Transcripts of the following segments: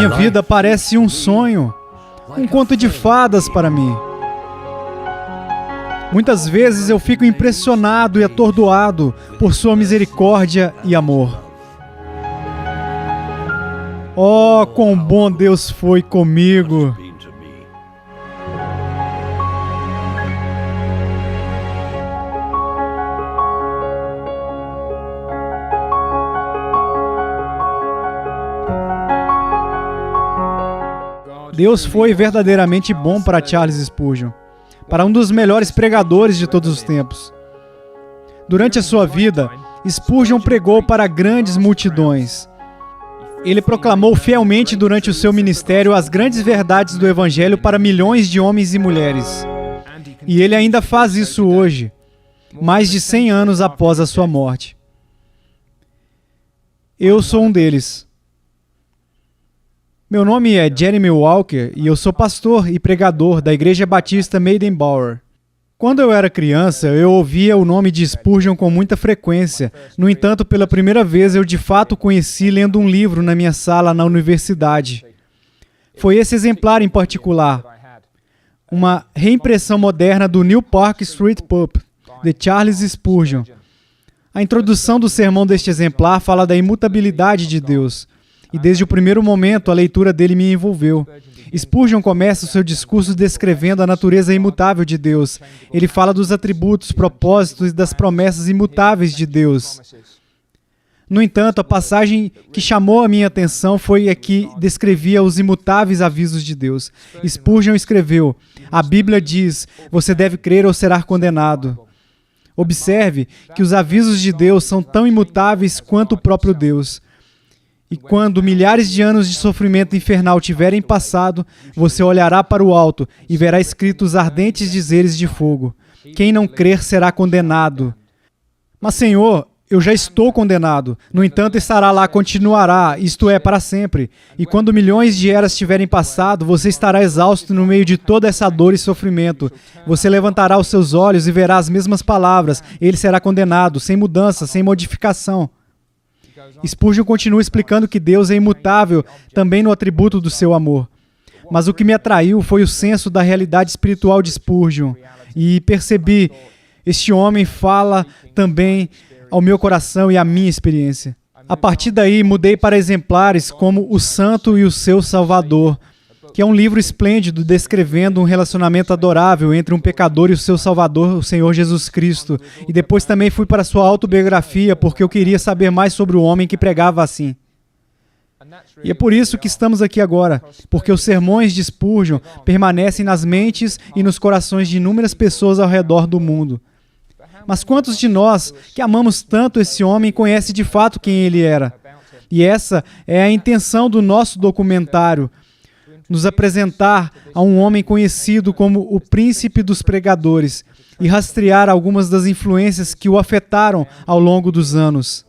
Minha vida parece um sonho, um conto de fadas para mim. Muitas vezes eu fico impressionado e atordoado por sua misericórdia e amor. Oh, quão bom Deus foi comigo! Deus foi verdadeiramente bom para Charles Spurgeon, para um dos melhores pregadores de todos os tempos. Durante a sua vida, Spurgeon pregou para grandes multidões. Ele proclamou fielmente durante o seu ministério as grandes verdades do Evangelho para milhões de homens e mulheres. E ele ainda faz isso hoje, mais de 100 anos após a sua morte. Eu sou um deles. Meu nome é Jeremy Walker e eu sou pastor e pregador da Igreja Batista Maidenbower. Quando eu era criança, eu ouvia o nome de Spurgeon com muita frequência. No entanto, pela primeira vez, eu de fato o conheci lendo um livro na minha sala na universidade. Foi esse exemplar em particular, uma reimpressão moderna do New Park Street Pub, de Charles Spurgeon. A introdução do sermão deste exemplar fala da imutabilidade de Deus. E desde o primeiro momento, a leitura dele me envolveu. Spurgeon começa o seu discurso descrevendo a natureza imutável de Deus. Ele fala dos atributos, propósitos e das promessas imutáveis de Deus. No entanto, a passagem que chamou a minha atenção foi a que descrevia os imutáveis avisos de Deus. Spurgeon escreveu: a Bíblia diz, você deve crer ou será condenado. Observe que os avisos de Deus são tão imutáveis quanto o próprio Deus. E quando milhares de anos de sofrimento infernal tiverem passado, você olhará para o alto e verá escritos ardentes dizeres de fogo. Quem não crer será condenado. Mas, Senhor, eu já estou condenado. No entanto, estará lá, continuará, isto é, para sempre. E quando milhões de eras tiverem passado, você estará exausto no meio de toda essa dor e sofrimento. Você levantará os seus olhos e verá as mesmas palavras. Ele será condenado, sem mudança, sem modificação. Spurgeon continua explicando que Deus é imutável também no atributo do seu amor. Mas o que me atraiu foi o senso da realidade espiritual de Spurgeon. E percebi, este homem fala também ao meu coração e à minha experiência. A partir daí, mudei para exemplares como O Santo e o Seu Salvador, que é um livro esplêndido descrevendo um relacionamento adorável entre um pecador e o seu Salvador, o Senhor Jesus Cristo. E depois também fui para sua autobiografia, porque eu queria saber mais sobre o homem que pregava assim. E é por isso que estamos aqui agora, porque os sermões de Spurgeon permanecem nas mentes e nos corações de inúmeras pessoas ao redor do mundo. Mas quantos de nós, que amamos tanto esse homem, conhece de fato quem ele era? E essa é a intenção do nosso documentário, nos apresentar a um homem conhecido como o príncipe dos pregadores e rastrear algumas das influências que o afetaram ao longo dos anos.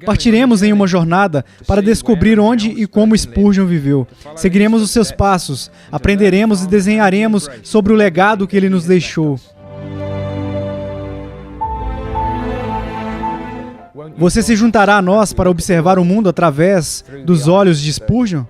Partiremos em uma jornada para descobrir onde e como Spurgeon viveu. Seguiremos os seus passos, aprenderemos e desenharemos sobre o legado que ele nos deixou. Você se juntará a nós para observar o mundo através dos olhos de Spurgeon?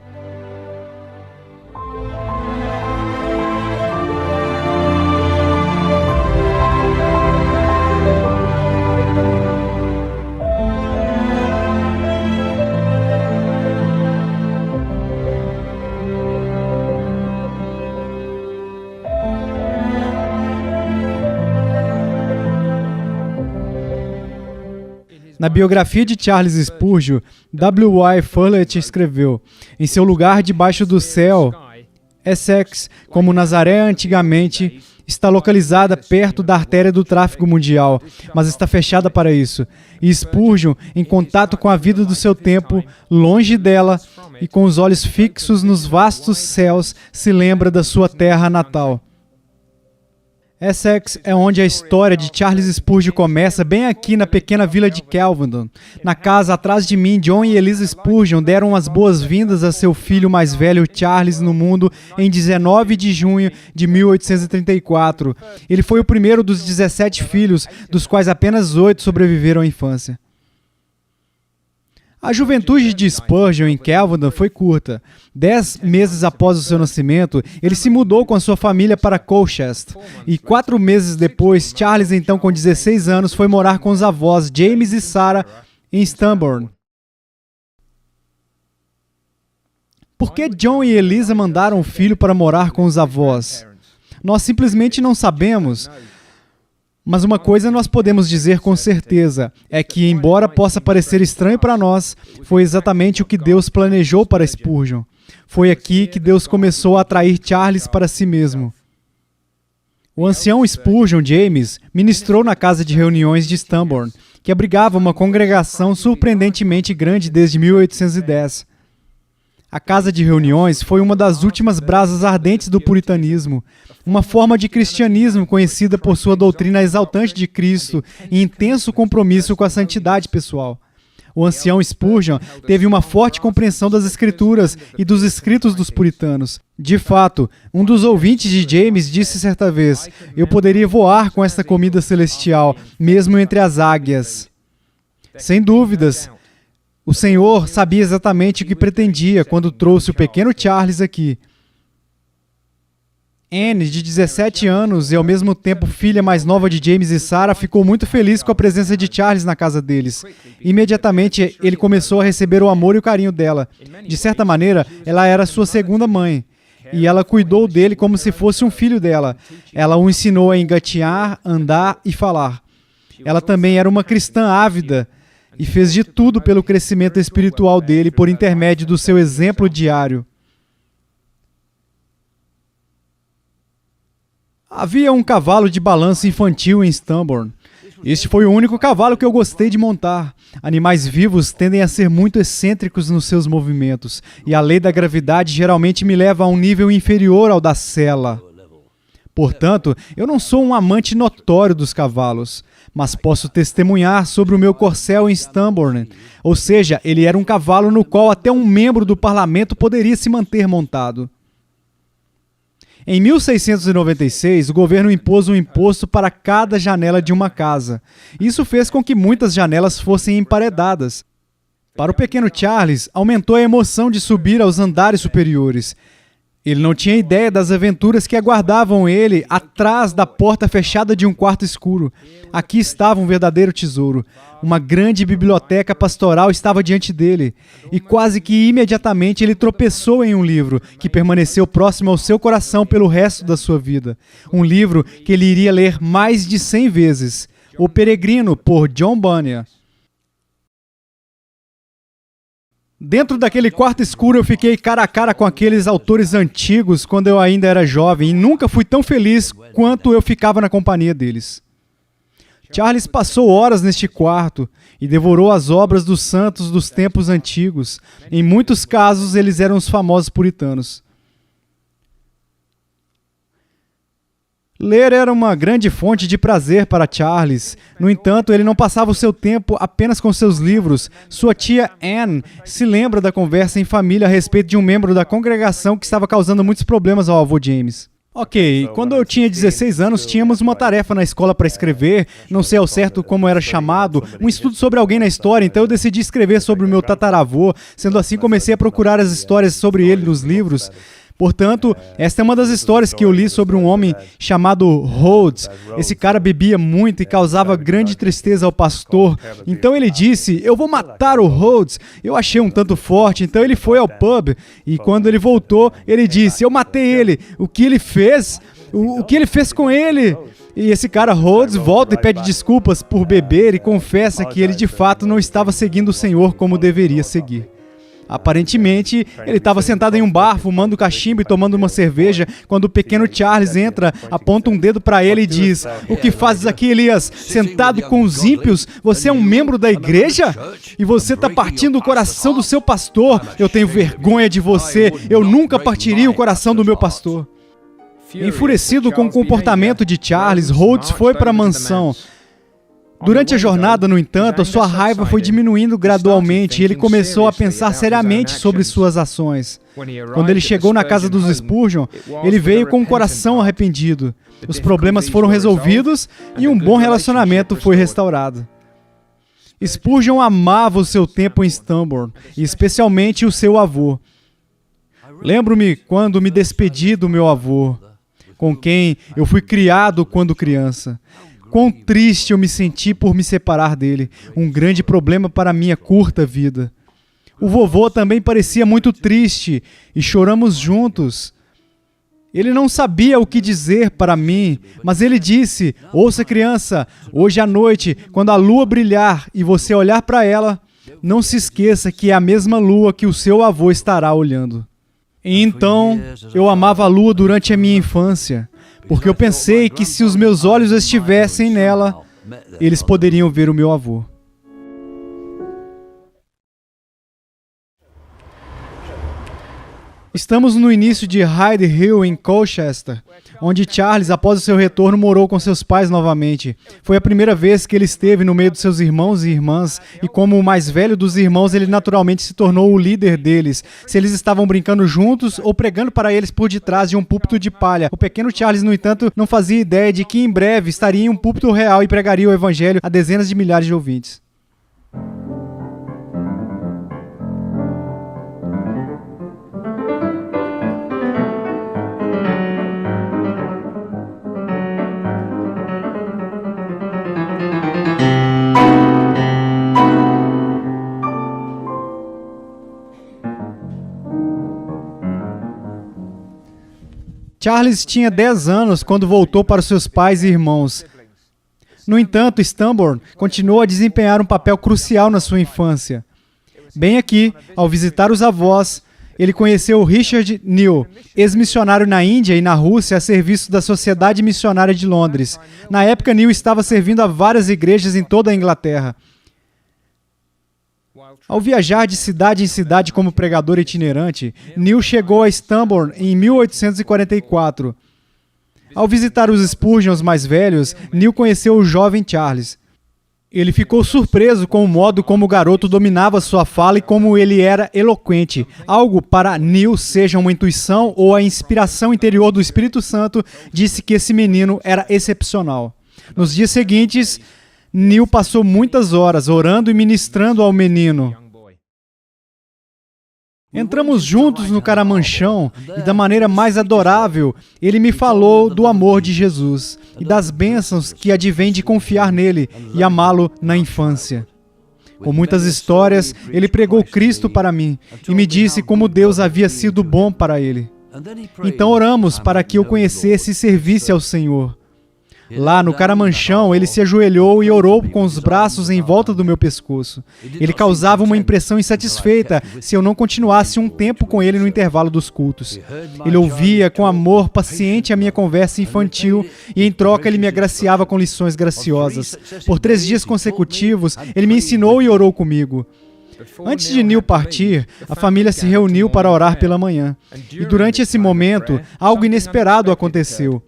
Na biografia de Charles Spurgeon, W. Y. Follett escreveu: em seu lugar debaixo do céu, Essex, como Nazaré antigamente, está localizada perto da artéria do tráfego mundial, mas está fechada para isso. E Spurgeon, em contato com a vida do seu tempo, longe dela e com os olhos fixos nos vastos céus, se lembra da sua terra natal. Essex é onde a história de Charles Spurgeon começa, bem aqui na pequena vila de Kelvedon. Na casa atrás de mim, John e Eliza Spurgeon deram as boas-vindas a seu filho mais velho, Charles, no mundo em 19 de junho de 1834. Ele foi o primeiro dos 17 filhos, dos quais apenas 8 sobreviveram à infância. A juventude de Spurgeon em Kelvedon foi curta. 10 meses após o seu nascimento, ele se mudou com a sua família para Colchester. E 4 meses depois, Charles, então com 16 anos, foi morar com os avós James e Sarah em Stambourne. Por que John e Eliza mandaram o filho para morar com os avós? Nós simplesmente não sabemos. Mas uma coisa nós podemos dizer com certeza, é que, embora possa parecer estranho para nós, foi exatamente o que Deus planejou para Spurgeon. Foi aqui que Deus começou a atrair Charles para si mesmo. O ancião Spurgeon James ministrou na casa de reuniões de Stambourne, que abrigava uma congregação surpreendentemente grande desde 1810. A casa de reuniões foi uma das últimas brasas ardentes do puritanismo, uma forma de cristianismo conhecida por sua doutrina exaltante de Cristo e intenso compromisso com a santidade pessoal. O ancião Spurgeon teve uma forte compreensão das Escrituras e dos escritos dos puritanos. De fato, um dos ouvintes de James disse certa vez: "Eu poderia voar com esta comida celestial, mesmo entre as águias." Sem dúvidas, o Senhor sabia exatamente o que pretendia quando trouxe o pequeno Charles aqui. Anne, de 17 anos e ao mesmo tempo filha mais nova de James e Sarah, ficou muito feliz com a presença de Charles na casa deles. Imediatamente, ele começou a receber o amor e o carinho dela. De certa maneira, ela era sua segunda mãe. E ela cuidou dele como se fosse um filho dela. Ela o ensinou a engatear, andar e falar. Ela também era uma cristã ávida e fez de tudo pelo crescimento espiritual dele por intermédio do seu exemplo diário. Havia um cavalo de balanço infantil em Stambourne. Este foi o único cavalo que eu gostei de montar. Animais vivos tendem a ser muito excêntricos nos seus movimentos, e a lei da gravidade geralmente me leva a um nível inferior ao da sela. Portanto, eu não sou um amante notório dos cavalos, mas posso testemunhar sobre o meu corcel em Stambourne. Ou seja, ele era um cavalo no qual até um membro do parlamento poderia se manter montado. Em 1696, o governo impôs um imposto para cada janela de uma casa. Isso fez com que muitas janelas fossem emparedadas. Para o pequeno Charles, aumentou a emoção de subir aos andares superiores. Ele não tinha ideia das aventuras que aguardavam ele atrás da porta fechada de um quarto escuro. Aqui estava um verdadeiro tesouro. Uma grande biblioteca pastoral estava diante dele. E quase que imediatamente ele tropeçou em um livro que permaneceu próximo ao seu coração pelo resto da sua vida. Um livro que ele iria ler mais de 100 vezes. O Peregrino, por John Bunyan. Dentro daquele quarto escuro eu fiquei cara a cara com aqueles autores antigos quando eu ainda era jovem e nunca fui tão feliz quanto eu ficava na companhia deles. Charles passou horas neste quarto e devorou as obras dos santos dos tempos antigos. Em muitos casos eles eram os famosos puritanos. Ler era uma grande fonte de prazer para Charles. No entanto, ele não passava o seu tempo apenas com seus livros. Sua tia Anne se lembra da conversa em família a respeito de um membro da congregação que estava causando muitos problemas ao avô James. Ok, quando eu tinha 16 anos, tínhamos uma tarefa na escola para escrever, não sei ao certo como era chamado, um estudo sobre alguém na história, então eu decidi escrever sobre o meu tataravô. Sendo assim, comecei a procurar as histórias sobre ele nos livros. Portanto, esta é uma das histórias que eu li sobre um homem chamado Rhodes. Esse cara bebia muito e causava grande tristeza ao pastor. Então ele disse: "Eu vou matar o Rhodes." Eu achei um tanto forte, então ele foi ao pub. E quando ele voltou, ele disse: "Eu matei ele. O que ele fez? O que ele fez com ele?" E esse cara Rhodes volta e pede desculpas por beber e confessa que ele de fato não estava seguindo o Senhor como deveria seguir. Aparentemente, ele estava sentado em um bar, fumando cachimbo e tomando uma cerveja, quando o pequeno Charles entra, aponta um dedo para ele e diz: "O que fazes aqui, Elias? Sentado com os ímpios? Você é um membro da igreja? E você está partindo o coração do seu pastor? Eu tenho vergonha de você. Eu nunca partiria o coração do meu pastor." Enfurecido com o comportamento de Charles, Rhodes foi para a mansão. Durante a jornada, no entanto, a sua raiva foi diminuindo gradualmente e ele começou a pensar seriamente sobre suas ações. Quando ele chegou na casa dos Spurgeon, ele veio com um coração arrependido. Os problemas foram resolvidos e um bom relacionamento foi restaurado. Spurgeon amava o seu tempo em Stambourne, e especialmente o seu avô. Lembro-me quando me despedi do meu avô, com quem eu fui criado quando criança. Quão triste eu me senti por me separar dele, um grande problema para minha curta vida. O vovô também parecia muito triste e choramos juntos. Ele não sabia o que dizer para mim, mas ele disse: ouça, criança, hoje à noite, quando a lua brilhar e você olhar para ela, não se esqueça que é a mesma lua que o seu avô estará olhando. E então, eu amava a lua durante a minha infância, porque eu pensei que se os meus olhos estivessem nela, eles poderiam ver o meu avô. Estamos no início de Hyde Hill, em Colchester, onde Charles, após o seu retorno, morou com seus pais novamente. Foi a primeira vez que ele esteve no meio de seus irmãos e irmãs, e como o mais velho dos irmãos, ele naturalmente se tornou o líder deles. Se eles estavam brincando juntos ou pregando para eles por detrás de um púlpito de palha. O pequeno Charles, no entanto, não fazia ideia de que em breve estaria em um púlpito real e pregaria o evangelho a dezenas de milhares de ouvintes. Charles tinha 10 anos quando voltou para seus pais e irmãos. No entanto, Stambourne continuou a desempenhar um papel crucial na sua infância. Bem aqui, ao visitar os avós, ele conheceu Richard Neal, ex-missionário na Índia e na Rússia a serviço da Sociedade Missionária de Londres. Na época, Neal estava servindo a várias igrejas em toda a Inglaterra. Ao viajar de cidade em cidade como pregador itinerante, Neal chegou a Stambourne em 1844. Ao visitar os Spurgeons mais velhos, Neal conheceu o jovem Charles. Ele ficou surpreso com o modo como o garoto dominava sua fala e como ele era eloquente. Algo para Neal, seja uma intuição ou a inspiração interior do Espírito Santo, disse que esse menino era excepcional. Nos dias seguintes, Neal passou muitas horas orando e ministrando ao menino. Entramos juntos no caramanchão e da maneira mais adorável, ele me falou do amor de Jesus e das bênçãos que advém de confiar nele e amá-lo na infância. Com muitas histórias, ele pregou Cristo para mim e me disse como Deus havia sido bom para ele. Então oramos para que eu conhecesse e servisse ao Senhor. Lá no caramanchão, ele se ajoelhou e orou com os braços em volta do meu pescoço. Ele causava uma impressão insatisfeita se eu não continuasse um tempo com ele no intervalo dos cultos. Ele ouvia com amor paciente a minha conversa infantil e, em troca, ele me agraciava com lições graciosas. Por 3 dias consecutivos, ele me ensinou e orou comigo. Antes de Neal partir, a família se reuniu para orar pela manhã. E durante esse momento, algo inesperado aconteceu.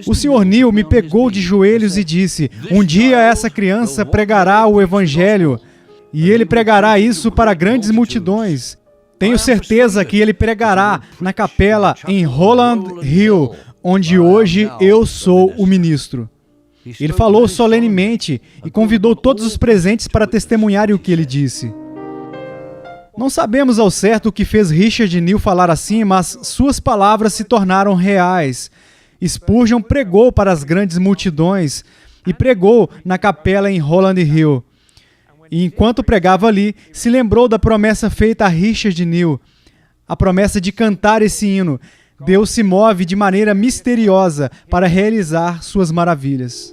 O Sr. Neal me pegou de joelhos e disse: um dia essa criança pregará o Evangelho, e ele pregará isso para grandes multidões. Tenho certeza que ele pregará na capela em Holland Hill, onde hoje eu sou o ministro. Ele falou solenemente e convidou todos os presentes para testemunharem o que ele disse. Não sabemos ao certo o que fez Richard Neal falar assim, mas suas palavras se tornaram reais. Spurgeon pregou para as grandes multidões e pregou na capela em Holland Hill. E enquanto pregava ali, se lembrou da promessa feita a Richard Neal, a promessa de cantar esse hino. Deus se move de maneira misteriosa para realizar suas maravilhas.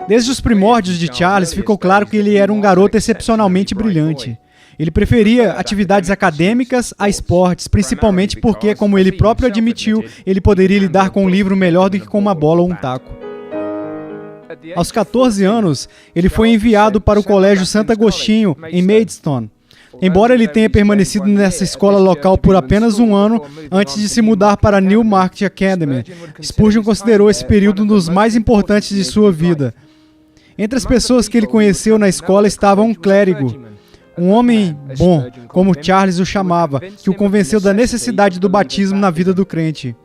Desde os primórdios de Charles, ficou claro que ele era um garoto excepcionalmente brilhante. Ele preferia atividades acadêmicas a esportes, principalmente porque, como ele próprio admitiu, ele poderia lidar com um livro melhor do que com uma bola ou um taco. Aos 14 anos, ele foi enviado para o Colégio Santo Agostinho, em Maidstone. Embora ele tenha permanecido nessa escola local por apenas um ano, antes de se mudar para a Newmarket Academy, Spurgeon considerou esse período um dos mais importantes de sua vida. Entre as pessoas que ele conheceu na escola estava um clérigo, Um homem bom, como Charles o chamava, que o convenceu da necessidade do batismo na vida do crente.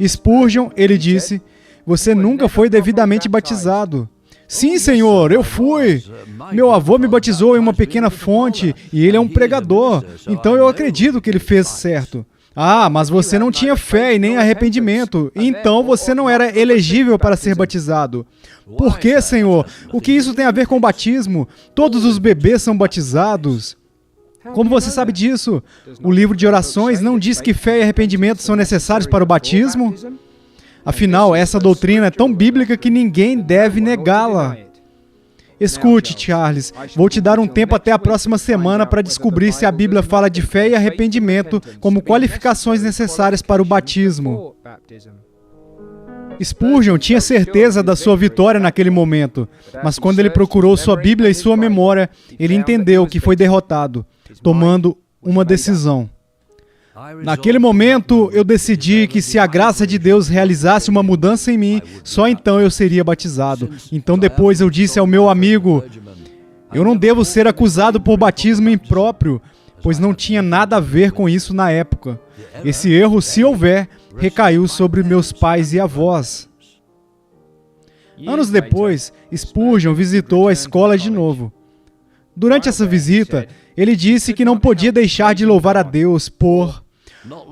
Spurgeon, ele disse, você nunca foi devidamente batizado. Sim, senhor, eu fui. Meu avô me batizou em uma pequena fonte e ele é um pregador, então eu acredito que ele fez certo. Ah, mas você não tinha fé e nem arrependimento, então você não era elegível para ser batizado. Por quê, senhor? O que isso tem a ver com o batismo? Todos os bebês são batizados. Como você sabe disso? O livro de orações não diz que fé e arrependimento são necessários para o batismo? Afinal, essa doutrina é tão bíblica que ninguém deve negá-la. Escute, Charles, vou te dar um tempo até a próxima semana para descobrir se a Bíblia fala de fé e arrependimento como qualificações necessárias para o batismo. Spurgeon tinha certeza da sua vitória naquele momento, mas quando ele procurou sua Bíblia e sua memória, ele entendeu que foi derrotado, tomando uma decisão. Naquele momento, eu decidi que se a graça de Deus realizasse uma mudança em mim, só então eu seria batizado. Então depois eu disse ao meu amigo, eu não devo ser acusado por batismo impróprio, pois não tinha nada a ver com isso na época. Esse erro, se houver, recaiu sobre meus pais e avós. Anos depois, Spurgeon visitou a escola de novo. Durante essa visita, ele disse que não podia deixar de louvar a Deus por...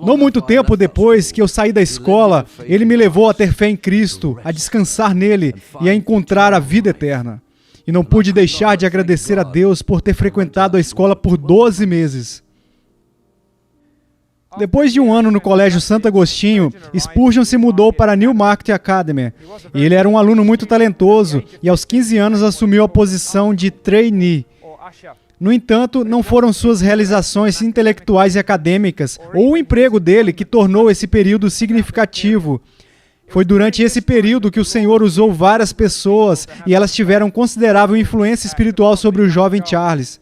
Não muito tempo depois que eu saí da escola, ele me levou a ter fé em Cristo, a descansar nele e a encontrar a vida eterna. E não pude deixar de agradecer a Deus por ter frequentado a escola por 12 meses. Depois de um ano no Colégio Santo Agostinho, Spurgeon se mudou para a Newmarket Academy. E ele era um aluno muito talentoso e aos 15 anos assumiu a posição de trainee. No entanto, não foram suas realizações intelectuais e acadêmicas ou o emprego dele que tornou esse período significativo. Foi durante esse período que o Senhor usou várias pessoas e elas tiveram considerável influência espiritual sobre o jovem Charles.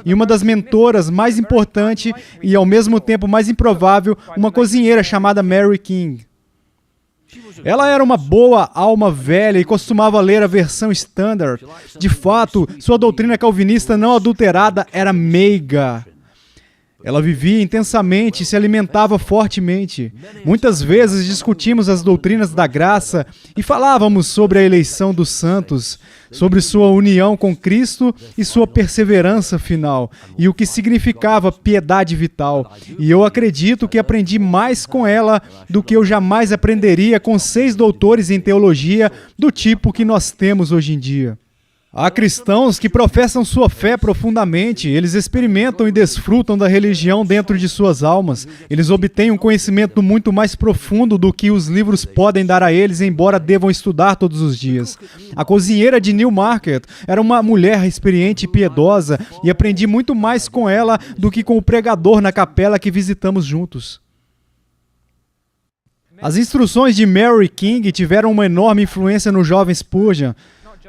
E uma das mentoras mais importante e ao mesmo tempo mais improvável, uma cozinheira chamada Mary King. Ela era uma boa alma velha e costumava ler a versão standard. De fato, sua doutrina calvinista não adulterada era meiga. Ela vivia intensamente e se alimentava fortemente. Muitas vezes discutimos as doutrinas da graça e falávamos sobre a eleição dos santos, sobre sua união com Cristo e sua perseverança final, e o que significava piedade vital. E eu acredito que aprendi mais com ela do que eu jamais aprenderia com 6 doutores em teologia do tipo que nós temos hoje em dia. Há cristãos que professam sua fé profundamente, eles experimentam e desfrutam da religião dentro de suas almas, eles obtêm um conhecimento muito mais profundo do que os livros podem dar a eles, embora devam estudar todos os dias. A cozinheira de Newmarket era uma mulher experiente e piedosa, e aprendi muito mais com ela do que com o pregador na capela que visitamos juntos. As instruções de Mary King tiveram uma enorme influência no jovem Spurgeon,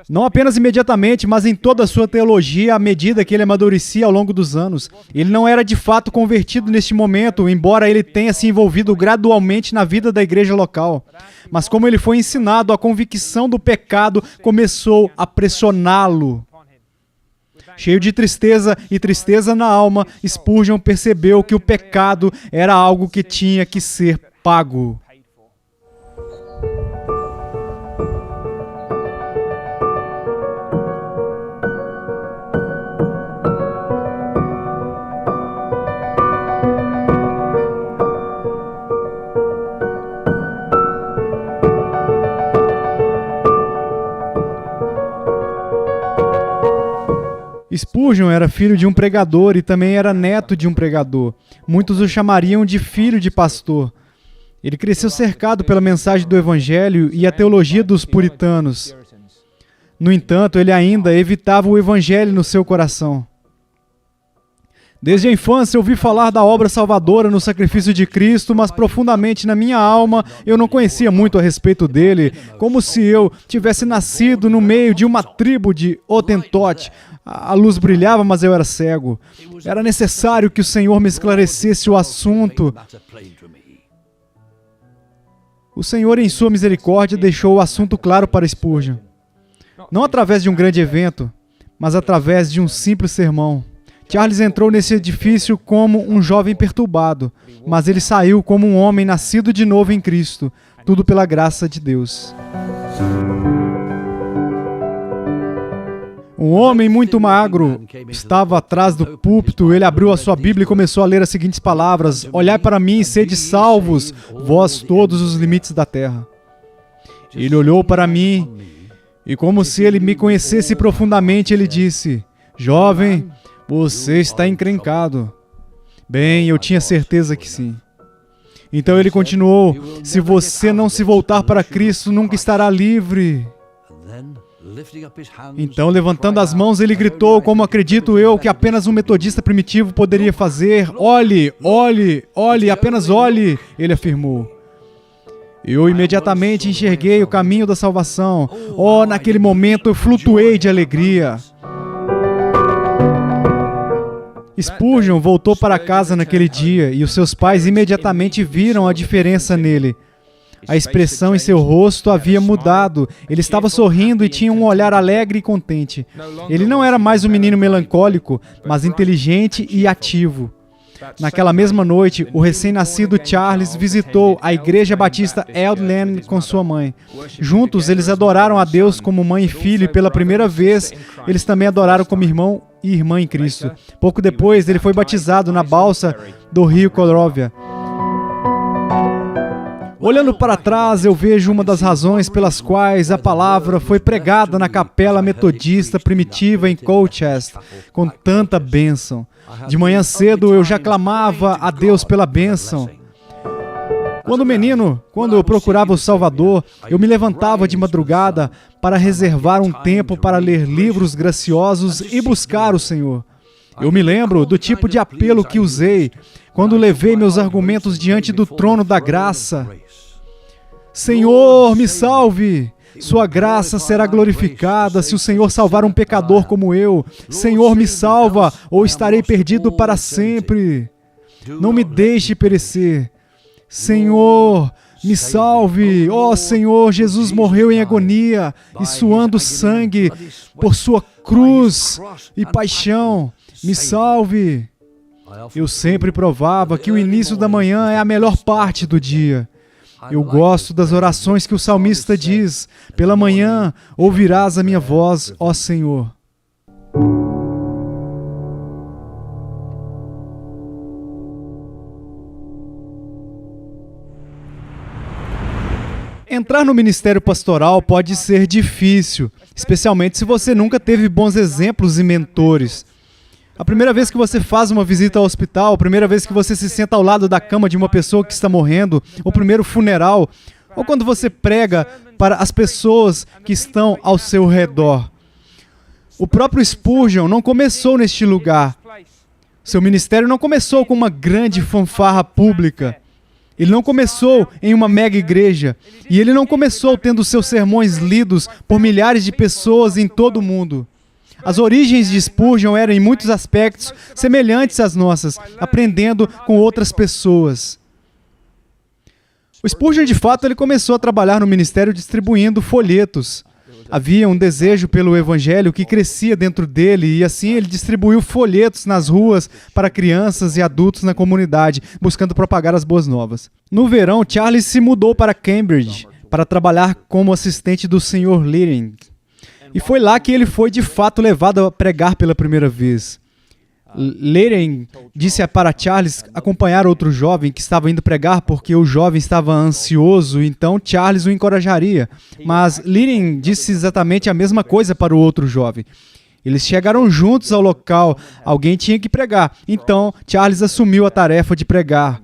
não apenas imediatamente, mas em toda a sua teologia à medida que ele amadurecia ao longo dos anos. Ele não era de fato convertido neste momento, embora ele tenha se envolvido gradualmente na vida da igreja local. Mas como ele foi ensinado, a convicção do pecado começou a pressioná-lo. Cheio de tristeza e tristeza na alma, Spurgeon percebeu que o pecado era algo que tinha que ser pago. Spurgeon era filho de um pregador e também era neto de um pregador. Muitos o chamariam de filho de pastor. Ele cresceu cercado pela mensagem do Evangelho e a teologia dos puritanos. No entanto, ele ainda evitava o Evangelho no seu coração. Desde a infância, ouvi falar da obra salvadora no sacrifício de Cristo, mas profundamente na minha alma, eu não conhecia muito a respeito dele, como se eu tivesse nascido no meio de uma tribo de Hottentot. A luz brilhava, mas eu era cego. Era necessário que o Senhor me esclarecesse o assunto. O Senhor, em sua misericórdia, deixou o assunto claro para Spurgeon. Não através de um grande evento, mas através de um simples sermão. Charles entrou nesse edifício como um jovem perturbado, mas ele saiu como um homem nascido de novo em Cristo, tudo pela graça de Deus. Um homem muito magro estava atrás do púlpito. Ele abriu a sua Bíblia e começou a ler as seguintes palavras: Olhai para mim e sede salvos, vós todos os limites da terra. Ele olhou para mim e, como se ele me conhecesse profundamente, ele disse: Jovem, você está encrencado. Bem, eu tinha certeza que sim. Então ele continuou: se você não se voltar para Cristo, nunca estará livre. Então, levantando as mãos, ele gritou, como acredito eu que apenas um metodista primitivo poderia fazer: olhe, olhe, olhe, apenas olhe, ele afirmou. Eu imediatamente enxerguei o caminho da salvação. Oh, naquele momento eu flutuei de alegria. Spurgeon voltou para casa naquele dia e os seus pais imediatamente viram a diferença nele. A expressão em seu rosto havia mudado. Ele estava sorrindo e tinha um olhar alegre e contente. Ele não era mais um menino melancólico, mas inteligente e ativo. Naquela mesma noite, o recém-nascido Charles visitou a Igreja Batista Eldland com sua mãe. Juntos, eles adoraram a Deus como mãe e filho, e pela primeira vez, eles também adoraram como irmão e irmã em Cristo. Pouco depois, ele foi batizado na balsa do rio Corovia. Olhando para trás, eu vejo uma das razões pelas quais a palavra foi pregada na capela metodista primitiva em Colchester, com tanta bênção. De manhã cedo, eu já clamava a Deus pela bênção. Quando menino, quando eu procurava o Salvador, eu me levantava de madrugada para reservar um tempo para ler livros graciosos e buscar o Senhor. Eu me lembro do tipo de apelo que usei quando levei meus argumentos diante do trono da graça. Senhor, me salve! Sua graça será glorificada se o Senhor salvar um pecador como eu. Senhor, me salva, ou estarei perdido para sempre. Não me deixe perecer. Senhor, me salve. Ó Senhor, Jesus morreu em agonia e suando sangue por sua cruz e paixão. Me salve. Eu sempre provava que o início da manhã é a melhor parte do dia. Eu gosto das orações que o salmista diz: pela manhã ouvirás a minha voz, ó Senhor. Entrar no ministério pastoral pode ser difícil, especialmente se você nunca teve bons exemplos e mentores. A primeira vez que você faz uma visita ao hospital, a primeira vez que você se senta ao lado da cama de uma pessoa que está morrendo, o primeiro funeral, ou quando você prega para as pessoas que estão ao seu redor. O próprio Spurgeon não começou neste lugar. Seu ministério não começou com uma grande fanfarra pública. Ele não começou em uma mega igreja. E ele não começou tendo seus sermões lidos por milhares de pessoas em todo o mundo. As origens de Spurgeon eram, em muitos aspectos, semelhantes às nossas, aprendendo com outras pessoas. O Spurgeon, de fato, ele começou a trabalhar no ministério distribuindo folhetos. Havia um desejo pelo evangelho que crescia dentro dele e assim ele distribuiu folhetos nas ruas para crianças e adultos na comunidade, buscando propagar as boas novas. No verão, Charles se mudou para Cambridge para trabalhar como assistente do Sr. Leering. E foi lá que ele foi de fato levado a pregar pela primeira vez. Leering disse para Charles acompanhar outro jovem que estava indo pregar porque o jovem estava ansioso, então Charles o encorajaria. Mas Leering disse exatamente a mesma coisa para o outro jovem. Eles chegaram juntos ao local, alguém tinha que pregar, então Charles assumiu a tarefa de pregar.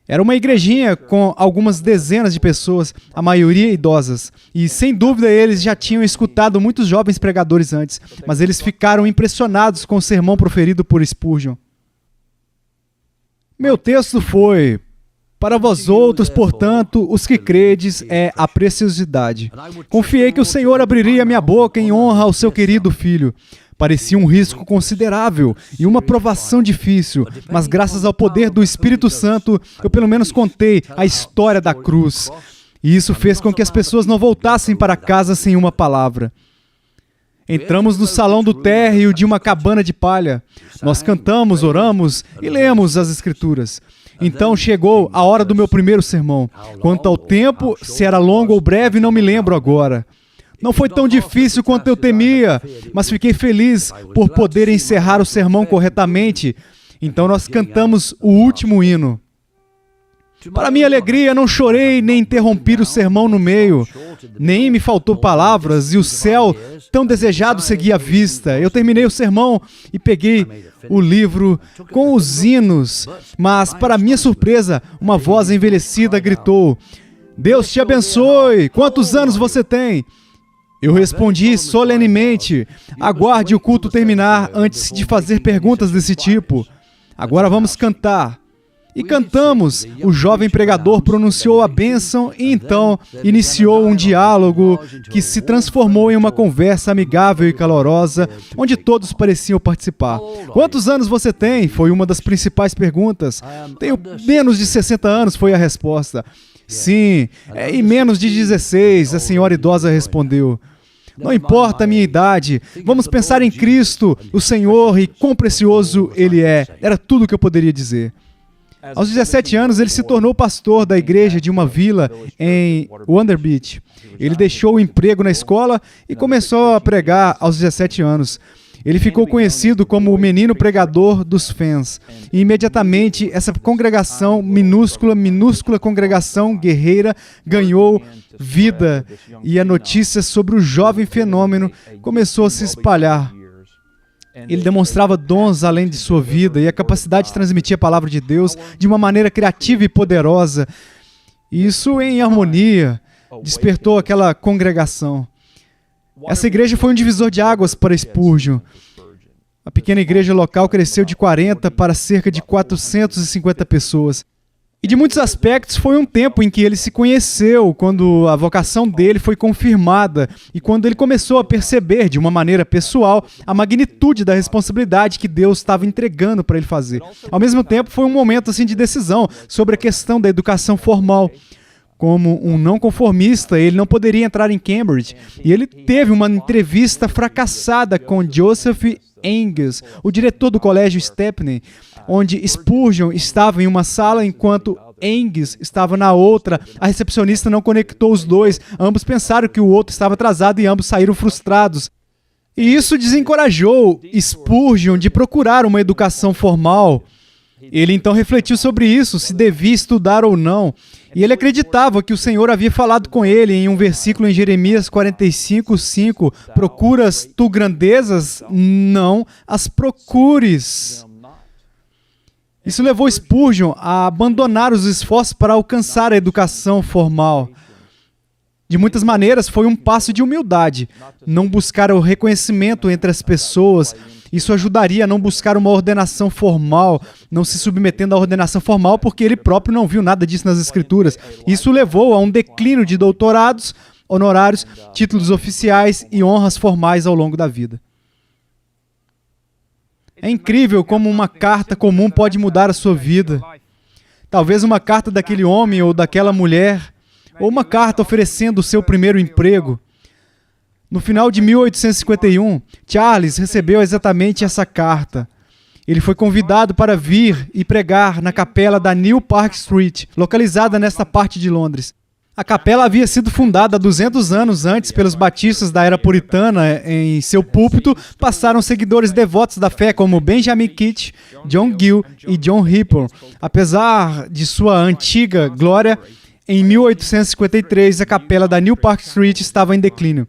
Era uma igrejinha com algumas dezenas de pessoas, a maioria idosas. E, sem dúvida, eles já tinham escutado muitos jovens pregadores antes, mas eles ficaram impressionados com o sermão proferido por Spurgeon. Meu texto foi: para vós outros, portanto, os que credes, é a preciosidade. Confiei que o Senhor abriria minha boca em honra ao seu querido filho. Parecia um risco considerável e uma provação difícil, mas graças ao poder do Espírito Santo, eu pelo menos contei a história da cruz. E isso fez com que as pessoas não voltassem para casa sem uma palavra. Entramos no salão do térreo de uma cabana de palha. Nós cantamos, oramos e lemos as Escrituras. Então chegou a hora do meu primeiro sermão. Quanto ao tempo, se era longo ou breve, não me lembro agora. Não foi tão difícil quanto eu temia, mas fiquei feliz por poder encerrar o sermão corretamente. Então nós cantamos o último hino. Para minha alegria, não chorei nem interrompi o sermão no meio. Nem me faltou palavras e o céu, tão desejado, seguia à vista. Eu terminei o sermão e peguei o livro com os hinos. Mas, para minha surpresa, uma voz envelhecida gritou: Deus te abençoe! Quantos anos você tem? Eu respondi solenemente: aguarde o culto terminar antes de fazer perguntas desse tipo. Agora vamos cantar. E cantamos. O jovem pregador pronunciou a bênção e então iniciou um diálogo que se transformou em uma conversa amigável e calorosa, onde todos pareciam participar. Quantos anos você tem? Foi uma das principais perguntas. Tenho menos de 60 anos, foi a resposta. Sim, e menos de 16, a senhora idosa respondeu. Não importa a minha idade, vamos pensar em Cristo, o Senhor, e quão precioso Ele é. Era tudo o que eu poderia dizer. Aos 17 anos, ele se tornou pastor da igreja de uma vila em Wonder Beach. Ele deixou o emprego na escola e começou a pregar aos 17 anos. Ele ficou conhecido como o menino pregador dos fãs. E imediatamente, essa congregação, minúscula congregação guerreira, ganhou vida. E a notícia sobre o jovem fenômeno começou a se espalhar. Ele demonstrava dons além de sua vida e a capacidade de transmitir a palavra de Deus de uma maneira criativa e poderosa. Isso, em harmonia, despertou aquela congregação. Essa igreja foi um divisor de águas para Spurgeon. A pequena igreja local cresceu de 40 para cerca de 450 pessoas. E de muitos aspectos foi um tempo em que ele se conheceu, quando a vocação dele foi confirmada e quando ele começou a perceber de uma maneira pessoal a magnitude da responsabilidade que Deus estava entregando para ele fazer. Ao mesmo tempo foi um momento assim de decisão sobre a questão da educação formal. Como um não conformista, ele não poderia entrar em Cambridge e ele teve uma entrevista fracassada com Joseph Angus, o diretor do colégio Stepney, onde Spurgeon estava em uma sala enquanto Angus estava na outra. A recepcionista não conectou os dois. Ambos pensaram que o outro estava atrasado e ambos saíram frustrados. E isso desencorajou Spurgeon de procurar uma educação formal. Ele então refletiu sobre isso, se devia estudar ou não. E ele acreditava que o Senhor havia falado com ele em um versículo em Jeremias 45:5. Procuras tu grandezas? Não as procures. Isso levou Spurgeon a abandonar os esforços para alcançar a educação formal. De muitas maneiras, foi um passo de humildade. Não buscar o reconhecimento entre as pessoas. Isso ajudaria a não buscar uma ordenação formal, não se submetendo à ordenação formal, porque ele próprio não viu nada disso nas Escrituras. Isso levou a um declínio de doutorados, honorários, títulos oficiais e honras formais ao longo da vida. É incrível como uma carta comum pode mudar a sua vida. Talvez uma carta daquele homem ou daquela mulher, ou uma carta oferecendo o seu primeiro emprego. No final de 1851, Charles recebeu exatamente essa carta. Ele foi convidado para vir e pregar na capela da New Park Street, localizada nesta parte de Londres. A capela havia sido fundada 200 anos antes pelos batistas da era puritana. Em seu púlpito passaram seguidores devotos da fé como Benjamin Keach, John Gill e John Ripple. Apesar de sua antiga glória, em 1853 a capela da New Park Street estava em declínio.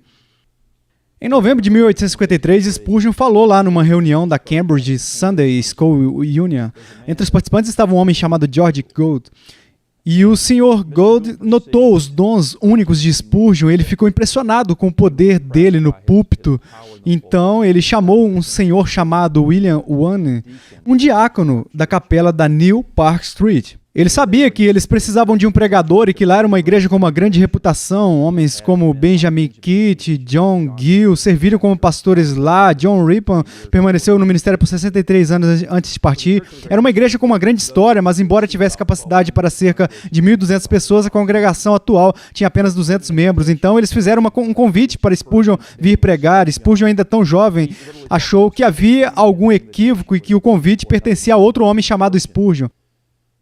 Em novembro de 1853, Spurgeon falou lá numa reunião da Cambridge Sunday School Union. Entre os participantes estava um homem chamado George Gould. E o Sr. Gould notou os dons únicos de Spurgeon. Ele ficou impressionado com o poder dele no púlpito. Então, ele chamou um senhor chamado William Wane, um diácono da capela da New Park Street. Ele sabia que eles precisavam de um pregador e que lá era uma igreja com uma grande reputação. Homens como Benjamin Kitt, John Gill serviram como pastores lá. John Rippon permaneceu no ministério por 63 anos antes de partir. Era uma igreja com uma grande história, mas embora tivesse capacidade para cerca de 1.200 pessoas, a congregação atual tinha apenas 200 membros. Então eles fizeram um convite para Spurgeon vir pregar. Spurgeon, ainda tão jovem, achou que havia algum equívoco e que o convite pertencia a outro homem chamado Spurgeon.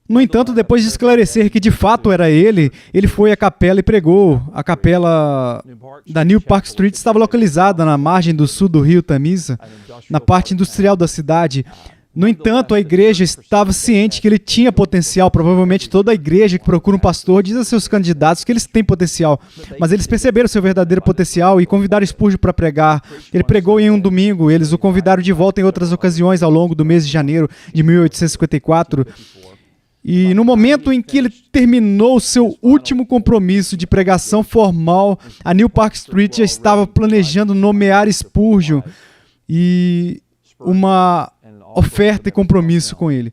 No entanto, depois de esclarecer que de fato era ele foi à capela e pregou. A capela da New Park Street estava localizada na margem do sul do rio Tamisa, na parte industrial da cidade. No entanto, a igreja estava ciente que ele tinha potencial. Provavelmente toda a igreja que procura um pastor diz a seus candidatos que eles têm potencial. Mas eles perceberam seu verdadeiro potencial e convidaram Spurgeon para pregar. Ele pregou em um domingo. Eles o convidaram de volta em outras ocasiões ao longo do mês de janeiro de 1854. E no momento em que ele terminou seu último compromisso de pregação formal, a New Park Street já estava planejando nomear Spurgeon e uma oferta e compromisso com ele.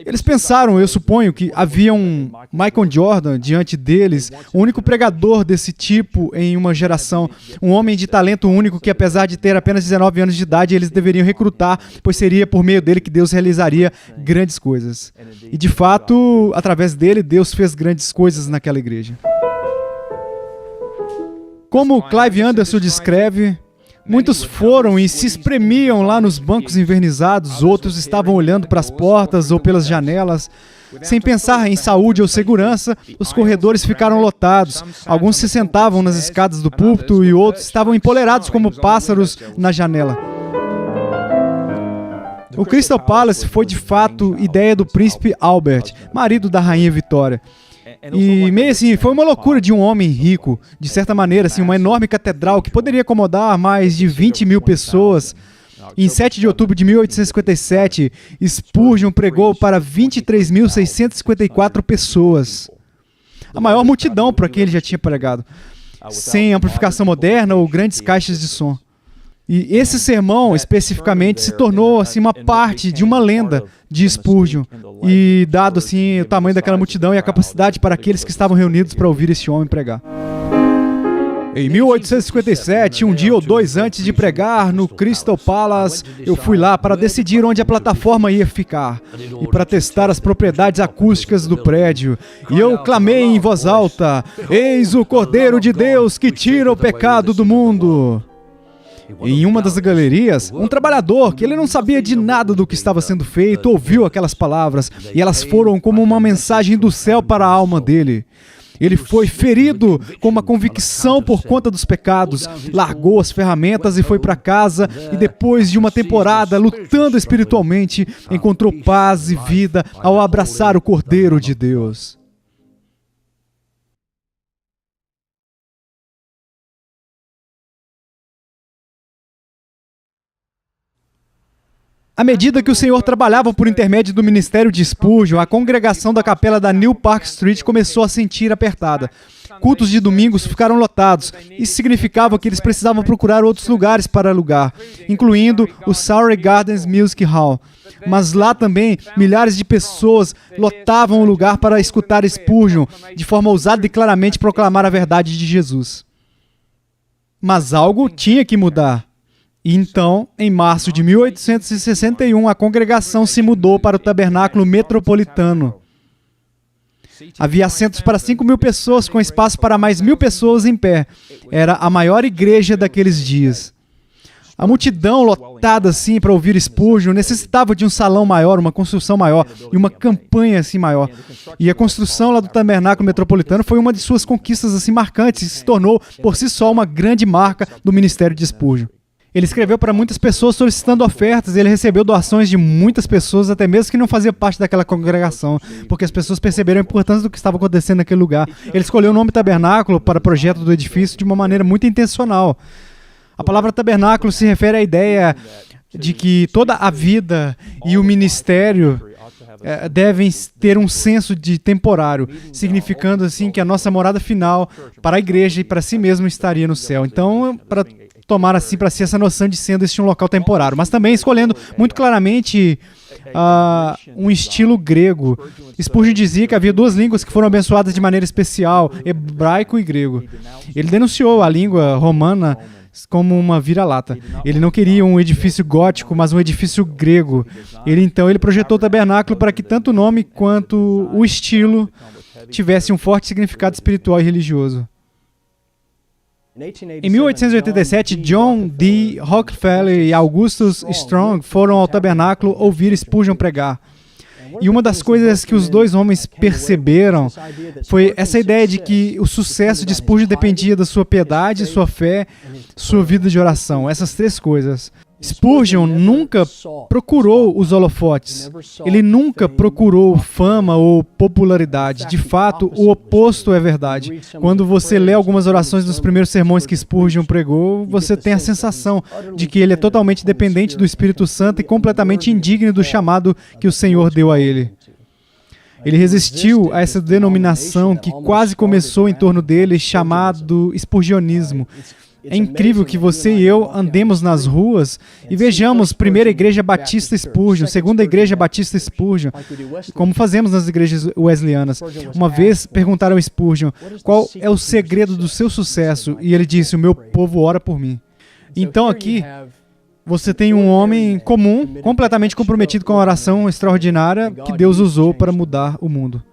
Eles pensaram, eu suponho, que havia um Michael Jordan diante deles, o único pregador desse tipo em uma geração, um homem de talento único que, apesar de ter apenas 19 anos de idade, eles deveriam recrutar, pois seria por meio dele que Deus realizaria grandes coisas. E, de fato, através dele, Deus fez grandes coisas naquela igreja. Como Clive Anderson descreve, muitos foram e se espremiam lá nos bancos envernizados, outros estavam olhando para as portas ou pelas janelas. Sem pensar em saúde ou segurança, os corredores ficaram lotados. Alguns se sentavam nas escadas do púlpito e outros estavam empolerados como pássaros na janela. O Crystal Palace foi de fato ideia do príncipe Albert, marido da rainha Vitória. E meio assim, foi uma loucura de um homem rico, de certa maneira, assim, uma enorme catedral que poderia acomodar mais de 20 mil pessoas. Em 7 de outubro de 1857, Spurgeon pregou para 23.654 pessoas. A maior multidão para quem ele já tinha pregado, sem amplificação moderna ou grandes caixas de som. E esse sermão, especificamente, se tornou assim, uma parte de uma lenda de Spurgeon. E dado assim, o tamanho daquela multidão e a capacidade para aqueles que estavam reunidos para ouvir esse homem pregar. Em 1857, um dia ou dois antes de pregar no Crystal Palace, eu fui lá para decidir onde a plataforma ia ficar e para testar as propriedades acústicas do prédio. E eu clamei em voz alta: "Eis o Cordeiro de Deus que tira o pecado do mundo!" Em uma das galerias, um trabalhador, que ele não sabia de nada do que estava sendo feito, ouviu aquelas palavras, e elas foram como uma mensagem do céu para a alma dele. Ele foi ferido com uma convicção por conta dos pecados, largou as ferramentas e foi para casa, e depois de uma temporada lutando espiritualmente, encontrou paz e vida ao abraçar o Cordeiro de Deus. À medida que o Senhor trabalhava por intermédio do ministério de Spurgeon, a congregação da capela da New Park Street começou a sentir apertada. Cultos de domingos ficaram lotados. Isso significava que eles precisavam procurar outros lugares para alugar, incluindo o Surrey Gardens Music Hall. Mas lá também, milhares de pessoas lotavam o lugar para escutar Spurgeon, de forma ousada e claramente proclamar a verdade de Jesus. Mas algo tinha que mudar. E então, em março de 1861, a congregação se mudou para o tabernáculo metropolitano. Havia assentos para 5.000 pessoas, com espaço para mais 1.000 pessoas em pé. Era a maior igreja daqueles dias. A multidão lotada assim para ouvir Spurgeon necessitava de um salão maior, uma construção maior e uma campanha assim maior. E a construção lá do tabernáculo metropolitano foi uma de suas conquistas assim marcantes e se tornou por si só uma grande marca do ministério de Spurgeon. Ele escreveu para muitas pessoas solicitando ofertas e ele recebeu doações de muitas pessoas, até mesmo que não faziam parte daquela congregação, porque as pessoas perceberam a importância do que estava acontecendo naquele lugar. Ele escolheu o nome tabernáculo para o projeto do edifício de uma maneira muito intencional. A palavra tabernáculo se refere à ideia de que toda a vida e o ministério devem ter um senso de temporário, significando assim que a nossa morada final para a igreja e para si mesmo estaria no céu. Então, para tomar assim para si essa noção de sendo este um local temporário, mas também escolhendo muito claramente um estilo grego. Spurgeon dizia que havia duas línguas que foram abençoadas de maneira especial, hebraico e grego. Ele denunciou a língua romana como uma vira-lata. Ele não queria um edifício gótico, mas um edifício grego. Então ele projetou o tabernáculo para que tanto o nome quanto o estilo tivessem um forte significado espiritual e religioso. Em 1887, John D. Rockefeller e Augustus Strong foram ao tabernáculo ouvir Spurgeon pregar. E uma das coisas que os dois homens perceberam foi essa ideia de que o sucesso de Spurgeon dependia da sua piedade, sua fé, sua vida de oração. Essas três coisas. Spurgeon nunca procurou os holofotes. Ele nunca procurou fama ou popularidade. De fato, o oposto é verdade. Quando você lê algumas orações dos primeiros sermões que Spurgeon pregou, você tem a sensação de que ele é totalmente dependente do Espírito Santo e completamente indigno do chamado que o Senhor deu a ele. Ele resistiu a essa denominação que quase começou em torno dele, chamado Spurgeonismo. É incrível que você e eu andemos nas ruas e vejamos Primeira Igreja Batista Spurgeon, Segunda Igreja Batista Spurgeon, como fazemos nas igrejas wesleyanas. Uma vez perguntaram a Spurgeon, qual é o segredo do seu sucesso? E ele disse, o meu povo ora por mim. Então aqui, você tem um homem comum, completamente comprometido com a oração extraordinária que Deus usou para mudar o mundo.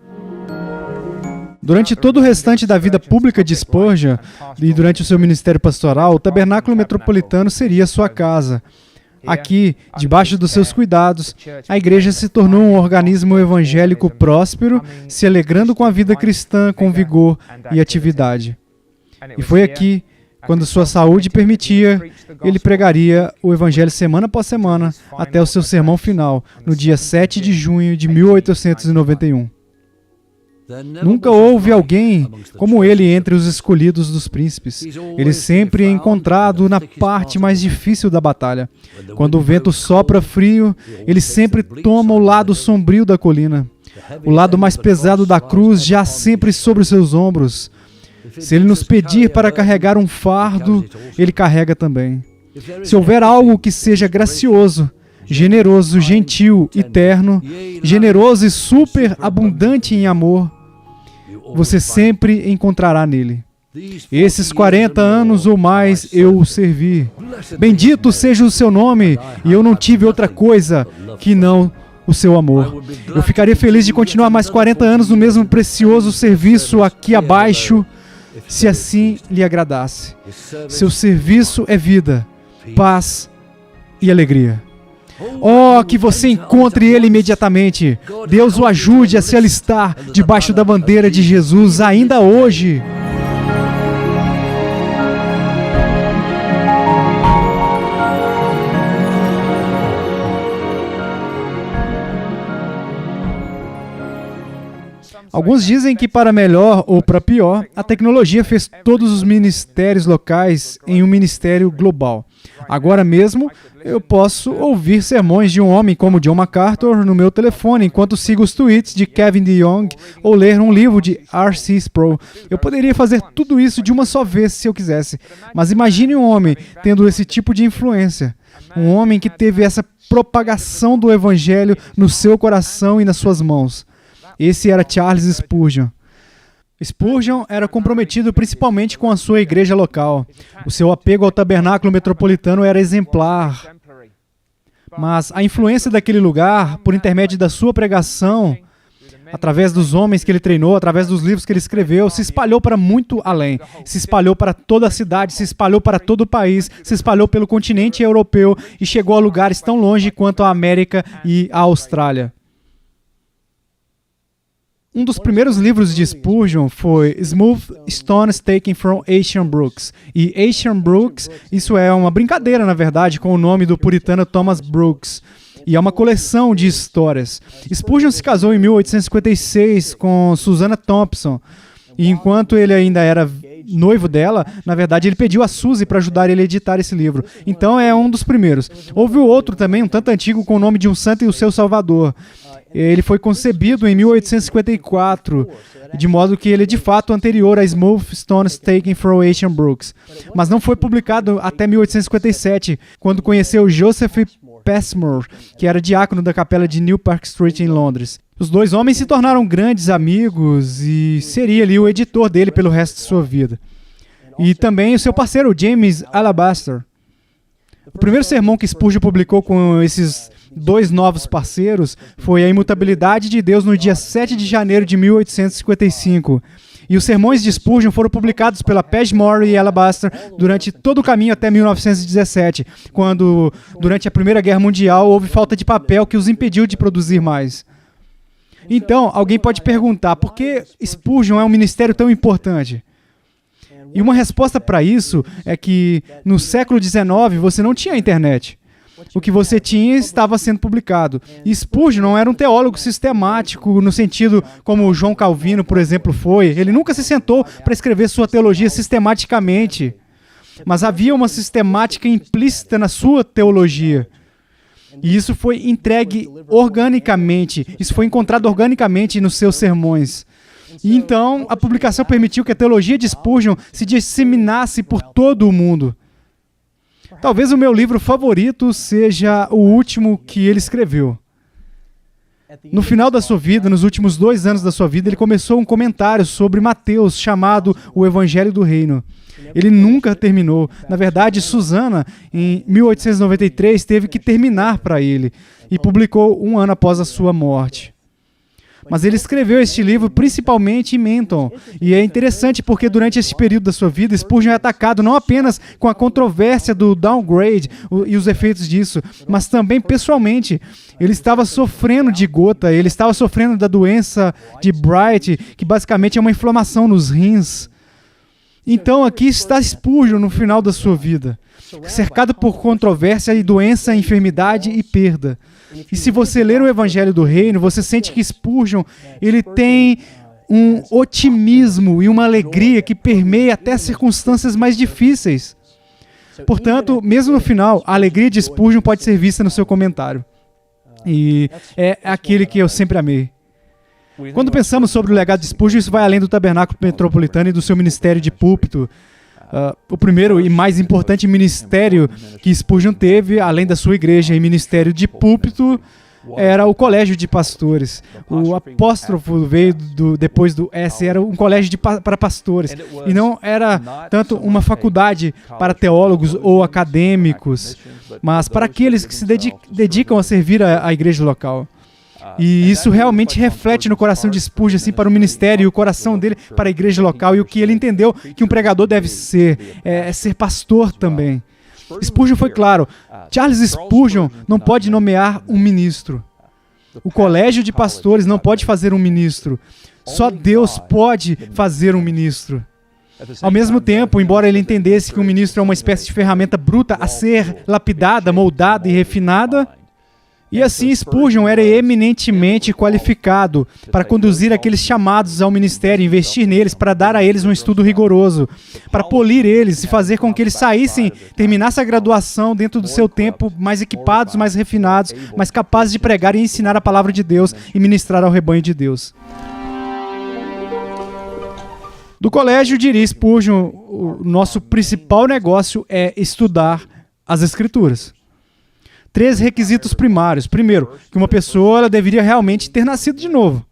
Durante todo o restante da vida pública de Spurgeon e durante o seu ministério pastoral, o tabernáculo metropolitano seria sua casa. Aqui, debaixo dos seus cuidados, a igreja se tornou um organismo evangélico próspero, se alegrando com a vida cristã com vigor e atividade. E foi aqui, quando sua saúde permitia, ele pregaria o evangelho semana após semana até o seu sermão final, no dia 7 de junho de 1891. Nunca houve alguém como ele entre os escolhidos dos príncipes. Ele sempre é encontrado na parte mais difícil da batalha. Quando o vento sopra frio, ele sempre toma o lado sombrio da colina. O lado mais pesado da cruz já sempre sobre os seus ombros. Se ele nos pedir para carregar um fardo, ele carrega também. Se houver algo que seja gracioso, generoso, gentil e terno, generoso e superabundante em amor, você sempre encontrará nele. Esses 40 anos ou mais eu o servi. Bendito seja o seu nome, e eu não tive outra coisa que não o seu amor. Eu ficaria feliz de continuar mais 40 anos no mesmo precioso serviço aqui abaixo, se assim lhe agradasse. Seu serviço é vida, paz e alegria. Oh, que você encontre ele imediatamente. Deus o ajude a se alistar debaixo da bandeira de Jesus ainda hoje. Alguns dizem que para melhor ou para pior, a tecnologia fez todos os ministérios locais em um ministério global. Agora mesmo, eu posso ouvir sermões de um homem como John MacArthur no meu telefone enquanto sigo os tweets de Kevin DeYoung ou ler um livro de R.C. Sproul. Eu poderia fazer tudo isso de uma só vez se eu quisesse. Mas imagine um homem tendo esse tipo de influência. Um homem que teve essa propagação do evangelho no seu coração e nas suas mãos. Esse era Charles Spurgeon. Spurgeon era comprometido principalmente com a sua igreja local. O seu apego ao tabernáculo metropolitano era exemplar. Mas a influência daquele lugar, por intermédio da sua pregação, através dos homens que ele treinou, através dos livros que ele escreveu, se espalhou para muito além. Se espalhou para toda a cidade, se espalhou para todo o país, se espalhou pelo continente europeu e chegou a lugares tão longe quanto a América e a Austrália. Um dos primeiros livros de Spurgeon foi Smooth Stones Taken from Asian Brooks. E Asian Brooks, isso é uma brincadeira, na verdade, com o nome do puritano Thomas Brooks. E é uma coleção de histórias. Spurgeon se casou em 1856 com Susanna Thompson. E enquanto ele ainda era noivo dela, na verdade, ele pediu a Suzy para ajudar ele a editar esse livro. Então é um dos primeiros. Houve outro também, um tanto antigo, com o nome de um santo e o seu salvador. Ele foi concebido em 1854, de modo que ele é de fato anterior a Smooth Stones Taken from Asian Brooks. Mas não foi publicado até 1857, quando conheceu Joseph Passmore, que era diácono da capela de New Park Street em Londres. Os dois homens se tornaram grandes amigos e seria ali o editor dele pelo resto de sua vida. E também o seu parceiro, James Alabaster. O primeiro sermão que Spurgeon publicou com esses dois novos parceiros foi a imutabilidade de Deus no dia 7 de janeiro de 1855. E os sermões de Spurgeon foram publicados pela Passmore e Alabaster durante todo o caminho até 1917, quando, durante a Primeira Guerra Mundial, houve falta de papel que os impediu de produzir mais. Então, alguém pode perguntar, por que Spurgeon é um ministério tão importante? E uma resposta para isso é que no século XIX você não tinha internet. O que você tinha estava sendo publicado. E Spurgeon não era um teólogo sistemático no sentido como João Calvino, por exemplo, foi. Ele nunca se sentou para escrever sua teologia sistematicamente. Mas havia uma sistemática implícita na sua teologia. E isso foi entregue organicamente, isso foi encontrado organicamente nos seus sermões. E então, a publicação permitiu que a teologia de Spurgeon se disseminasse por todo o mundo. Talvez o meu livro favorito seja o último que ele escreveu. No final da sua vida, nos últimos 2 anos da sua vida, ele começou um comentário sobre Mateus chamado O Evangelho do Reino. Ele nunca terminou. Na verdade, Susana, em 1893, teve que terminar para ele e publicou 1 ano após a sua morte. Mas ele escreveu este livro principalmente em Menton. E é interessante porque durante esse período da sua vida, Spurgeon é atacado não apenas com a controvérsia do downgrade e os efeitos disso, mas também pessoalmente. Ele estava sofrendo de gota, ele estava sofrendo da doença de Bright, que basicamente é uma inflamação nos rins. Então aqui está Spurgeon no final da sua vida, cercado por controvérsia e doença, enfermidade e perda. E se você ler o Evangelho do Reino, você sente que Spurgeon ele tem um otimismo e uma alegria que permeia até as circunstâncias mais difíceis. Portanto, mesmo no final, a alegria de Spurgeon pode ser vista no seu comentário. E é aquele que eu sempre amei. Quando pensamos sobre o legado de Spurgeon, isso vai além do tabernáculo metropolitano e do seu ministério de púlpito. O primeiro e mais importante ministério que Spurgeon teve, além da sua igreja e ministério de púlpito, era o colégio de pastores. O apóstrofo veio depois do S, era um colégio para pastores. E não era tanto uma faculdade para teólogos ou acadêmicos, mas para aqueles que se dedicam a servir a igreja local. E isso realmente reflete no coração de Spurgeon, assim, para o ministério, e o coração dele para a igreja local, e o que ele entendeu que um pregador deve ser, é ser pastor também. Spurgeon foi claro, Charles Spurgeon não pode nomear um ministro. O colégio de pastores não pode fazer um ministro. Só Deus pode fazer um ministro. Ao mesmo tempo, embora ele entendesse que um ministro é uma espécie de ferramenta bruta a ser lapidada, moldada e refinada, e assim Spurgeon era eminentemente qualificado para conduzir aqueles chamados ao ministério, investir neles, para dar a eles um estudo rigoroso, para polir eles e fazer com que eles saíssem, terminassem a graduação dentro do seu tempo, mais equipados, mais refinados, mais capazes de pregar e ensinar a palavra de Deus e ministrar ao rebanho de Deus. Do colégio, diria Spurgeon, o nosso principal negócio é estudar as Escrituras. 3 requisitos primários. Primeiro, que uma pessoa ela deveria realmente ter nascido de novo.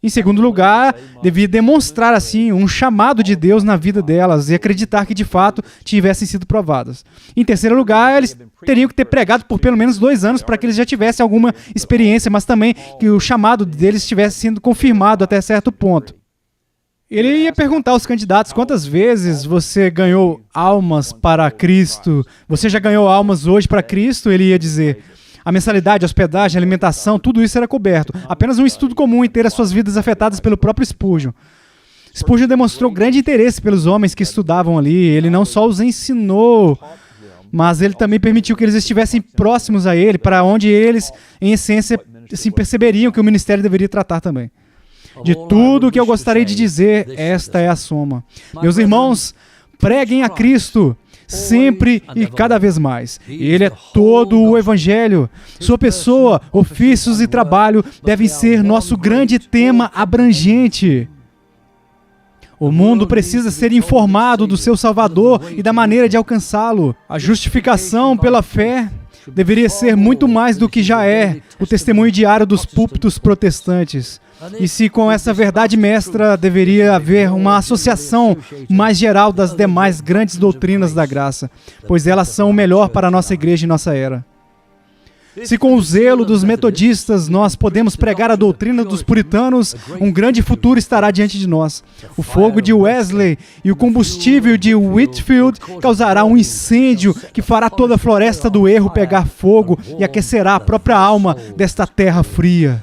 Em segundo lugar, devia demonstrar assim um chamado de Deus na vida delas e acreditar que de fato tivessem sido provadas. Em terceiro lugar, eles teriam que ter pregado por pelo menos 2 anos para que eles já tivessem alguma experiência, mas também que o chamado deles estivesse sendo confirmado até certo ponto. Ele ia perguntar aos candidatos quantas vezes você ganhou almas para Cristo. Você já ganhou almas hoje para Cristo? Ele ia dizer, a mensalidade, a hospedagem, a alimentação, tudo isso era coberto. Apenas um estudo comum em ter as suas vidas afetadas pelo próprio Spurgeon. Spurgeon demonstrou grande interesse pelos homens que estudavam ali. Ele não só os ensinou, mas ele também permitiu que eles estivessem próximos a ele, para onde eles, em essência, assim, perceberiam que o ministério deveria tratar também. De tudo o que eu gostaria de dizer, esta é a soma. Meus irmãos, preguem a Cristo, sempre e cada vez mais. Ele é todo o Evangelho. Sua pessoa, ofícios e trabalho devem ser nosso grande tema abrangente. O mundo precisa ser informado do seu Salvador e da maneira de alcançá-lo. A justificação pela fé Deveria ser muito mais do que já é o testemunho diário dos púlpitos protestantes. E se com essa verdade mestra deveria haver uma associação mais geral das demais grandes doutrinas da graça, pois elas são o melhor para a nossa igreja e nossa era. Se com o zelo dos metodistas nós podemos pregar a doutrina dos puritanos, um grande futuro estará diante de nós. O fogo de Wesley e o combustível de Whitefield causará um incêndio que fará toda a floresta do erro pegar fogo e aquecerá a própria alma desta terra fria.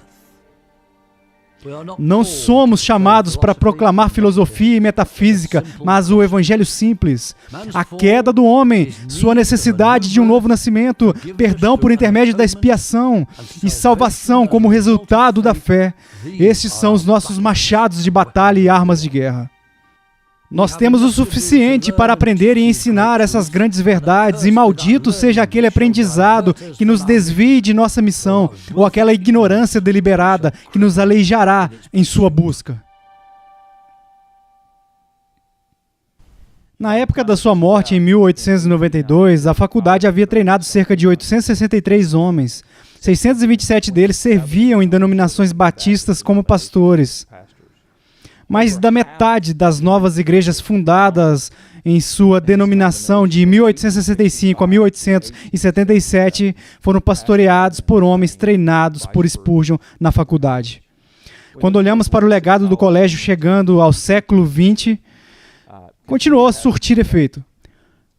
Não somos chamados para proclamar filosofia e metafísica, mas o evangelho simples. A queda do homem, sua necessidade de um novo nascimento, perdão por intermédio da expiação e salvação como resultado da fé. Estes são os nossos machados de batalha e armas de guerra. Nós temos o suficiente para aprender e ensinar essas grandes verdades, e maldito seja aquele aprendizado que nos desvie de nossa missão, ou aquela ignorância deliberada que nos aleijará em sua busca. Na época da sua morte, em 1892, a faculdade havia treinado cerca de 863 homens. 627 deles serviam em denominações batistas como pastores. Mais da metade das novas igrejas fundadas em sua denominação de 1865 a 1877 foram pastoreados por homens treinados por Spurgeon na faculdade. Quando olhamos para o legado do colégio chegando ao século XX, continuou a surtir efeito.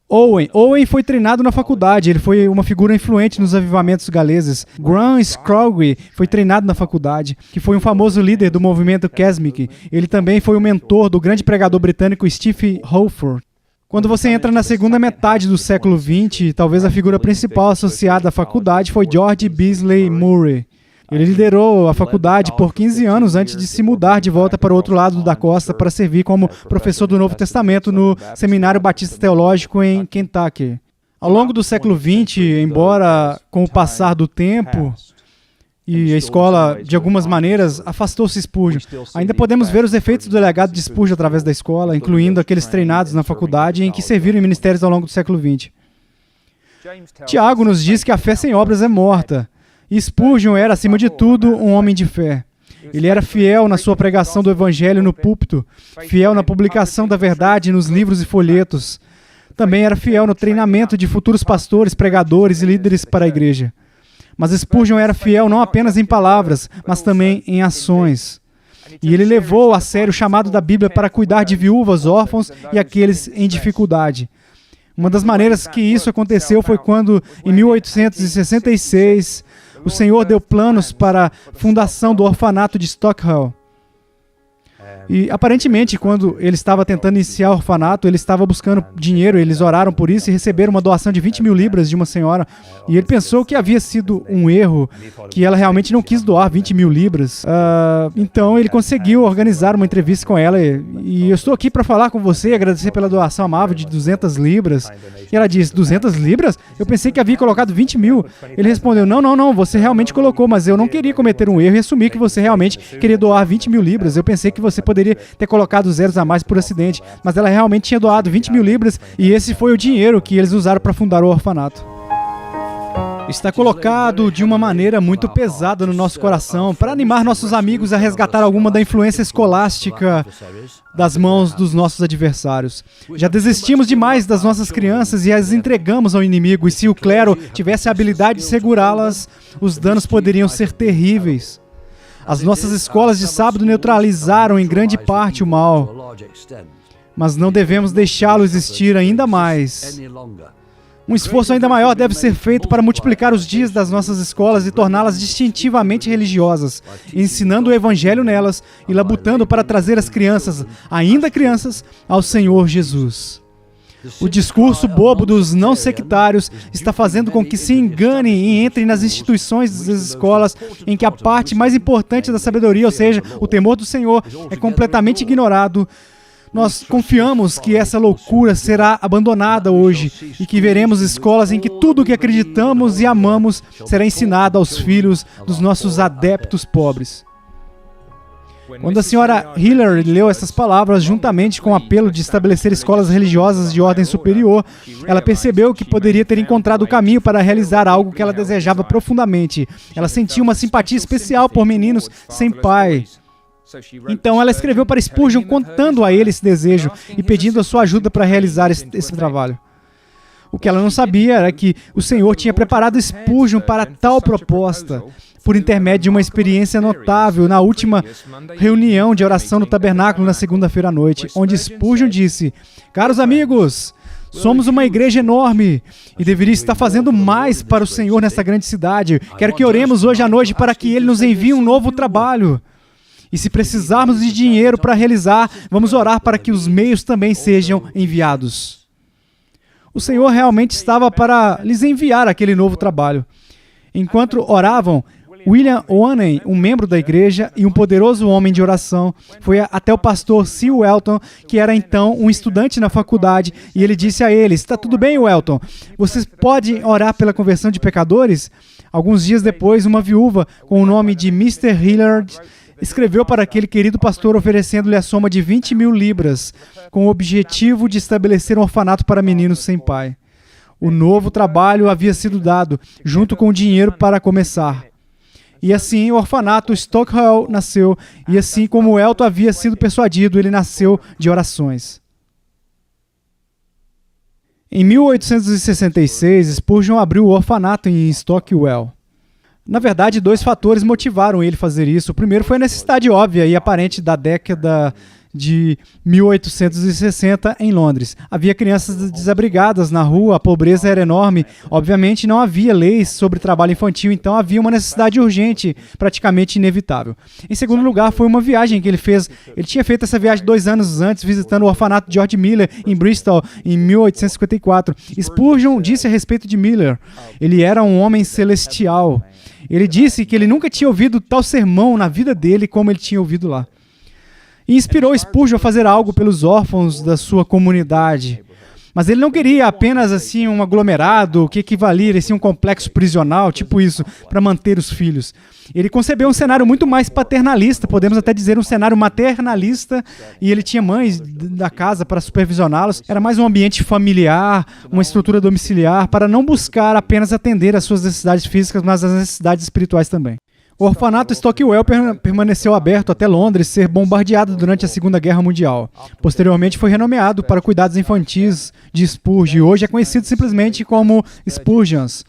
Owen foi treinado na faculdade, ele foi uma figura influente nos avivamentos galeses. Graham Scroggie foi treinado na faculdade, que foi um famoso líder do movimento Kesmick. Ele também foi o mentor do grande pregador britânico Stephen Holford. Quando você entra na segunda metade do século XX, talvez a figura principal associada à faculdade foi George Beasley Murray. Ele liderou a faculdade por 15 anos antes de se mudar de volta para o outro lado da costa para servir como professor do Novo Testamento no Seminário Batista Teológico em Kentucky. Ao longo do século XX, embora com o passar do tempo e a escola, de algumas maneiras, afastou-se Spurgeon, ainda podemos ver os efeitos do legado de Spurgeon através da escola, incluindo aqueles treinados na faculdade em que serviram em ministérios ao longo do século XX. Tiago nos diz que a fé sem obras é morta. E Spurgeon era, acima de tudo, um homem de fé. Ele era fiel na sua pregação do evangelho no púlpito, fiel na publicação da verdade nos livros e folhetos. Também era fiel no treinamento de futuros pastores, pregadores e líderes para a igreja. Mas Spurgeon era fiel não apenas em palavras, mas também em ações. E ele levou a sério o chamado da Bíblia para cuidar de viúvas, órfãos e aqueles em dificuldade. Uma das maneiras que isso aconteceu foi quando, em 1866, o Senhor deu planos para a fundação do orfanato de Stockwell. E, aparentemente, quando ele estava tentando iniciar o orfanato, ele estava buscando dinheiro, eles oraram por isso e receberam uma doação de 20 mil libras de uma senhora. E ele pensou que havia sido um erro, que ela realmente não quis doar 20 mil libras. Então, ele conseguiu organizar uma entrevista com ela. E eu estou aqui para falar com você e agradecer pela doação amável de 200 libras. E ela disse, 200 libras? Eu pensei que havia colocado 20 mil. Ele respondeu, não, você realmente colocou, mas eu não queria cometer um erro e assumir que você realmente queria doar 20 mil libras. Eu pensei que você poderia ter colocado zeros a mais por acidente, mas ela realmente tinha doado 20 mil libras e esse foi o dinheiro que eles usaram para fundar o orfanato. Está colocado de uma maneira muito pesada no nosso coração para animar nossos amigos a resgatar alguma da influência escolástica das mãos dos nossos adversários. Já desistimos demais das nossas crianças e as entregamos ao inimigo, e se o clero tivesse a habilidade de segurá-las, os danos poderiam ser terríveis. As nossas escolas de sábado neutralizaram em grande parte o mal, mas não devemos deixá-lo existir ainda mais. Um esforço ainda maior deve ser feito para multiplicar os dias das nossas escolas e torná-las distintivamente religiosas, ensinando o Evangelho nelas e labutando para trazer as crianças, ainda crianças, ao Senhor Jesus. O discurso bobo dos não sectários está fazendo com que se enganem e entrem nas instituições das escolas em que a parte mais importante da sabedoria, ou seja, o temor do Senhor, é completamente ignorado. Nós confiamos que essa loucura será abandonada hoje e que veremos escolas em que tudo o que acreditamos e amamos será ensinado aos filhos dos nossos adeptos pobres. Quando a senhora Hillard leu essas palavras juntamente com o apelo de estabelecer escolas religiosas de ordem superior, ela percebeu que poderia ter encontrado o caminho para realizar algo que ela desejava profundamente. Ela sentia uma simpatia especial por meninos sem pai. Então ela escreveu para Spurgeon contando a ele esse desejo e pedindo a sua ajuda para realizar esse trabalho. O que ela não sabia era que o Senhor tinha preparado Spurgeon para tal proposta, por intermédio de uma experiência notável na última reunião de oração no tabernáculo na segunda-feira à noite, onde Spurgeon disse: "Caros amigos, somos uma igreja enorme e deveria estar fazendo mais para o Senhor nessa grande cidade. Quero que oremos hoje à noite para que Ele nos envie um novo trabalho. E se precisarmos de dinheiro para realizar, vamos orar para que os meios também sejam enviados." O Senhor realmente estava para lhes enviar aquele novo trabalho. Enquanto oravam, William Onen, um membro da igreja e um poderoso homem de oração, foi até o pastor C. Welton, que era então um estudante na faculdade, e ele disse a ele: "Está tudo bem, Welton? Vocês podem orar pela conversão de pecadores?" Alguns dias depois, uma viúva com o nome de Mr. Hillard escreveu para aquele querido pastor oferecendo-lhe a soma de 20.000 libras, com o objetivo de estabelecer um orfanato para meninos sem pai. O novo trabalho havia sido dado, junto com o dinheiro para começar. E assim o orfanato Stockwell nasceu, e assim como Elton havia sido persuadido, ele nasceu de orações. Em 1866, Spurgeon abriu o orfanato em Stockwell. Na verdade, 2 fatores motivaram ele a fazer isso. O primeiro foi a necessidade óbvia e aparente da década de 1860 em Londres. Havia crianças desabrigadas na rua, a pobreza era enorme. Obviamente, não havia leis sobre trabalho infantil, então havia uma necessidade urgente, praticamente inevitável. Em segundo lugar, foi uma viagem que ele fez. Ele tinha feito essa viagem 2 anos antes, visitando o orfanato de George Miller, em Bristol, em 1854. Spurgeon disse a respeito de Miller: ele era um homem celestial. Ele disse que ele nunca tinha ouvido tal sermão na vida dele como ele tinha ouvido lá. E inspirou Spurgeon a fazer algo pelos órfãos da sua comunidade. Mas ele não queria apenas assim um aglomerado que equivalia assim, um complexo prisional, tipo isso, para manter os filhos. Ele concebeu um cenário muito mais paternalista, podemos até dizer um cenário maternalista, e ele tinha mães da casa para supervisioná-los. Era mais um ambiente familiar, uma estrutura domiciliar, para não buscar apenas atender às suas necessidades físicas, mas às necessidades espirituais também. O orfanato Stockwell permaneceu aberto até Londres ser bombardeado durante a Segunda Guerra Mundial. Posteriormente foi renomeado para cuidados infantis de Spurgeon e hoje é conhecido simplesmente como Spurgeons,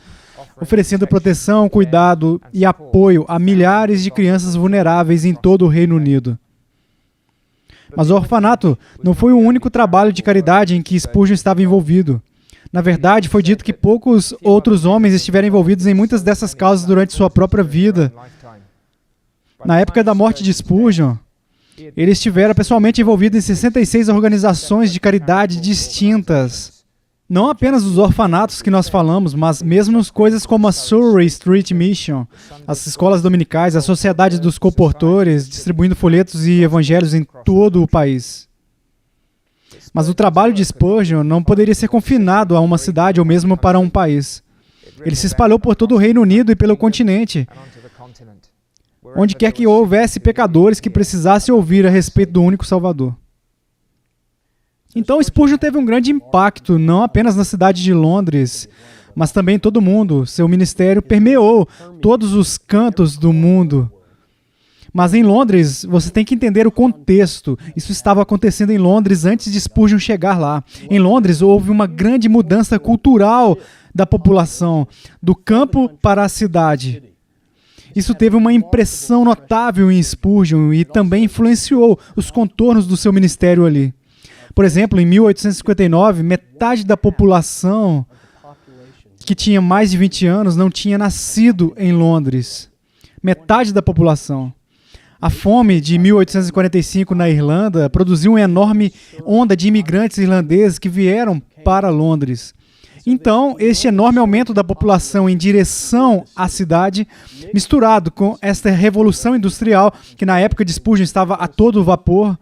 oferecendo proteção, cuidado e apoio a milhares de crianças vulneráveis em todo o Reino Unido. Mas o orfanato não foi o único trabalho de caridade em que Spurgeon estava envolvido. Na verdade, foi dito que poucos outros homens estiveram envolvidos em muitas dessas causas durante sua própria vida. Na época da morte de Spurgeon, ele estivera pessoalmente envolvido em 66 organizações de caridade distintas. Não apenas os orfanatos que nós falamos, mas mesmo coisas como a Surrey Street Mission, as escolas dominicais, a Sociedade dos Colportores, distribuindo folhetos e evangelhos em todo o país. Mas o trabalho de Spurgeon não poderia ser confinado a uma cidade ou mesmo para um país. Ele se espalhou por todo o Reino Unido e pelo continente, onde quer que houvesse pecadores que precisassem ouvir a respeito do único Salvador. Então Spurgeon teve um grande impacto, não apenas na cidade de Londres, mas também em todo o mundo. Seu ministério permeou todos os cantos do mundo. Mas em Londres, você tem que entender o contexto. Isso estava acontecendo em Londres antes de Spurgeon chegar lá. Em Londres, houve uma grande mudança cultural da população, do campo para a cidade. Isso teve uma impressão notável em Spurgeon e também influenciou os contornos do seu ministério ali. Por exemplo, em 1859, metade da população que tinha mais de 20 anos não tinha nascido em Londres. Metade da população. A fome de 1845 na Irlanda produziu uma enorme onda de imigrantes irlandeses que vieram para Londres. Então, este enorme aumento da população em direção à cidade, misturado com esta revolução industrial, que na época de Spurgeon estava a todo vapor,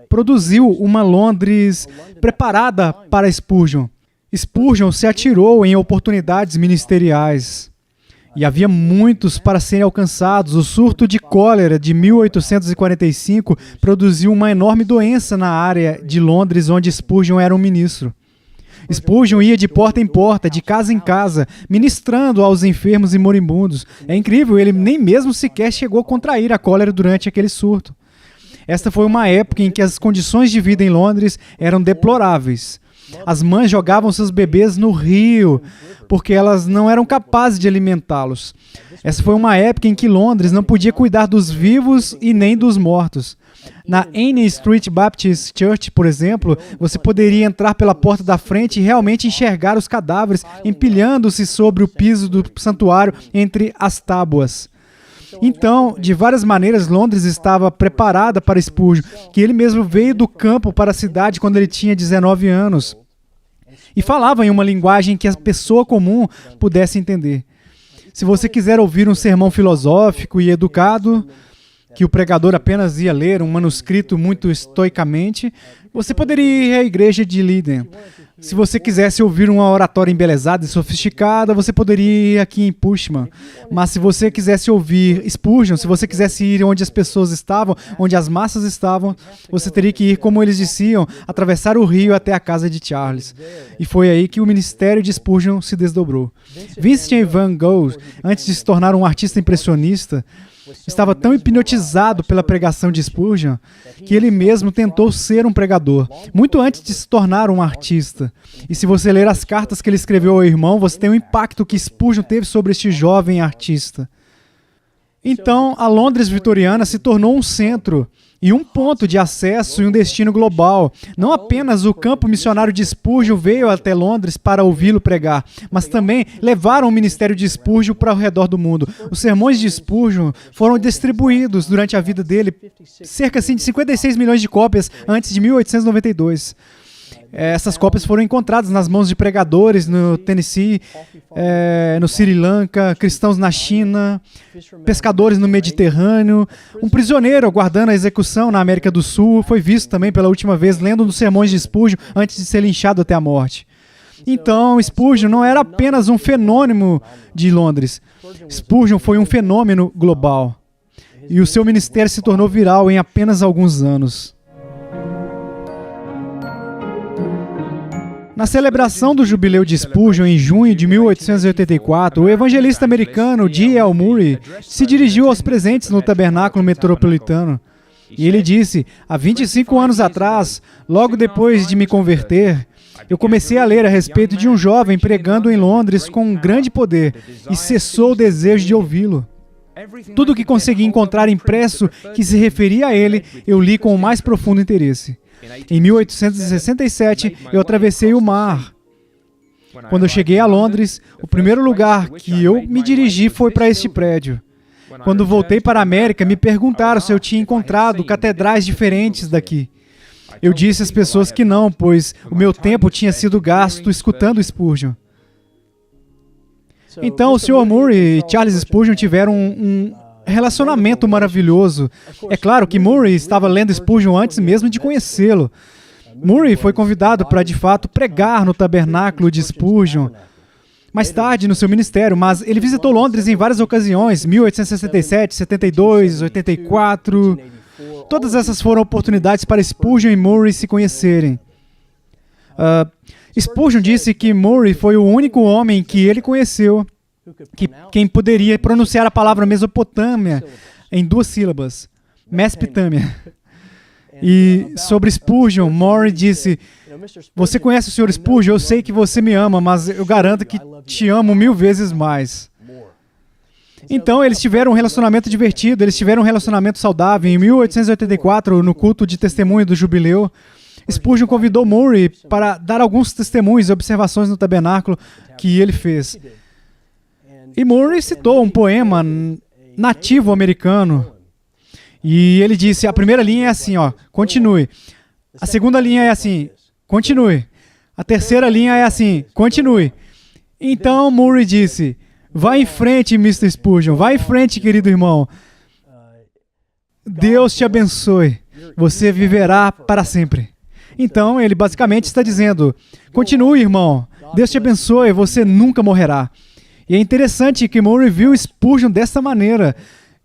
produziu uma Londres preparada para Spurgeon. Spurgeon se atirou em oportunidades ministeriais. E havia muitos para serem alcançados. O surto de cólera de 1845 produziu uma enorme doença na área de Londres onde Spurgeon era um ministro. Spurgeon ia de porta em porta, de casa em casa, ministrando aos enfermos e moribundos. É incrível, ele nem mesmo sequer chegou a contrair a cólera durante aquele surto. Esta foi uma época em que as condições de vida em Londres eram deploráveis. As mães jogavam seus bebês no rio, porque elas não eram capazes de alimentá-los. Essa foi uma época em que Londres não podia cuidar dos vivos e nem dos mortos. Na Anne Street Baptist Church, por exemplo, você poderia entrar pela porta da frente e realmente enxergar os cadáveres empilhando-se sobre o piso do santuário entre as tábuas. Então, de várias maneiras, Londres estava preparada para Spurgeon, que ele mesmo veio do campo para a cidade quando ele tinha 19 anos. E falava em uma linguagem que a pessoa comum pudesse entender. Se você quiser ouvir um sermão filosófico e educado, que o pregador apenas ia ler um manuscrito muito estoicamente, você poderia ir à igreja de Leiden. Se você quisesse ouvir uma oratória embelezada e sofisticada, você poderia ir aqui em Pushman. Mas se você quisesse ouvir Spurgeon, se você quisesse ir onde as pessoas estavam, onde as massas estavam, você teria que ir, como eles diziam, atravessar o rio até a casa de Charles. E foi aí que o ministério de Spurgeon se desdobrou. Vincent van Gogh, antes de se tornar um artista impressionista, estava tão hipnotizado pela pregação de Spurgeon que ele mesmo tentou ser um pregador, muito antes de se tornar um artista. E se você ler as cartas que ele escreveu ao irmão, você tem o impacto que Spurgeon teve sobre este jovem artista. Então, a Londres vitoriana se tornou um centro e um ponto de acesso e um destino global. Não apenas o campo missionário de Spurgeon veio até Londres para ouvi-lo pregar, mas também levaram o ministério de Spurgeon para o redor do mundo. Os sermões de Spurgeon foram distribuídos durante a vida dele, cerca assim, de 56 milhões de cópias antes de 1892. Essas cópias foram encontradas nas mãos de pregadores no Tennessee, no Sri Lanka, cristãos na China, pescadores no Mediterrâneo. Um prisioneiro aguardando a execução na América do Sul foi visto também pela última vez lendo um dos sermões de Spurgeon antes de ser linchado até a morte. Então, Spurgeon não era apenas um fenômeno de Londres. Spurgeon foi um fenômeno global. E o seu ministério se tornou viral em apenas alguns anos. Na celebração do jubileu de Spurgeon em junho de 1884, o evangelista americano D.L. Moody se dirigiu aos presentes no tabernáculo metropolitano. E ele disse: há 25 anos atrás, logo depois de me converter, eu comecei a ler a respeito de um jovem pregando em Londres com um grande poder e cessou o desejo de ouvi-lo. Tudo o que consegui encontrar impresso que se referia a ele, eu li com o mais profundo interesse. Em 1867, eu atravessei o mar. Quando eu cheguei a Londres, o primeiro lugar que eu me dirigi foi para este prédio. Quando voltei para a América, me perguntaram se eu tinha encontrado catedrais diferentes daqui. Eu disse às pessoas que não, pois o meu tempo tinha sido gasto escutando Spurgeon. Então, o Sr. Moody e Charles Spurgeon tiveram um relacionamento maravilhoso. É claro que Murray estava lendo Spurgeon antes mesmo de conhecê-lo. Murray foi convidado para, de fato, pregar no tabernáculo de Spurgeon mais tarde no seu ministério, mas ele visitou Londres em várias ocasiões, 1867, 72, 84. Todas essas foram oportunidades para Spurgeon e Murray se conhecerem. Spurgeon disse que Murray foi o único homem que ele conheceu quem poderia pronunciar a palavra Mesopotâmia em 2 sílabas, Mesopotâmia. E sobre Spurgeon, Murray disse: você conhece o Sr. Spurgeon? Eu sei que você me ama, mas eu garanto que te amo 1000 vezes mais. Então, eles tiveram um relacionamento divertido, eles tiveram um relacionamento saudável. Em 1884, no culto de testemunho do jubileu, Spurgeon convidou Murray para dar alguns testemunhos e observações no tabernáculo que ele fez. E Murray citou um poema nativo americano. E ele disse, a primeira linha é assim, ó, continue. A segunda linha é assim, continue. A terceira linha é assim, continue. Então Murray disse, vá em frente, Mr. Spurgeon, vá em frente, querido irmão. Deus te abençoe. Você viverá para sempre. Então, ele basicamente está dizendo, continue, irmão. Deus te abençoe, você nunca morrerá. E é interessante que Murray viu Spurgeon dessa maneira.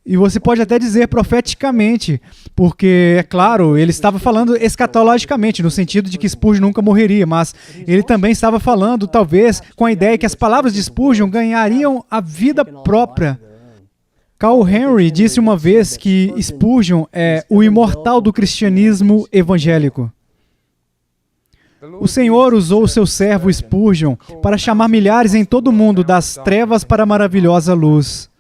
E você pode até dizer profeticamente, porque, é claro, ele estava falando escatologicamente, no sentido de que Spurgeon nunca morreria, mas ele também estava falando, talvez, com a ideia que as palavras de Spurgeon ganhariam a vida própria. Carl Henry disse uma vez que Spurgeon é o imortal do cristianismo evangélico. O Senhor usou o seu servo Spurgeon para chamar milhares em todo o mundo das trevas para a maravilhosa luz.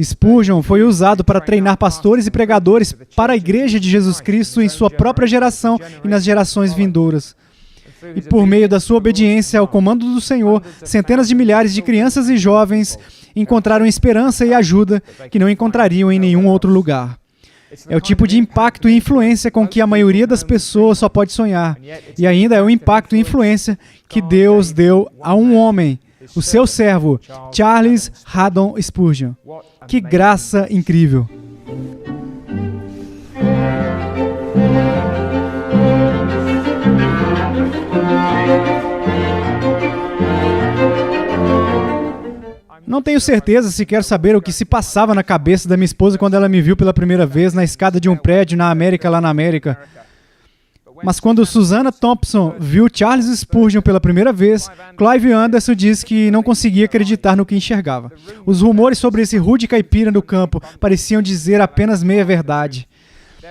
Spurgeon foi usado para treinar pastores e pregadores para a Igreja de Jesus Cristo em sua própria geração e nas gerações vindouras. E por meio da sua obediência ao comando do Senhor, centenas de milhares de crianças e jovens encontraram esperança e ajuda que não encontrariam em nenhum outro lugar. É o tipo de impacto e influência com que a maioria das pessoas só pode sonhar. E ainda é o impacto e influência que Deus deu a um homem, o seu servo, Charles Haddon Spurgeon. Que graça incrível! Não tenho certeza se quero saber o que se passava na cabeça da minha esposa quando ela me viu pela primeira vez na escada de um prédio lá na América. Mas quando Susannah Thompson viu Charles Spurgeon pela primeira vez, Clive Anderson disse que não conseguia acreditar no que enxergava. Os rumores sobre esse rude caipira no campo pareciam dizer apenas meia verdade.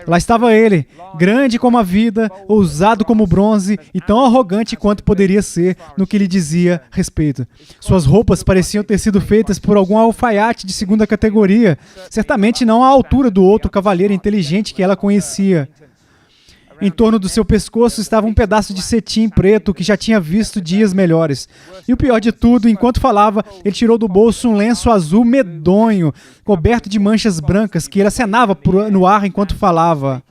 Lá estava ele, grande como a vida, ousado como o bronze e tão arrogante quanto poderia ser no que lhe dizia respeito. Suas roupas pareciam ter sido feitas por algum alfaiate de segunda categoria, certamente não à altura do outro cavalheiro inteligente que ela conhecia. Em torno do seu pescoço estava um pedaço de cetim preto que já tinha visto dias melhores. E o pior de tudo, enquanto falava, ele tirou do bolso um lenço azul medonho, coberto de manchas brancas, que ele acenava no ar enquanto falava.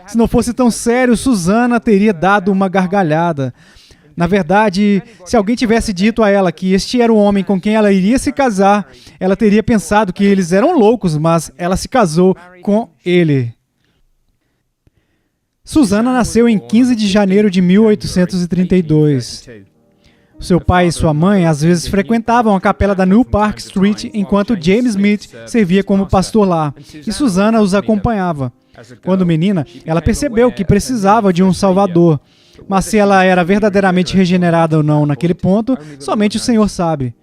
Se não fosse tão sério, Susannah teria dado uma gargalhada. Na verdade, se alguém tivesse dito a ela que este era o homem com quem ela iria se casar, ela teria pensado que eles eram loucos, mas ela se casou com ele. Susannah nasceu em 15 de janeiro de 1832. Seu pai e sua mãe às vezes frequentavam a capela da New Park Street enquanto James Smith servia como pastor lá, e Susannah os acompanhava. Quando menina, ela percebeu que precisava de um salvador, mas se ela era verdadeiramente regenerada ou não naquele ponto, somente o Senhor sabe.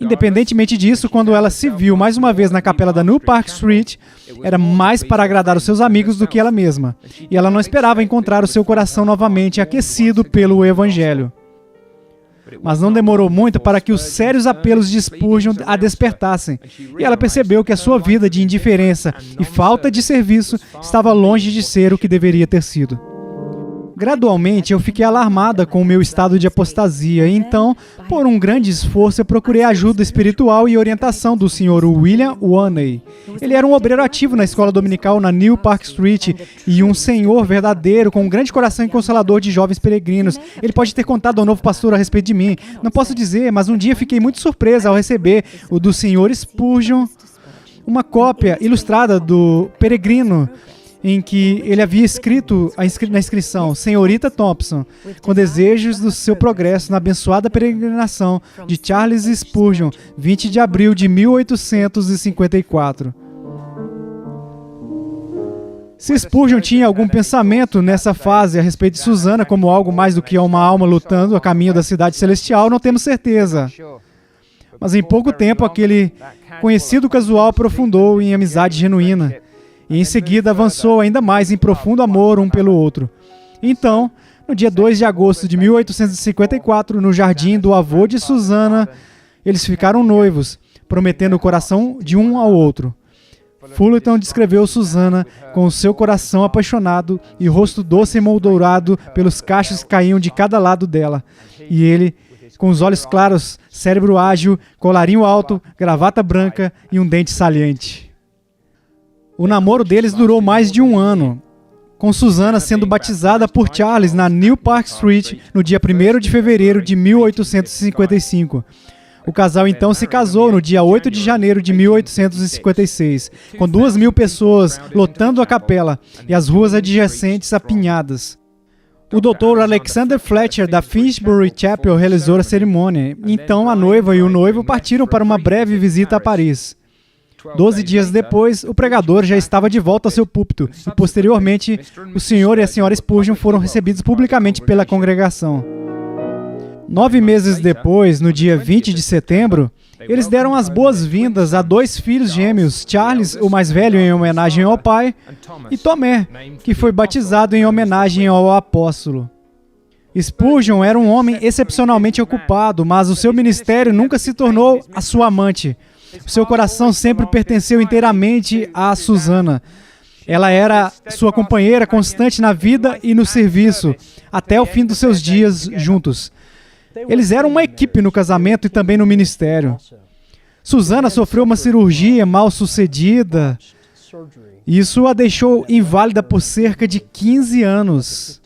Independentemente disso, quando ela se viu mais uma vez na capela da New Park Street, era mais para agradar os seus amigos do que ela mesma. E ela não esperava encontrar o seu coração novamente aquecido pelo Evangelho. Mas não demorou muito para que os sérios apelos de Spurgeon a despertassem. E ela percebeu que a sua vida de indiferença e falta de serviço estava longe de ser o que deveria ter sido. Gradualmente, eu fiquei alarmada com o meu estado de apostasia e então, por um grande esforço, eu procurei a ajuda espiritual e orientação do Sr. William Waney. Ele era um obreiro ativo na escola dominical na New Park Street e um senhor verdadeiro, com um grande coração e consolador de jovens peregrinos. Ele pode ter contado ao novo pastor a respeito de mim. Não posso dizer, mas um dia fiquei muito surpresa ao receber o do Sr. Spurgeon, uma cópia ilustrada do Peregrino, em que ele havia escrito na inscrição, Senhorita Thompson, com desejos do seu progresso na abençoada peregrinação de Charles Spurgeon, 20 de abril de 1854. Se Spurgeon tinha algum pensamento nessa fase a respeito de Susannah como algo mais do que uma alma lutando a caminho da cidade celestial, não temos certeza. Mas em pouco tempo, aquele conhecido casual aprofundou em amizade genuína. E em seguida avançou ainda mais em profundo amor um pelo outro. Então, no dia 2 de agosto de 1854, no jardim do avô de Susannah, eles ficaram noivos, prometendo o coração de um ao outro. Fullerton descreveu Susannah com o seu coração apaixonado e rosto doce e moldurado pelos cachos que caíam de cada lado dela. E ele, com os olhos claros, cérebro ágil, colarinho alto, gravata branca e um dente saliente. O namoro deles durou mais de um ano, com Susannah sendo batizada por Charles na New Park Street no dia 1º de fevereiro de 1855. O casal então se casou no dia 8 de janeiro de 1856, com 2.000 pessoas lotando a capela e as ruas adjacentes apinhadas. O Dr. Alexander Fletcher, da Finsbury Chapel, realizou a cerimônia. Então, a noiva e o noivo partiram para uma breve visita a Paris. 12 dias depois, o pregador já estava de volta ao seu púlpito e, posteriormente, o Sr. e a Sra. Spurgeon foram recebidos publicamente pela congregação. 9 meses depois, no dia 20 de setembro, eles deram as boas-vindas a 2 filhos gêmeos, Charles, o mais velho, em homenagem ao pai, e Tomé, que foi batizado em homenagem ao apóstolo. Spurgeon era um homem excepcionalmente ocupado, mas o seu ministério nunca se tornou a sua amante. O seu coração sempre pertenceu inteiramente a Susana. Ela era sua companheira constante na vida e no serviço, até o fim dos seus dias juntos. Eles eram uma equipe no casamento e também no ministério. Susana sofreu uma cirurgia mal sucedida. Isso a deixou inválida por cerca de 15 anos.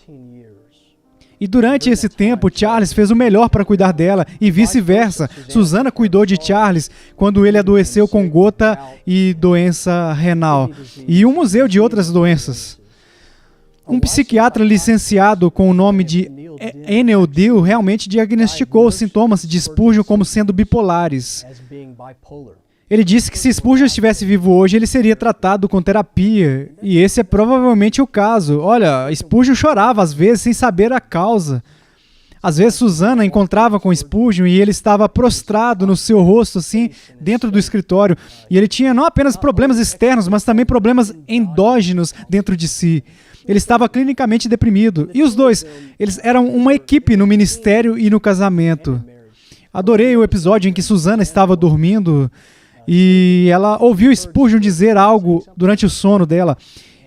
E durante esse tempo, Charles fez o melhor para cuidar dela e vice-versa. Susana cuidou de Charles quando ele adoeceu com gota e doença renal e um museu de outras doenças. Um psiquiatra licenciado com o nome de Enel Dill realmente diagnosticou os sintomas de Spurgeon como sendo bipolares. Ele disse que se Spurgeon estivesse vivo hoje, ele seria tratado com terapia, e esse é provavelmente o caso. Olha, Spurgeon chorava às vezes sem saber a causa. Às vezes Susana encontrava com Spurgeon e ele estava prostrado no seu rosto, assim, dentro do escritório, e ele tinha não apenas problemas externos, mas também problemas endógenos dentro de si. Ele estava clinicamente deprimido. E os dois, eles eram uma equipe no ministério e no casamento. Adorei o episódio em que Susana estava dormindo e ela ouviu Spurgeon dizer algo durante o sono dela.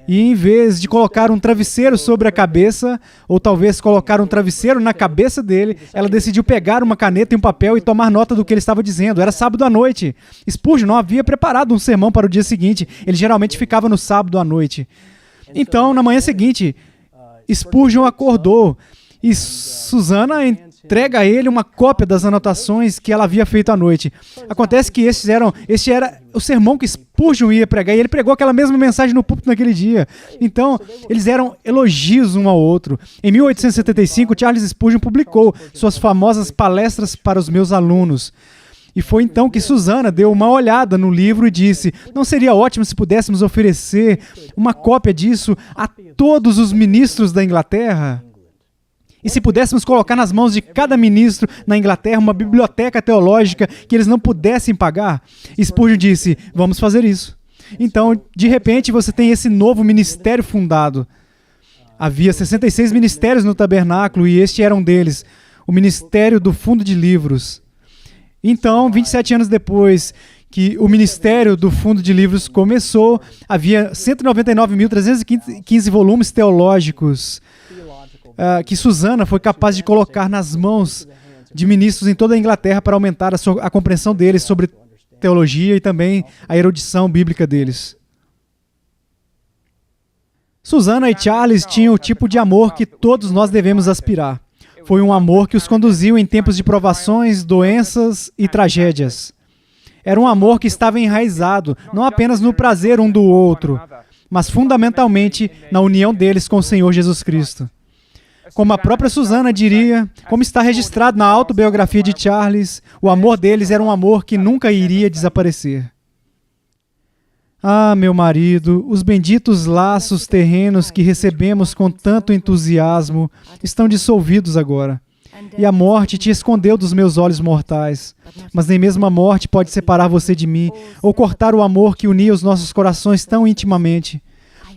E em vez de colocar um travesseiro sobre a cabeça, ou talvez colocar um travesseiro na cabeça dele, ela decidiu pegar uma caneta e um papel e tomar nota do que ele estava dizendo. Era sábado à noite. Spurgeon não havia preparado um sermão para o dia seguinte. Ele geralmente ficava no sábado à noite. Então, na manhã seguinte, Spurgeon acordou e Susana entrega a ele uma cópia das anotações que ela havia feito à noite. Acontece que este era o sermão que Spurgeon ia pregar, e ele pregou aquela mesma mensagem no púlpito naquele dia. Então, eles eram elogios um ao outro. Em 1875, Charles Spurgeon publicou suas famosas palestras para os meus alunos. E foi então que Susana deu uma olhada no livro e disse: não seria ótimo se pudéssemos oferecer uma cópia disso a todos os ministros da Inglaterra? E se pudéssemos colocar nas mãos de cada ministro na Inglaterra uma biblioteca teológica que eles não pudessem pagar? Spurgeon disse: vamos fazer isso. Então, de repente, você tem esse novo ministério fundado. Havia 66 ministérios no tabernáculo e este era um deles, o Ministério do Fundo de Livros. Então, 27 anos depois que o Ministério do Fundo de Livros começou, havia 199.315 volumes teológicos que Susana foi capaz de colocar nas mãos de ministros em toda a Inglaterra para aumentar a compreensão deles sobre teologia e também a erudição bíblica deles. Susana e Charles tinham o tipo de amor que todos nós devemos aspirar. Foi um amor que os conduziu em tempos de provações, doenças e tragédias. Era um amor que estava enraizado, não apenas no prazer um do outro, mas fundamentalmente na união deles com o Senhor Jesus Cristo. Como a própria Susana diria, como está registrado na autobiografia de Charles, o amor deles era um amor que nunca iria desaparecer. Ah, meu marido, os benditos laços terrenos que recebemos com tanto entusiasmo estão dissolvidos agora. E a morte te escondeu dos meus olhos mortais. Mas nem mesmo a morte pode separar você de mim, ou cortar o amor que unia os nossos corações tão intimamente.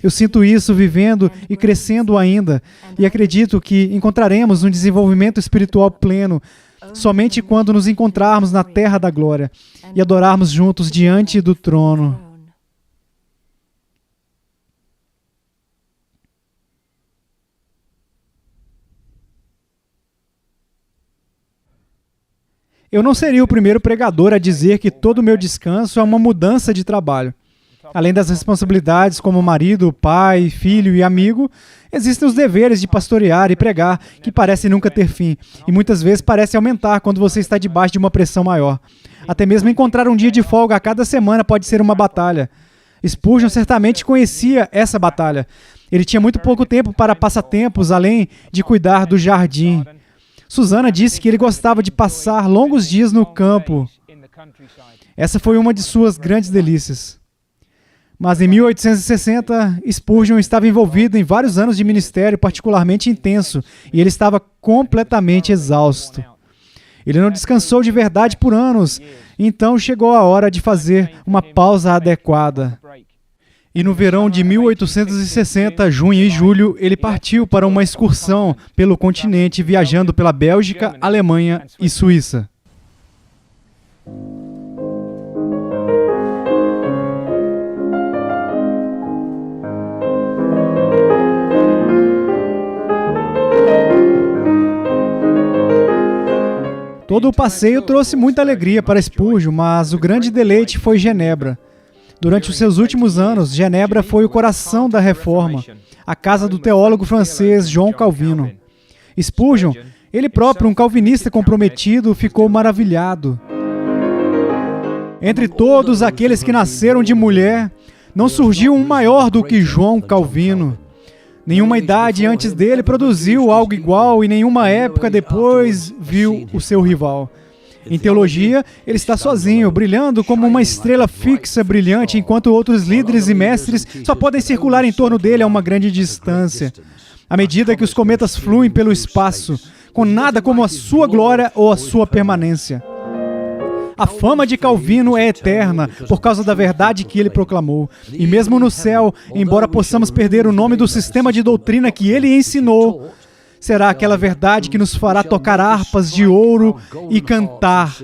Eu sinto isso vivendo e crescendo ainda, e acredito que encontraremos um desenvolvimento espiritual pleno somente quando nos encontrarmos na terra da glória e adorarmos juntos diante do trono. Eu não seria o primeiro pregador a dizer que todo o meu descanso é uma mudança de trabalho. Além das responsabilidades como marido, pai, filho e amigo, existem os deveres de pastorear e pregar, que parecem nunca ter fim, e muitas vezes parecem aumentar quando você está debaixo de uma pressão maior. Até mesmo encontrar um dia de folga a cada semana pode ser uma batalha. Spurgeon certamente conhecia essa batalha. Ele tinha muito pouco tempo para passatempos, além de cuidar do jardim. Susana disse que ele gostava de passar longos dias no campo. Essa foi uma de suas grandes delícias. Mas em 1860, Spurgeon estava envolvido em vários anos de ministério particularmente intenso e ele estava completamente exausto. Ele não descansou de verdade por anos, então chegou a hora de fazer uma pausa adequada. E no verão de 1860, junho e julho, ele partiu para uma excursão pelo continente, viajando pela Bélgica, Alemanha e Suíça. Todo o passeio trouxe muita alegria para Spurgeon, mas o grande deleite foi Genebra. Durante os seus últimos anos, Genebra foi o coração da Reforma, a casa do teólogo francês João Calvino. Spurgeon, ele próprio, um calvinista comprometido, ficou maravilhado. Entre todos aqueles que nasceram de mulher, não surgiu um maior do que João Calvino. Nenhuma idade antes dele produziu algo igual e nenhuma época depois viu o seu rival. Em teologia, ele está sozinho, brilhando como uma estrela fixa brilhante, enquanto outros líderes e mestres só podem circular em torno dele a uma grande distância. À medida que os cometas fluem pelo espaço, com nada como a sua glória ou a sua permanência. A fama de Calvino é eterna por causa da verdade que ele proclamou. E mesmo no céu, embora possamos perder o nome do sistema de doutrina que ele ensinou, será aquela verdade que nos fará tocar harpas de ouro e cantar.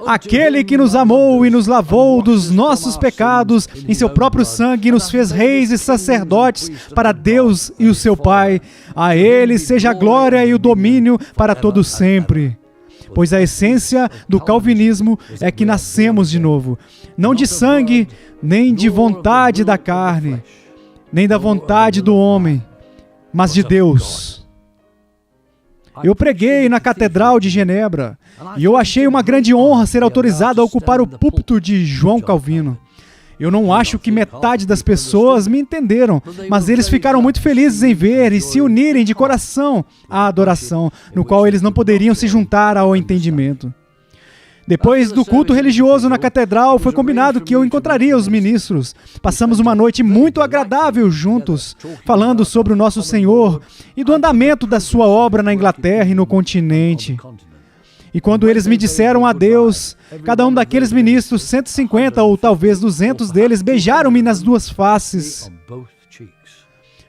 Aquele que nos amou e nos lavou dos nossos pecados em seu próprio sangue e nos fez reis e sacerdotes para Deus e o seu Pai. A ele seja a glória e o domínio para todo sempre. Pois a essência do calvinismo é que nascemos de novo, não de sangue, nem de vontade da carne, nem da vontade do homem, mas de Deus. Eu preguei na Catedral de Genebra e eu achei uma grande honra ser autorizado a ocupar o púlpito de João Calvino. Eu não acho que metade das pessoas me entenderam, mas eles ficaram muito felizes em ver e se unirem de coração à adoração, no qual eles não poderiam se juntar ao entendimento. Depois do culto religioso na catedral, foi combinado que eu encontraria os ministros. Passamos uma noite muito agradável juntos, falando sobre o nosso Senhor e do andamento da sua obra na Inglaterra e no continente. E quando eles me disseram adeus, cada um daqueles ministros, 150 ou talvez 200 deles, beijaram-me nas duas faces.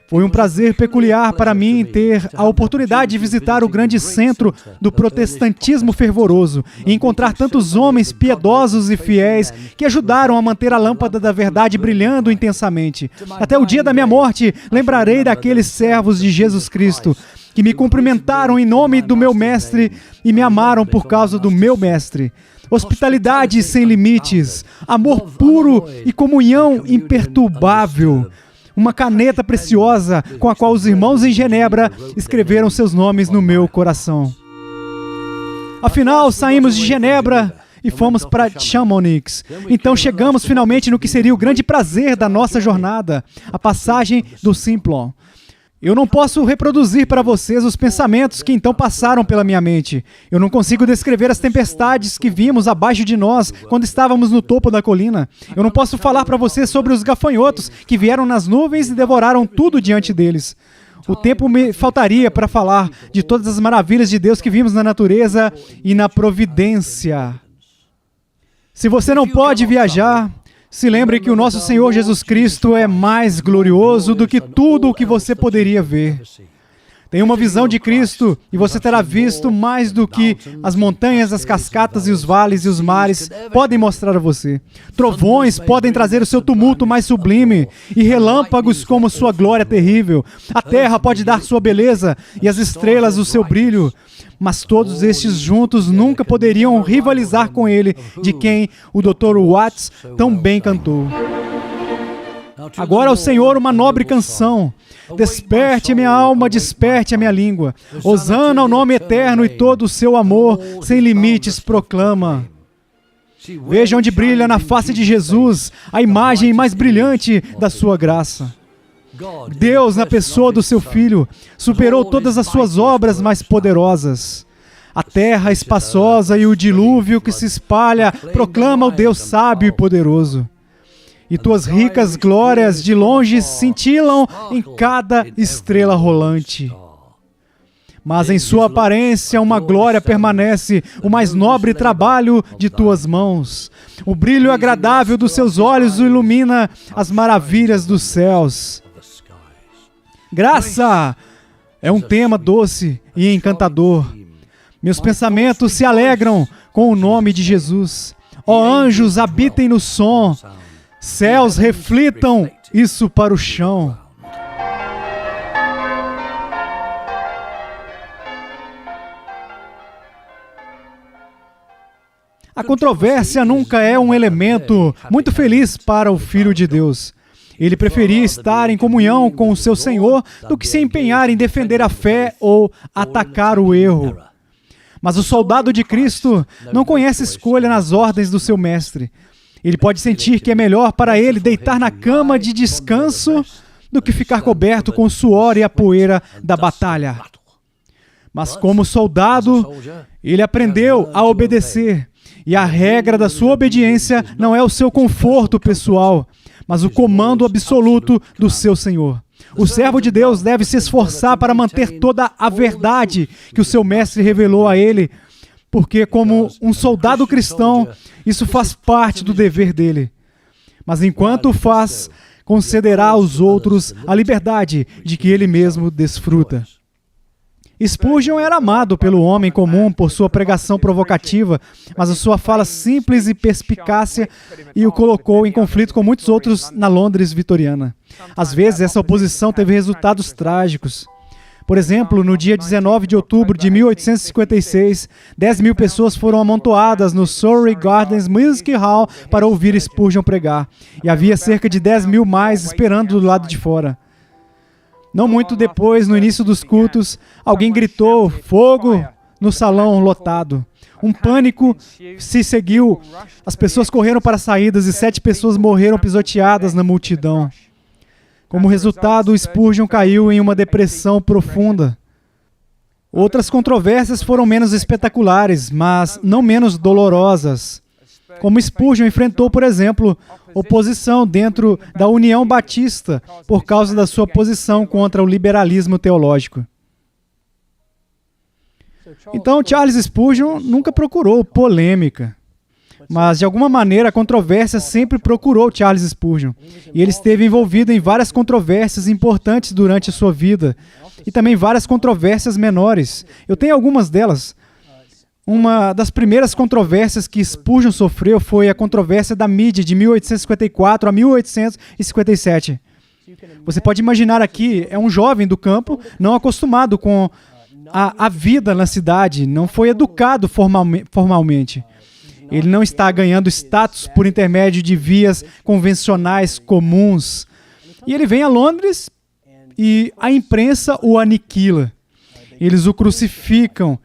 Foi um prazer peculiar para mim ter a oportunidade de visitar o grande centro do protestantismo fervoroso e encontrar tantos homens piedosos e fiéis que ajudaram a manter a lâmpada da verdade brilhando intensamente. Até o dia da minha morte, lembrarei daqueles servos de Jesus Cristo que me cumprimentaram em nome do meu mestre e me amaram por causa do meu mestre. Hospitalidade sem limites, amor puro e comunhão imperturbável. Uma caneta preciosa com a qual os irmãos em Genebra escreveram seus nomes no meu coração. Afinal, saímos de Genebra e fomos para Chamonix. Então chegamos finalmente no que seria o grande prazer da nossa jornada, a passagem do Simplon. Eu não posso reproduzir para vocês os pensamentos que então passaram pela minha mente. Eu não consigo descrever as tempestades que vimos abaixo de nós quando estávamos no topo da colina. Eu não posso falar para vocês sobre os gafanhotos que vieram nas nuvens e devoraram tudo diante deles. O tempo me faltaria para falar de todas as maravilhas de Deus que vimos na natureza e na providência. Se você não pode viajar, se lembre que o nosso Senhor Jesus Cristo é mais glorioso do que tudo o que você poderia ver. Tenha uma visão de Cristo e você terá visto mais do que as montanhas, as cascatas e os vales e os mares podem mostrar a você. Trovões podem trazer o seu tumulto mais sublime e relâmpagos como sua glória terrível. A terra pode dar sua beleza e as estrelas o seu brilho. Mas todos estes juntos nunca poderiam rivalizar com ele, de quem o Dr. Watts tão bem cantou. Agora ao Senhor uma nobre canção. Desperte a minha alma, desperte a minha língua. Hosana ao nome eterno e todo o seu amor sem limites proclama. Veja onde brilha na face de Jesus a imagem mais brilhante da sua graça. Deus, na pessoa do seu Filho, superou todas as suas obras mais poderosas. A terra espaçosa e o dilúvio que se espalha proclama o Deus sábio e poderoso. E tuas ricas glórias de longe cintilam em cada estrela rolante. Mas em sua aparência uma glória permanece, o mais nobre trabalho de tuas mãos. O brilho agradável dos seus olhos ilumina as maravilhas dos céus. Graça é um tema doce e encantador. Meus pensamentos se alegram com o nome de Jesus. Ó anjos, habitem no som. Céus, reflitam isso para o chão. A controvérsia nunca é um elemento muito feliz para o Filho de Deus. Ele preferia estar em comunhão com o seu Senhor do que se empenhar em defender a fé ou atacar o erro. Mas o soldado de Cristo não conhece escolha nas ordens do seu mestre. Ele pode sentir que é melhor para ele deitar na cama de descanso do que ficar coberto com o suor e a poeira da batalha. Mas como soldado, ele aprendeu a obedecer. E a regra da sua obediência não é o seu conforto pessoal, mas o comando absoluto do seu Senhor. O servo de Deus deve se esforçar para manter toda a verdade que o seu mestre revelou a ele, porque como um soldado cristão, isso faz parte do dever dele. Mas enquanto o faz, concederá aos outros a liberdade de que ele mesmo desfruta. Spurgeon era amado pelo homem comum por sua pregação provocativa, mas a sua fala simples e perspicácia o colocou em conflito com muitos outros na Londres vitoriana. Às vezes, essa oposição teve resultados trágicos. Por exemplo, no dia 19 de outubro de 1856, 10.000 pessoas foram amontoadas no Surrey Gardens Music Hall para ouvir Spurgeon pregar, e havia cerca de 10.000 mais esperando do lado de fora. Não muito depois, no início dos cultos, alguém gritou "fogo" no salão lotado. Um pânico se seguiu. As pessoas correram para as saídas e 7 pessoas morreram pisoteadas na multidão. Como resultado, Spurgeon caiu em uma depressão profunda. Outras controvérsias foram menos espetaculares, mas não menos dolorosas. Como Spurgeon enfrentou, por exemplo, oposição dentro da União Batista por causa da sua posição contra o liberalismo teológico. Então, Charles Spurgeon nunca procurou polêmica, mas de alguma maneira a controvérsia sempre procurou Charles Spurgeon, e ele esteve envolvido em várias controvérsias importantes durante a sua vida, e também várias controvérsias menores. Eu tenho algumas delas. Uma das primeiras controvérsias que Spurgeon sofreu foi a controvérsia da mídia de 1854 a 1857. Você pode imaginar aqui, é um jovem do campo, não acostumado com a vida na cidade, não foi educado formalmente. Ele não está ganhando status por intermédio de vias convencionais comuns. E ele vem a Londres e a imprensa o aniquila. Eles o crucificam.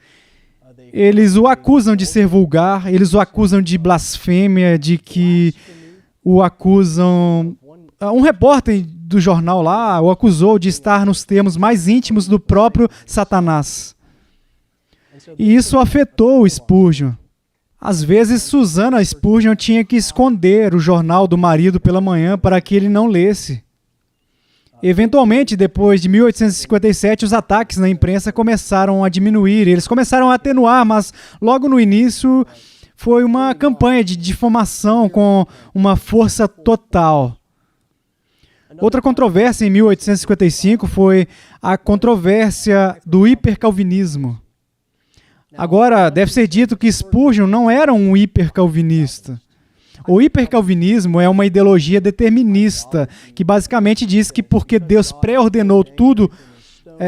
Eles o acusam de ser vulgar, eles o acusam de blasfêmia, de que o acusam... Um repórter do jornal lá o acusou de estar nos termos mais íntimos do próprio Satanás. E isso afetou o Spurgeon. Às vezes, Susana Spurgeon tinha que esconder o jornal do marido pela manhã para que ele não lesse. Eventualmente, depois de 1857, os ataques na imprensa começaram a diminuir, eles começaram a atenuar, mas logo no início foi uma campanha de difamação com uma força total. Outra controvérsia em 1855 foi a controvérsia do hipercalvinismo. Agora, deve ser dito que Spurgeon não era um hipercalvinista. O hipercalvinismo é uma ideologia determinista, que basicamente diz que porque Deus pré-ordenou tudo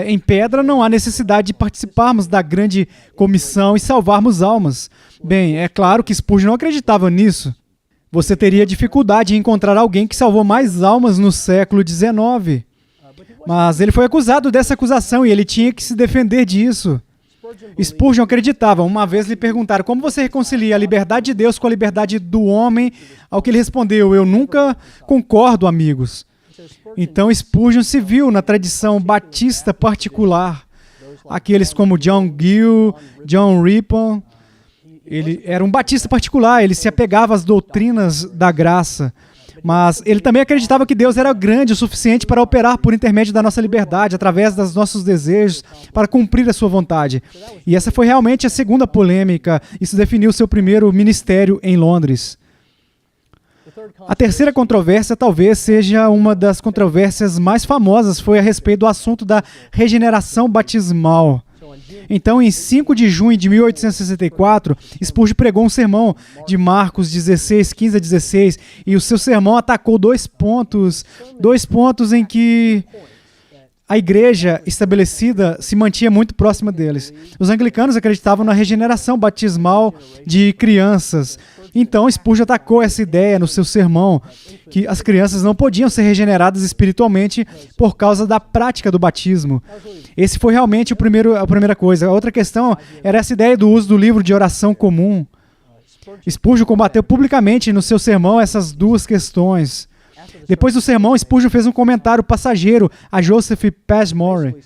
em pedra, não há necessidade de participarmos da grande comissão e salvarmos almas. Bem, é claro que Spurgeon não acreditava nisso. Você teria dificuldade em encontrar alguém que salvou mais almas no século XIX. Mas ele foi acusado dessa acusação e ele tinha que se defender disso. Spurgeon acreditava. Uma vez lhe perguntaram: como você reconcilia a liberdade de Deus com a liberdade do homem? Ao que ele respondeu: eu nunca concordo, amigos. Então Spurgeon se viu na tradição batista particular. Aqueles como John Gill, John Rippon. Ele era um batista particular, ele se apegava às doutrinas da graça. Mas ele também acreditava que Deus era grande o suficiente para operar por intermédio da nossa liberdade, através dos nossos desejos, para cumprir a sua vontade. E essa foi realmente a segunda polêmica. Isso definiu seu primeiro ministério em Londres. A terceira controvérsia talvez seja uma das controvérsias mais famosas, foi a respeito do assunto da regeneração batismal. Então, em 5 de junho de 1864, Spurgeon pregou um sermão de Marcos 16, 15 a 16, e o seu sermão atacou dois pontos em que a igreja estabelecida se mantinha muito próxima deles. Os anglicanos acreditavam na regeneração batismal de crianças. Então, Spurgeon atacou essa ideia no seu sermão, que as crianças não podiam ser regeneradas espiritualmente por causa da prática do batismo. Esse foi realmente a primeira coisa. A outra questão era essa ideia do uso do livro de oração comum. Spurgeon combateu publicamente no seu sermão essas duas questões. Depois do sermão, Spurgeon fez um comentário passageiro a Joseph Passmore,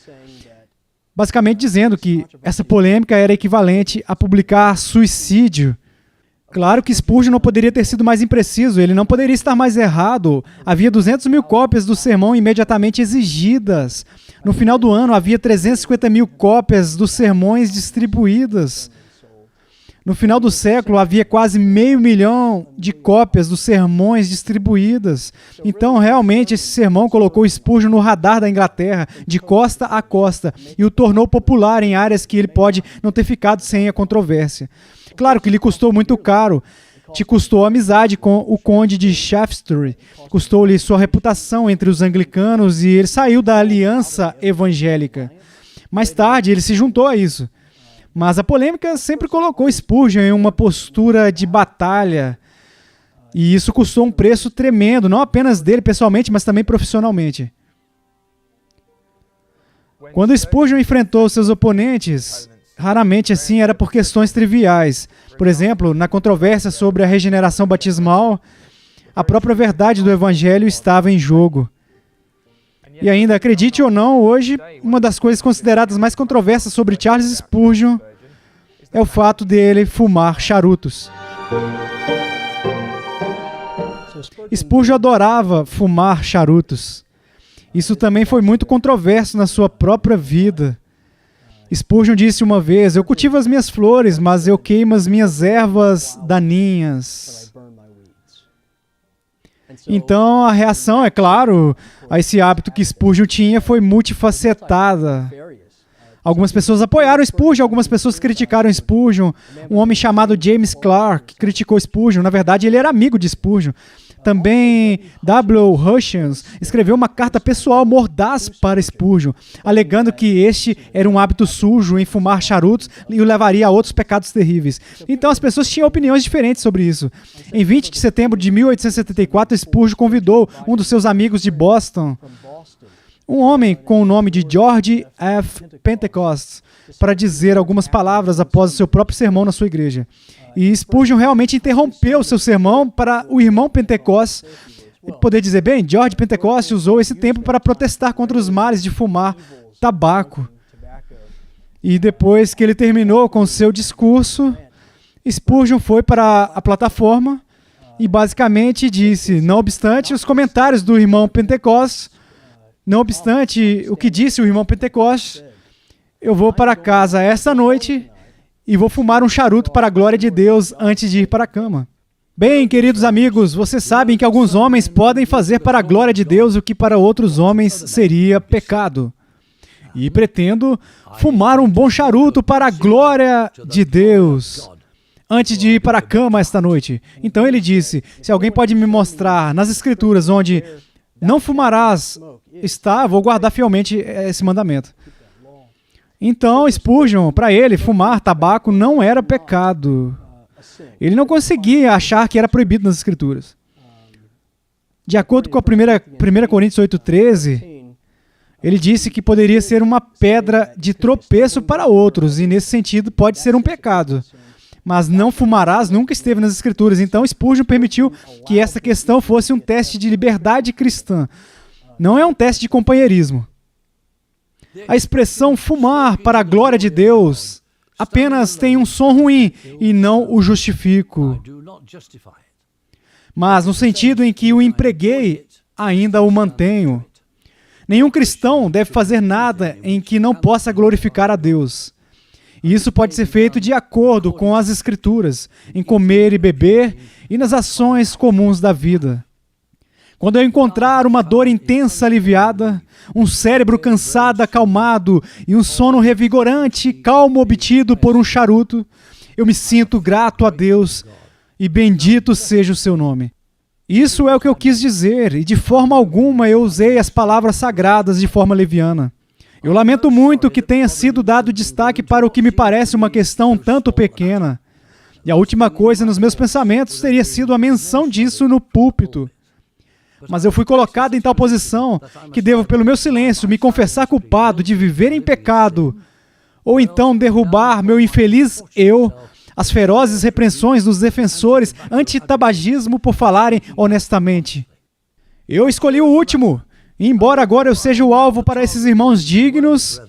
basicamente dizendo que essa polêmica era equivalente a publicar suicídio. Claro que Spurgeon não poderia ter sido mais impreciso, ele não poderia estar mais errado. Havia 200 mil cópias do sermão imediatamente exigidas. No final do ano, havia 350 mil cópias dos sermões distribuídas. No final do século, havia quase 500 mil de cópias dos sermões distribuídas. Então, realmente, esse sermão colocou Spurgeon no radar da Inglaterra, de costa a costa, e o tornou popular em áreas que ele pode não ter ficado sem a controvérsia. Claro que lhe custou muito caro. Te custou a amizade com o conde de Shaftesbury, custou-lhe sua reputação entre os anglicanos e ele saiu da aliança evangélica. Mais tarde, ele se juntou a isso. Mas a polêmica sempre colocou Spurgeon em uma postura de batalha. E isso custou um preço tremendo, não apenas dele pessoalmente, mas também profissionalmente. Quando Spurgeon enfrentou seus oponentes, raramente assim era por questões triviais. Por exemplo, na controvérsia sobre a regeneração batismal, a própria verdade do Evangelho estava em jogo. E ainda, acredite ou não, hoje, uma das coisas consideradas mais controversas sobre Charles Spurgeon é o fato dele fumar charutos. Spurgeon adorava fumar charutos. Isso também foi muito controverso na sua própria vida. Spurgeon disse uma vez: eu cultivo as minhas flores, mas eu queimo as minhas ervas daninhas. Então, a reação, é claro, a esse hábito que Spurgeon tinha foi multifacetada. Algumas pessoas apoiaram Spurgeon, algumas pessoas criticaram Spurgeon. Um homem chamado James Clark criticou Spurgeon. Na verdade, ele era amigo de Spurgeon. Também W. Hutchins escreveu uma carta pessoal mordaz para Spurgeon, alegando que este era um hábito sujo em fumar charutos e o levaria a outros pecados terríveis. Então as pessoas tinham opiniões diferentes sobre isso. Em 20 de setembro de 1874, Spurgeon convidou um dos seus amigos de Boston, um homem com o nome de George F. Pentecost, para dizer algumas palavras após o seu próprio sermão na sua igreja. E Spurgeon realmente interrompeu seu sermão para o irmão Pentecost poder dizer: bem, George Pentecost usou esse tempo para protestar contra os males de fumar tabaco. E depois que ele terminou com seu discurso, Spurgeon foi para a plataforma e basicamente disse: não obstante os comentários do irmão Pentecost, não obstante o que disse o irmão Pentecost, eu vou para casa esta noite e vou fumar um charuto para a glória de Deus antes de ir para a cama. Bem, queridos amigos, vocês sabem que alguns homens podem fazer para a glória de Deus o que para outros homens seria pecado. E pretendo fumar um bom charuto para a glória de Deus antes de ir para a cama esta noite. Então ele disse: se alguém pode me mostrar nas Escrituras onde não fumarás está, vou guardar fielmente esse mandamento. Então, Spurgeon, para ele, fumar tabaco não era pecado. Ele não conseguia achar que era proibido nas Escrituras. De acordo com a 1 Coríntios 8,13, ele disse que poderia ser uma pedra de tropeço para outros, e nesse sentido pode ser um pecado. Mas não fumarás nunca esteve nas Escrituras. Então, Spurgeon permitiu que essa questão fosse um teste de liberdade cristã. Não é um teste de companheirismo. A expressão fumar para a glória de Deus apenas tem um som ruim e não o justifico. Mas no sentido em que o empreguei, ainda o mantenho. Nenhum cristão deve fazer nada em que não possa glorificar a Deus. E isso pode ser feito de acordo com as Escrituras, em comer e beber e nas ações comuns da vida. Quando eu encontrar uma dor intensa aliviada, um cérebro cansado acalmado e um sono revigorante e calmo obtido por um charuto, eu me sinto grato a Deus e bendito seja o seu nome. Isso é o que eu quis dizer, e de forma alguma eu usei as palavras sagradas de forma leviana. Eu lamento muito que tenha sido dado destaque para o que me parece uma questão um tanto pequena. E a última coisa nos meus pensamentos teria sido a menção disso no púlpito. Mas eu fui colocado em tal posição que devo, pelo meu silêncio, me confessar culpado de viver em pecado, ou então derrubar meu infeliz eu, as ferozes repreensões dos defensores anti-tabagismo por falarem honestamente. Eu escolhi o último, e embora agora eu seja o alvo para esses irmãos dignos,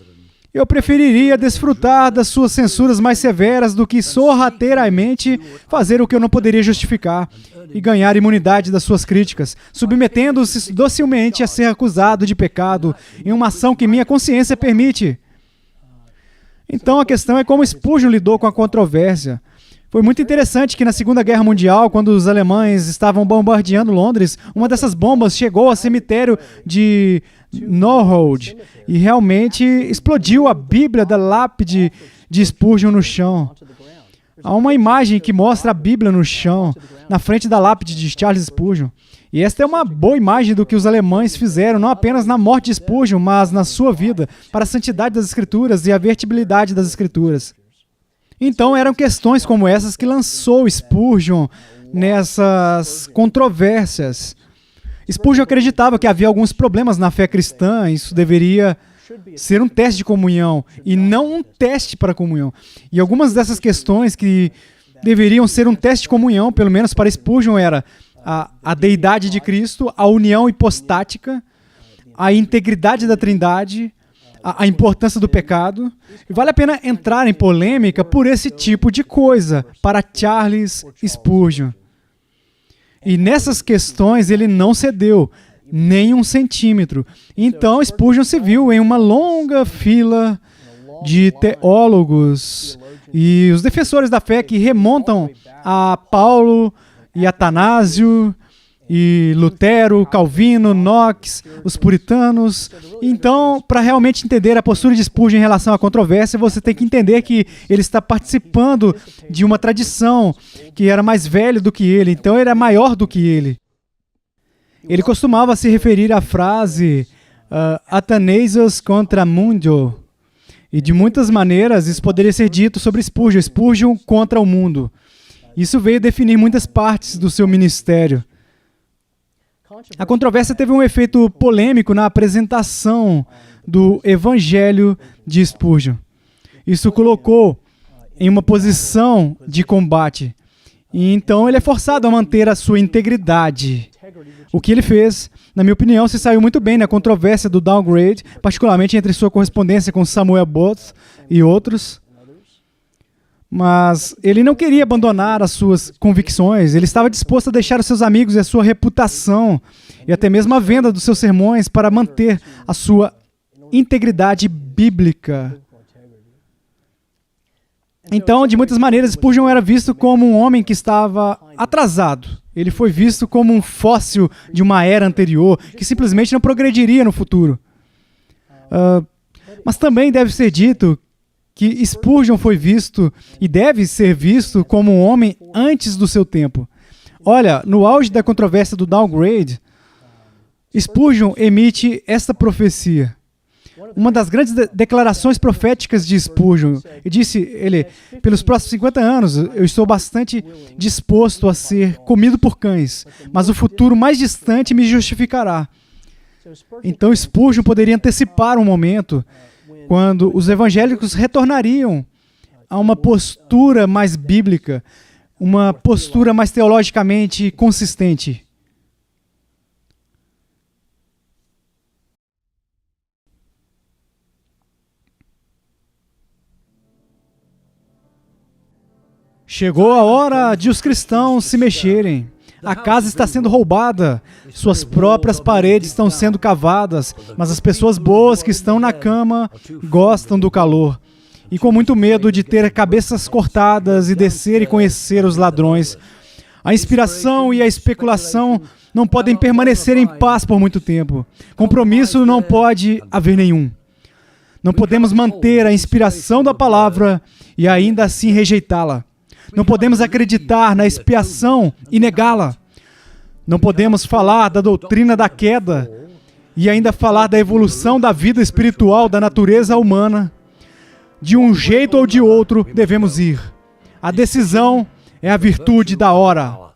eu preferiria desfrutar das suas censuras mais severas do que sorrateiramente fazer o que eu não poderia justificar e ganhar imunidade das suas críticas, submetendo-se docilmente a ser acusado de pecado em uma ação que minha consciência permite. Então a questão é como Spurgeon lidou com a controvérsia. Foi muito interessante que na Segunda Guerra Mundial, quando os alemães estavam bombardeando Londres, uma dessas bombas chegou ao cemitério de Norwood e realmente explodiu a Bíblia da lápide de Spurgeon no chão. Há uma imagem que mostra a Bíblia no chão, na frente da lápide de Charles Spurgeon. E esta é uma boa imagem do que os alemães fizeram, não apenas na morte de Spurgeon, mas na sua vida, para a santidade das Escrituras e a vertibilidade das Escrituras. Então eram questões como essas que lançou Spurgeon nessas controvérsias. Spurgeon acreditava que havia alguns problemas na fé cristã, isso deveria ser um teste de comunhão e não um teste para comunhão. E algumas dessas questões que deveriam ser um teste de comunhão, pelo menos para Spurgeon, era a deidade de Cristo, a união hipostática, a integridade da Trindade, a importância do pecado. E vale a pena entrar em polêmica por esse tipo de coisa para Charles Spurgeon. E nessas questões ele não cedeu nem um centímetro. Então Spurgeon se viu em uma longa fila de teólogos e os defensores da fé que remontam a Paulo e Atanásio, e Lutero, Calvino, Knox, os puritanos. Então, para realmente entender a postura de Spurgeon em relação à controvérsia, você tem que entender que ele está participando de uma tradição que era mais velha do que ele, então ele era maior do que ele. Ele costumava se referir à frase Athanasius contra mundo, e de muitas maneiras isso poderia ser dito sobre Spurgeon, Spurgeon contra o mundo. Isso veio definir muitas partes do seu ministério. A controvérsia teve um efeito polêmico na apresentação do Evangelho de Spurgeon. Isso colocou em uma posição de combate. E então ele é forçado a manter a sua integridade. O que ele fez, na minha opinião, se saiu muito bem na controvérsia do downgrade, particularmente entre sua correspondência com Samuel Booth e outros. Mas ele não queria abandonar as suas convicções, ele estava disposto a deixar os seus amigos e a sua reputação, e até mesmo a venda dos seus sermões para manter a sua integridade bíblica. Então, de muitas maneiras, Spurgeon era visto como um homem que estava atrasado. Ele foi visto como um fóssil de uma era anterior, que simplesmente não progrediria no futuro. Mas também deve ser dito que Spurgeon foi visto e deve ser visto como um homem antes do seu tempo. Olha, no auge da controvérsia do downgrade, Spurgeon emite esta profecia. Uma das grandes declarações proféticas de Spurgeon, ele, pelos próximos 50 anos, eu estou bastante disposto a ser comido por cães, mas o futuro mais distante me justificará. Então Spurgeon poderia antecipar um momento quando os evangélicos retornariam a uma postura mais bíblica, uma postura mais teologicamente consistente. Chegou a hora de os cristãos se mexerem. A casa está sendo roubada, suas próprias paredes estão sendo cavadas, mas as pessoas boas que estão na cama gostam do calor. E com muito medo de ter cabeças cortadas e descer e conhecer os ladrões. A inspiração e a especulação não podem permanecer em paz por muito tempo. Compromisso não pode haver nenhum. Não podemos manter a inspiração da palavra e ainda assim rejeitá-la. Não podemos acreditar na expiação e negá-la. Não podemos falar da doutrina da queda e ainda falar da evolução da vida espiritual da natureza humana. De um jeito ou de outro, devemos ir. A decisão é a virtude da hora.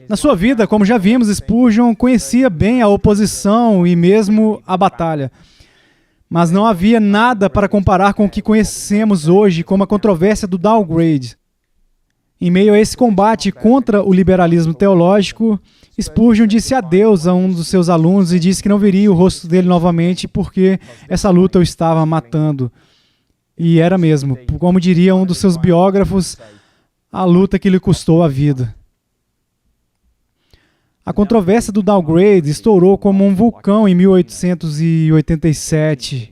Na sua vida, como já vimos, Spurgeon conhecia bem a oposição e mesmo a batalha. Mas não havia nada para comparar com o que conhecemos hoje, como a controvérsia do downgrade. Em meio a esse combate contra o liberalismo teológico, Spurgeon disse adeus a um dos seus alunos e disse que não veria o rosto dele novamente porque essa luta o estava matando. E era mesmo, como diria um dos seus biógrafos, a luta que lhe custou a vida. A controvérsia do downgrade estourou como um vulcão em 1887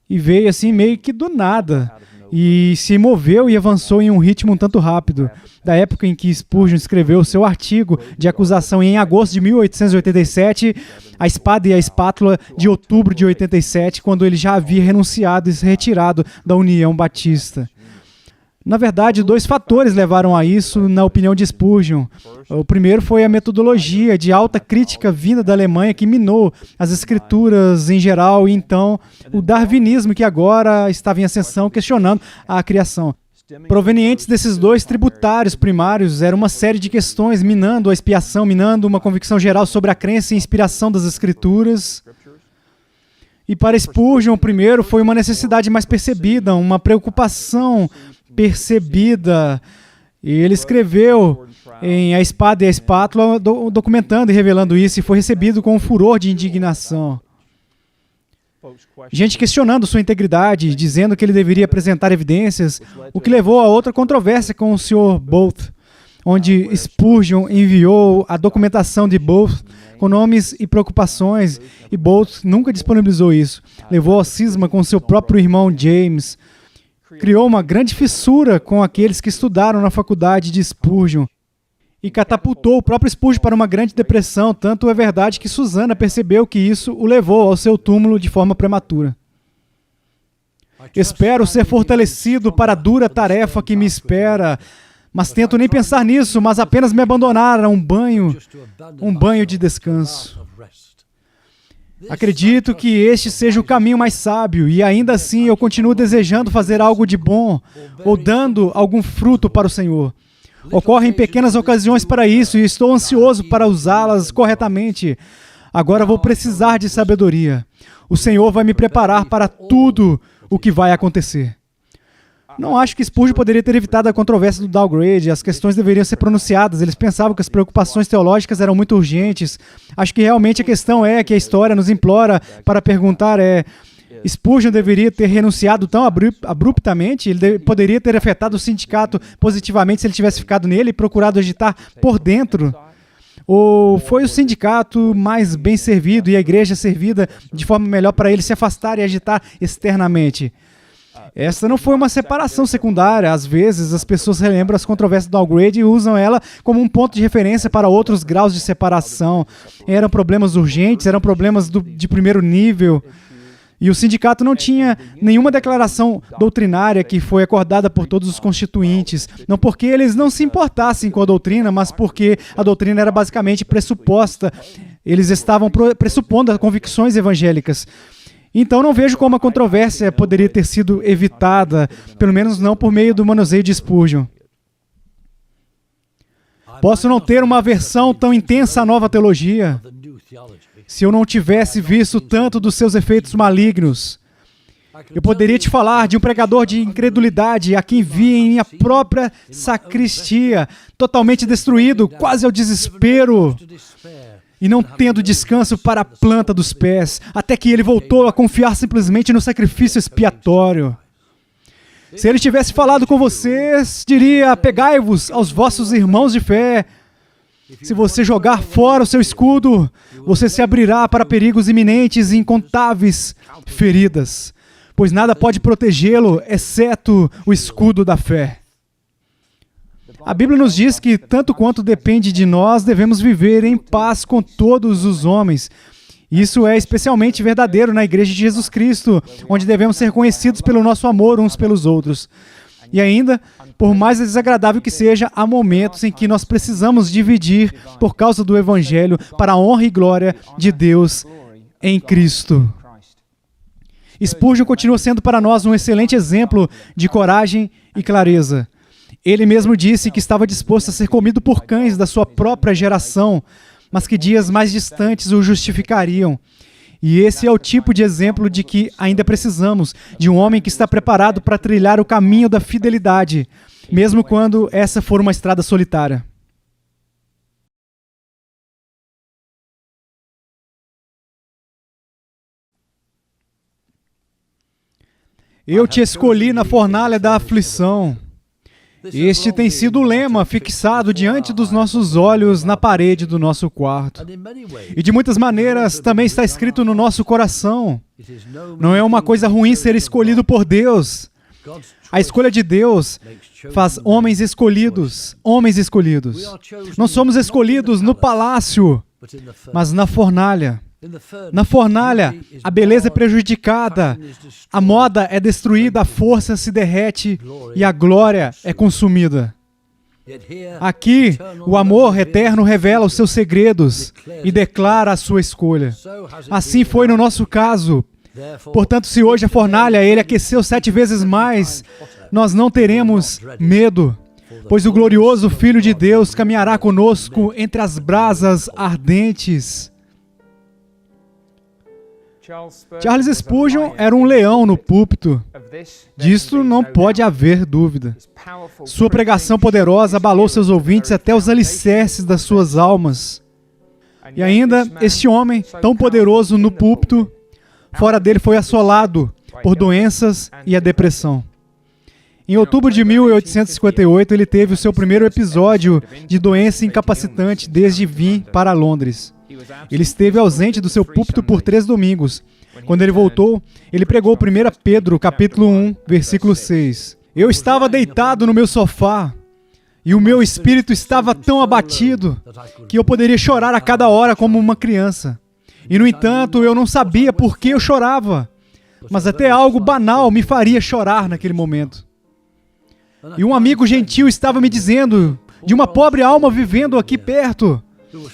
e veio assim meio que do nada e se moveu e avançou em um ritmo um tanto rápido. Da época em que Spurgeon escreveu o seu artigo de acusação em agosto de 1887, a espada e a espátula de outubro de 87, quando ele já havia renunciado e se retirado da União Batista. Na verdade, dois fatores levaram a isso, na opinião de Spurgeon. O primeiro foi a metodologia de alta crítica vinda da Alemanha que minou as escrituras em geral e então o darwinismo que agora estava em ascensão questionando a criação. Provenientes desses dois tributários primários era uma série de questões minando a expiação, minando uma convicção geral sobre a crença e inspiração das escrituras. E para Spurgeon, o primeiro foi uma necessidade mais percebida, uma preocupação percebida. E ele escreveu em A Espada e a Espátula, documentando e revelando isso, e foi recebido com um furor de indignação. Gente questionando sua integridade, dizendo que ele deveria apresentar evidências, o que levou a outra controvérsia com o Sr. Booth, onde Spurgeon enviou a documentação de Booth com nomes e preocupações, e Booth nunca disponibilizou isso. Levou ao cisma com seu próprio irmão James. Criou uma grande fissura com aqueles que estudaram na faculdade de Spurgeon e catapultou o próprio Spurgeon para uma grande depressão. Tanto é verdade que Susana percebeu que isso o levou ao seu túmulo de forma prematura. Espero ser fortalecido para a dura tarefa que me espera, mas tento nem pensar nisso, mas apenas me abandonar a um banho de descanso. Acredito que este seja o caminho mais sábio e ainda assim eu continuo desejando fazer algo de bom ou dando algum fruto para o Senhor. Ocorrem pequenas ocasiões para isso e estou ansioso para usá-las corretamente. Agora vou precisar de sabedoria. O Senhor vai me preparar para tudo o que vai acontecer. Não acho que Spurgeon poderia ter evitado a controvérsia do downgrade. As questões deveriam ser pronunciadas. Eles pensavam que as preocupações teológicas eram muito urgentes. Acho que realmente a questão é que a história nos implora para perguntar Spurgeon deveria ter renunciado tão abruptamente? Ele poderia ter afetado o sindicato positivamente se ele tivesse ficado nele e procurado agitar por dentro? Ou foi o sindicato mais bem servido e a igreja servida de forma melhor para ele se afastar e agitar externamente? Essa não foi uma separação secundária. Às vezes, as pessoas relembram as controvérsias do downgrade e usam ela como um ponto de referência para outros graus de separação. Eram problemas urgentes, eram problemas de primeiro nível. E o sindicato não tinha nenhuma declaração doutrinária que foi acordada por todos os constituintes. Não porque eles não se importassem com a doutrina, mas porque a doutrina era basicamente pressuposta. Eles estavam pressupondo as convicções evangélicas. Então não vejo como a controvérsia poderia ter sido evitada, pelo menos não por meio do manuseio de Spurgeon. Posso não ter uma aversão tão intensa à nova teologia se eu não tivesse visto tanto dos seus efeitos malignos. Eu poderia te falar de um pregador de incredulidade a quem vi em minha própria sacristia, totalmente destruído, quase ao desespero, e não tendo descanso para a planta dos pés, até que ele voltou a confiar simplesmente no sacrifício expiatório. Se ele tivesse falado com vocês, diria: pegai-vos aos vossos irmãos de fé. Se você jogar fora o seu escudo, você se abrirá para perigos iminentes e incontáveis feridas, pois nada pode protegê-lo, exceto o escudo da fé. A Bíblia nos diz que, tanto quanto depende de nós, devemos viver em paz com todos os homens. Isso é especialmente verdadeiro na Igreja de Jesus Cristo, onde devemos ser conhecidos pelo nosso amor uns pelos outros. E ainda, por mais desagradável que seja, há momentos em que nós precisamos dividir por causa do Evangelho para a honra e glória de Deus em Cristo. Spurgeon continua sendo para nós um excelente exemplo de coragem e clareza. Ele mesmo disse que estava disposto a ser comido por cães da sua própria geração, mas que dias mais distantes o justificariam. E esse é o tipo de exemplo de que ainda precisamos, de um homem que está preparado para trilhar o caminho da fidelidade, mesmo quando essa for uma estrada solitária. Eu te escolhi na fornalha da aflição. Este tem sido o lema fixado diante dos nossos olhos na parede do nosso quarto. E de muitas maneiras também está escrito no nosso coração. Não é uma coisa ruim ser escolhido por Deus. A escolha de Deus faz homens escolhidos, homens escolhidos. Não somos escolhidos no palácio, mas na fornalha. Na fornalha, a beleza é prejudicada, a moda é destruída, a força se derrete e a glória é consumida. Aqui, o amor eterno revela os seus segredos e declara a sua escolha. Assim foi no nosso caso. Portanto, se hoje a fornalha ele aqueceu 7 vezes mais, nós não teremos medo, pois o glorioso Filho de Deus caminhará conosco entre as brasas ardentes. Charles Spurgeon era um leão no púlpito. Disto não pode haver dúvida. Sua pregação poderosa abalou seus ouvintes até os alicerces das suas almas. E ainda, este homem, tão poderoso no púlpito, fora dele foi assolado por doenças e a depressão. Em outubro de 1858, ele teve o seu primeiro episódio de doença incapacitante desde vir para Londres. Ele esteve ausente do seu púlpito por 3 domingos. Quando ele voltou, ele pregou 1 Pedro, capítulo 1, versículo 6. Eu estava deitado no meu sofá e o meu espírito estava tão abatido que eu poderia chorar a cada hora como uma criança. E, no entanto, eu não sabia por que eu chorava, mas até algo banal me faria chorar naquele momento. E um amigo gentil estava me dizendo de uma pobre alma vivendo aqui perto,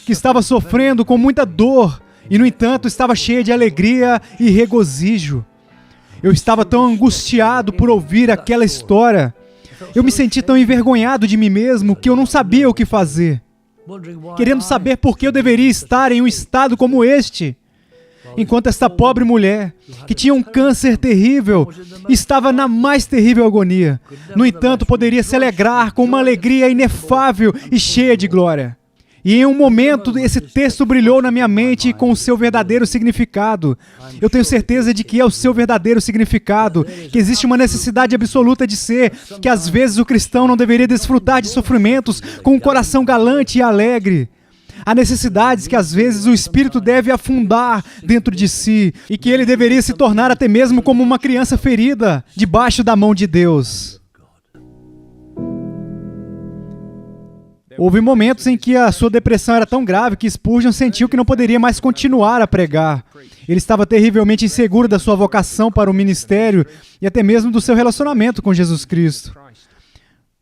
que estava sofrendo com muita dor e, no entanto, estava cheia de alegria e regozijo. Eu estava tão angustiado por ouvir aquela história. Eu me senti tão envergonhado de mim mesmo que eu não sabia o que fazer, querendo saber por que eu deveria estar em um estado como este, enquanto esta pobre mulher, que tinha um câncer terrível, estava na mais terrível agonia. No entanto, poderia se alegrar com uma alegria inefável e cheia de glória. E em um momento, esse texto brilhou na minha mente com o seu verdadeiro significado. Eu tenho certeza de que é o seu verdadeiro significado, que existe uma necessidade absoluta de ser, que às vezes o cristão não deveria desfrutar de sofrimentos com um coração galante e alegre. Há necessidades que às vezes o espírito deve afundar dentro de si e que ele deveria se tornar até mesmo como uma criança ferida debaixo da mão de Deus. Houve momentos em que a sua depressão era tão grave que Spurgeon sentiu que não poderia mais continuar a pregar. Ele estava terrivelmente inseguro da sua vocação para o ministério e até mesmo do seu relacionamento com Jesus Cristo.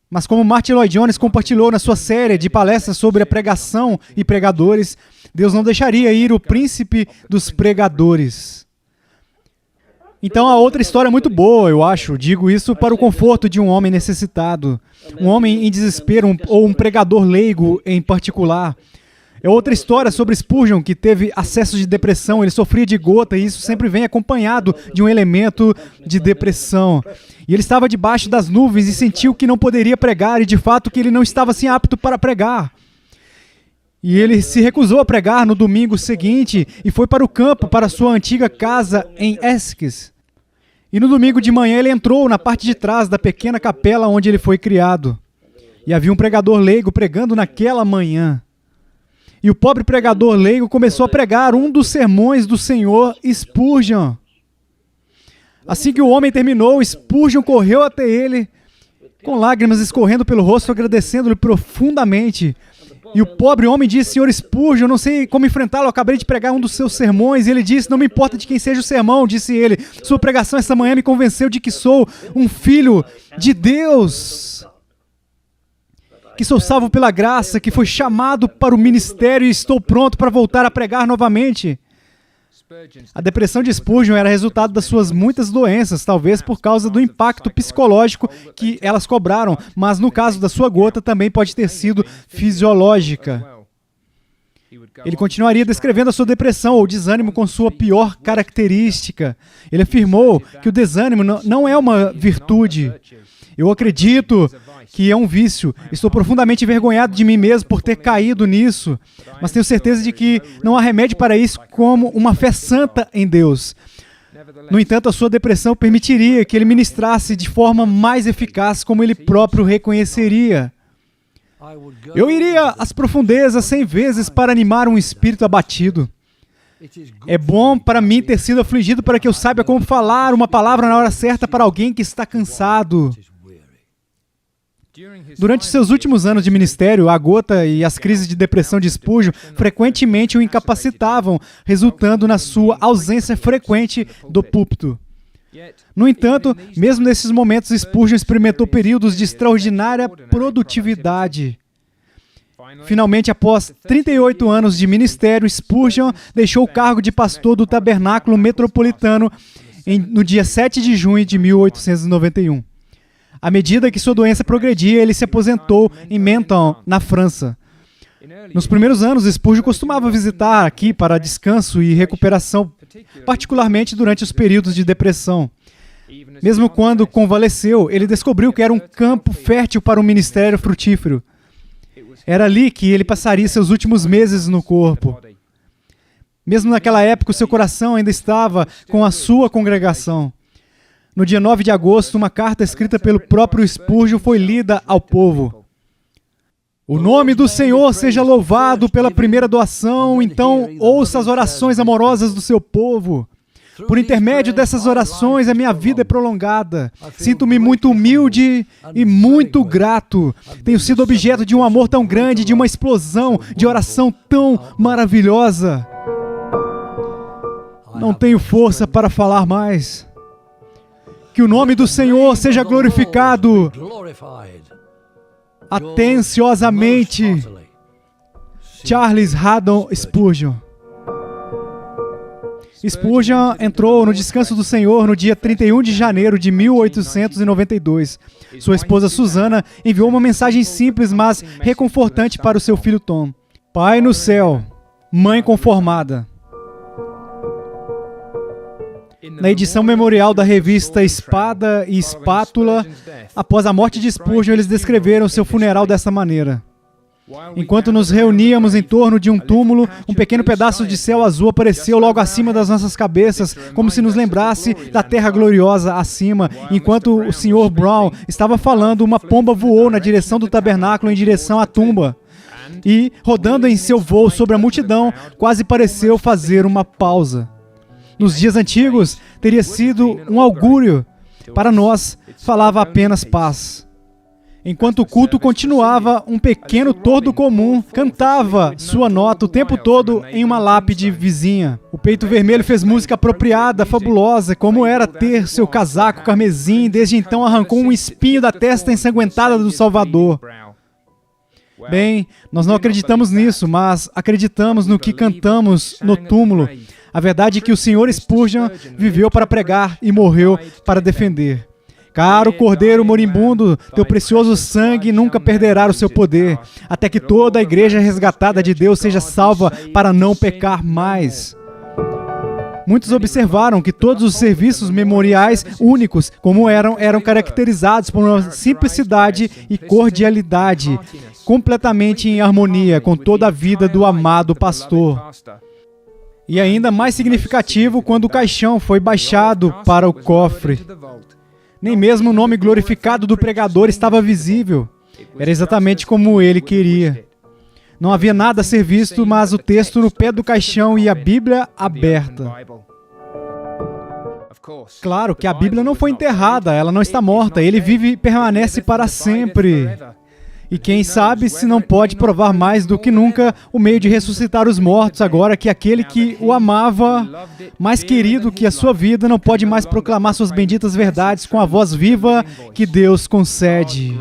Mas como Martin Lloyd-Jones compartilhou na sua série de palestras sobre a pregação e pregadores, Deus não deixaria ir o príncipe dos pregadores. Então há outra história muito boa, eu acho. Digo isso para o conforto de um homem necessitado, um homem em desespero ou um pregador leigo em particular. É outra história sobre Spurgeon, que teve acessos de depressão, ele sofria de gota e isso sempre vem acompanhado de um elemento de depressão. E ele estava debaixo das nuvens e sentiu que não poderia pregar e de fato que ele não estava assim apto para pregar. E ele se recusou a pregar no domingo seguinte e foi para o campo, para sua antiga casa em Essex. E no domingo de manhã ele entrou na parte de trás da pequena capela onde ele foi criado. E havia um pregador leigo pregando naquela manhã. E o pobre pregador leigo começou a pregar um dos sermões do Senhor Spurgeon. Assim que o homem terminou, Spurgeon correu até ele, com lágrimas escorrendo pelo rosto, agradecendo-lhe profundamente. E o pobre homem disse: Senhor Spurgeon, eu não sei como enfrentá-lo, eu acabei de pregar um dos seus sermões. E ele disse: não me importa de quem seja o sermão, disse ele. Sua pregação esta manhã me convenceu de que sou um filho de Deus. Que sou salvo pela graça, que foi chamado para o ministério e estou pronto para voltar a pregar novamente. A depressão de Spurgeon era resultado das suas muitas doenças, talvez por causa do impacto psicológico que elas cobraram, mas no caso da sua gota também pode ter sido fisiológica. Ele continuaria descrevendo a sua depressão ou desânimo com sua pior característica. Ele afirmou que o desânimo não é uma virtude. Eu acredito que é um vício. Estou profundamente envergonhado de mim mesmo por ter caído nisso, mas tenho certeza de que não há remédio para isso como uma fé santa em Deus. No entanto, a sua depressão permitiria que ele ministrasse de forma mais eficaz, como ele próprio reconheceria. Eu iria às profundezas 100 vezes para animar um espírito abatido. É bom para mim ter sido afligido para que eu saiba como falar uma palavra na hora certa para alguém que está cansado. Durante seus últimos anos de ministério, a gota e as crises de depressão de Spurgeon frequentemente o incapacitavam, resultando na sua ausência frequente do púlpito. No entanto, mesmo nesses momentos, Spurgeon experimentou períodos de extraordinária produtividade. Finalmente, após 38 anos de ministério, Spurgeon deixou o cargo de pastor do Tabernáculo Metropolitano no dia 7 de junho de 1891. À medida que sua doença progredia, ele se aposentou em Menton, na França. Nos primeiros anos, Spurgeon costumava visitar aqui para descanso e recuperação, particularmente durante os períodos de depressão. Mesmo quando convaleceu, ele descobriu que era um campo fértil para um ministério frutífero. Era ali que ele passaria seus últimos meses no corpo. Mesmo naquela época, o seu coração ainda estava com a sua congregação. No dia 9 de agosto, uma carta escrita pelo próprio Spurgeon foi lida ao povo. O nome do Senhor seja louvado pela primeira doação, então ouça as orações amorosas do seu povo. Por intermédio dessas orações, a minha vida é prolongada. Sinto-me muito humilde e muito grato. Tenho sido objeto de um amor tão grande, de uma explosão de oração tão maravilhosa. Não tenho força para falar mais. Que o nome do Senhor seja glorificado atenciosamente. Charles Haddon Spurgeon. Spurgeon entrou no descanso do Senhor no dia 31 de janeiro de 1892. Sua esposa Susana enviou uma mensagem simples, mas reconfortante para o seu filho Tom. Pai no céu, mãe conformada. Na edição memorial da revista Espada e Espátula, após a morte de Spurgeon, eles descreveram seu funeral dessa maneira. Enquanto nos reuníamos em torno de um túmulo, um pequeno pedaço de céu azul apareceu logo acima das nossas cabeças, como se nos lembrasse da terra gloriosa acima. Enquanto o Sr. Brown estava falando, uma pomba voou na direção do tabernáculo, em direção à tumba. E, rodando em seu voo sobre a multidão, quase pareceu fazer uma pausa. Nos dias antigos, teria sido um augúrio. Para nós, falava apenas paz. Enquanto o culto continuava, um pequeno tordo comum cantava sua nota o tempo todo em uma lápide vizinha. O peito vermelho fez música apropriada, fabulosa, como era ter seu casaco carmesim. Desde então arrancou um espinho da testa ensanguentada do Salvador. Bem, nós não acreditamos nisso, mas acreditamos no que cantamos no túmulo. A verdade é que o Sr. Spurgeon viveu para pregar e morreu para defender. Caro Cordeiro moribundo, teu precioso sangue nunca perderá o seu poder, até que toda a igreja resgatada de Deus seja salva para não pecar mais. Muitos observaram que todos os serviços memoriais únicos, como eram caracterizados por uma simplicidade e cordialidade, completamente em harmonia com toda a vida do amado pastor. E ainda mais significativo quando o caixão foi baixado para o cofre. Nem mesmo o nome glorificado do pregador estava visível. Era exatamente como ele queria. Não havia nada a ser visto, mas o texto no pé do caixão e a Bíblia aberta. Claro que a Bíblia não foi enterrada, ela não está morta, ele vive e permanece para sempre. E quem sabe se não pode provar mais do que nunca o meio de ressuscitar os mortos, agora que aquele que o amava, mais querido que a sua vida, não pode mais proclamar suas benditas verdades com a voz viva que Deus concede.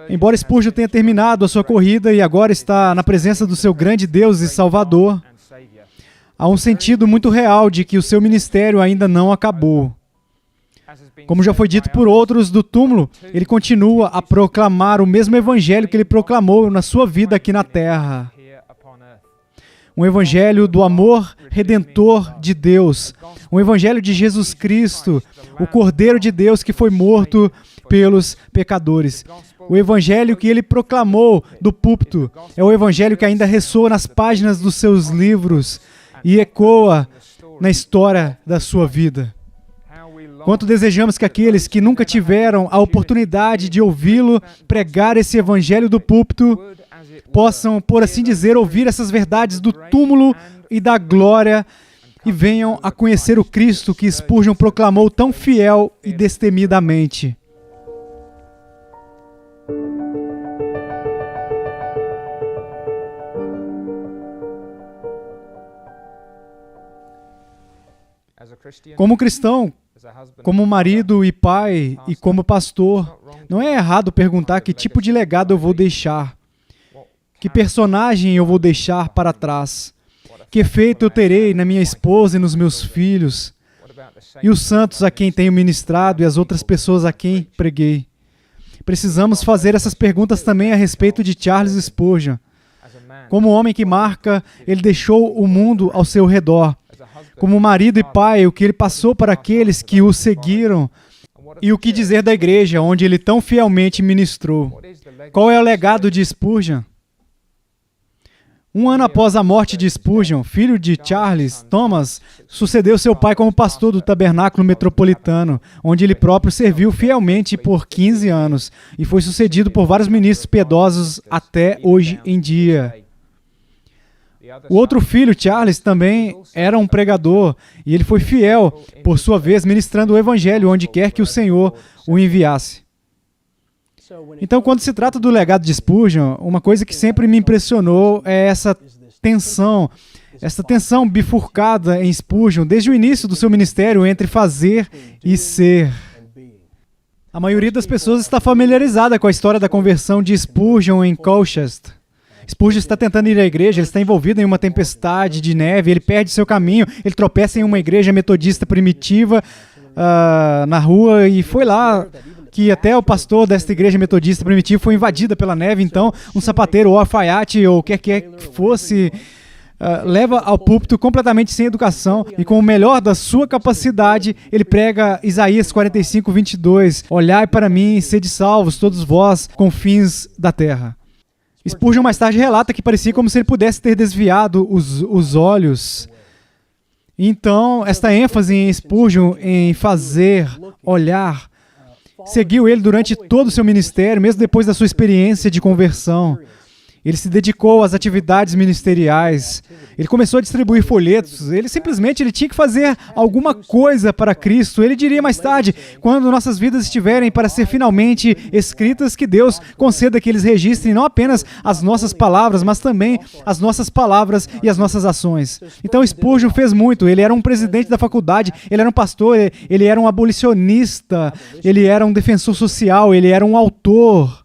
Embora Spurgeon tenha terminado a sua corrida e agora está na presença do seu grande Deus e Salvador, há um sentido muito real de que o seu ministério ainda não acabou. Como já foi dito por outros do túmulo, ele continua a proclamar o mesmo evangelho que ele proclamou na sua vida aqui na terra. Um evangelho do amor redentor de Deus. Um evangelho de Jesus Cristo, o Cordeiro de Deus que foi morto pelos pecadores. O evangelho que ele proclamou do púlpito é o evangelho que ainda ressoa nas páginas dos seus livros e ecoa na história da sua vida. Quanto desejamos que aqueles que nunca tiveram a oportunidade de ouvi-lo pregar esse evangelho do púlpito possam, por assim dizer, ouvir essas verdades do túmulo e da glória e venham a conhecer o Cristo que Spurgeon proclamou tão fiel e destemidamente. Como cristão, como marido e pai e como pastor, não é errado perguntar que tipo de legado eu vou deixar, que personagem eu vou deixar para trás, que efeito eu terei na minha esposa e nos meus filhos, e os santos a quem tenho ministrado e as outras pessoas a quem preguei. Precisamos fazer essas perguntas também a respeito de Charles Spurgeon. Como homem que marca, ele deixou o mundo ao seu redor. Como marido e pai, o que ele passou para aqueles que o seguiram e o que dizer da igreja onde ele tão fielmente ministrou. Qual é o legado de Spurgeon? Um ano após a morte de Spurgeon, filho de Charles, Thomas sucedeu seu pai como pastor do tabernáculo metropolitano, onde ele próprio serviu fielmente por 15 anos e foi sucedido por vários ministros piedosos até hoje em dia. O outro filho, Charles, também era um pregador e ele foi fiel, por sua vez, ministrando o evangelho onde quer que o Senhor o enviasse. Então, quando se trata do legado de Spurgeon, uma coisa que sempre me impressionou é essa tensão bifurcada em Spurgeon desde o início do seu ministério entre fazer e ser. A maioria das pessoas está familiarizada com a história da conversão de Spurgeon em Colchester. Spurgeon está tentando ir à igreja, ele está envolvido em uma tempestade de neve, ele perde seu caminho, ele tropeça em uma igreja metodista primitiva na rua e foi lá que até o pastor desta igreja metodista primitiva foi invadida pela neve, então um sapateiro ou alfaiate ou o que quer que fosse leva ao púlpito completamente sem educação e com o melhor da sua capacidade, ele prega Isaías 45, 22, olhai para mim e sede salvos todos vós, confins da terra. Spurgeon mais tarde relata que parecia como se ele pudesse ter desviado os olhos. Então, esta ênfase em Spurgeon em fazer, olhar, seguiu ele durante todo o seu ministério, mesmo depois da sua experiência de conversão. Ele se dedicou às atividades ministeriais, ele começou a distribuir folhetos, ele tinha que fazer alguma coisa para Cristo. Ele diria mais tarde, quando nossas vidas estiverem para ser finalmente escritas, que Deus conceda que eles registrem não apenas as nossas palavras, mas também as nossas palavras e as nossas ações. Então Spurgeon fez muito, ele era um presidente da faculdade, ele era um pastor, ele era um abolicionista, ele era um defensor social, ele era um autor.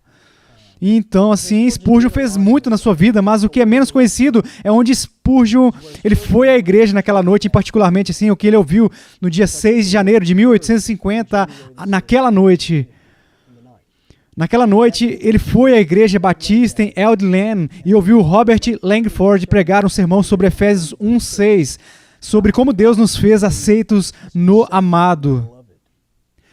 E então, assim, Spurgeon fez muito na sua vida, mas o que é menos conhecido é onde Spurgeon ele foi à igreja naquela noite, e particularmente assim, o que ele ouviu no dia 6 de janeiro de 1850, naquela noite. Naquela noite, ele foi à igreja batista em Eld Lane e ouviu Robert Langford pregar um sermão sobre Efésios 1:6, sobre como Deus nos fez aceitos no amado.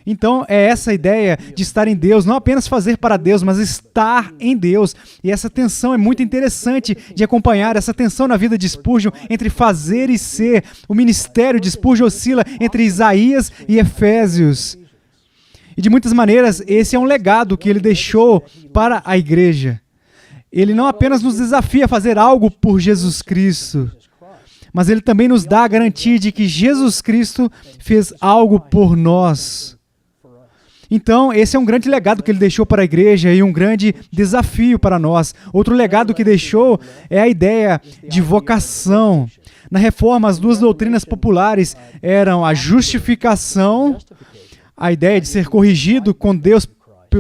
Então, é essa ideia de estar em Deus, não apenas fazer para Deus, mas estar em Deus. E essa tensão é muito interessante de acompanhar, essa tensão na vida de Spurgeon entre fazer e ser. O ministério de Spurgeon oscila entre Isaías e Efésios. E de muitas maneiras, esse é um legado que ele deixou para a igreja. Ele não apenas nos desafia a fazer algo por Jesus Cristo, mas ele também nos dá a garantia de que Jesus Cristo fez algo por nós. Então, esse é um grande legado que ele deixou para a igreja e um grande desafio para nós. Outro legado que deixou é a ideia de vocação. Na Reforma, as duas doutrinas populares eram a justificação, a ideia de ser corrigido com Deus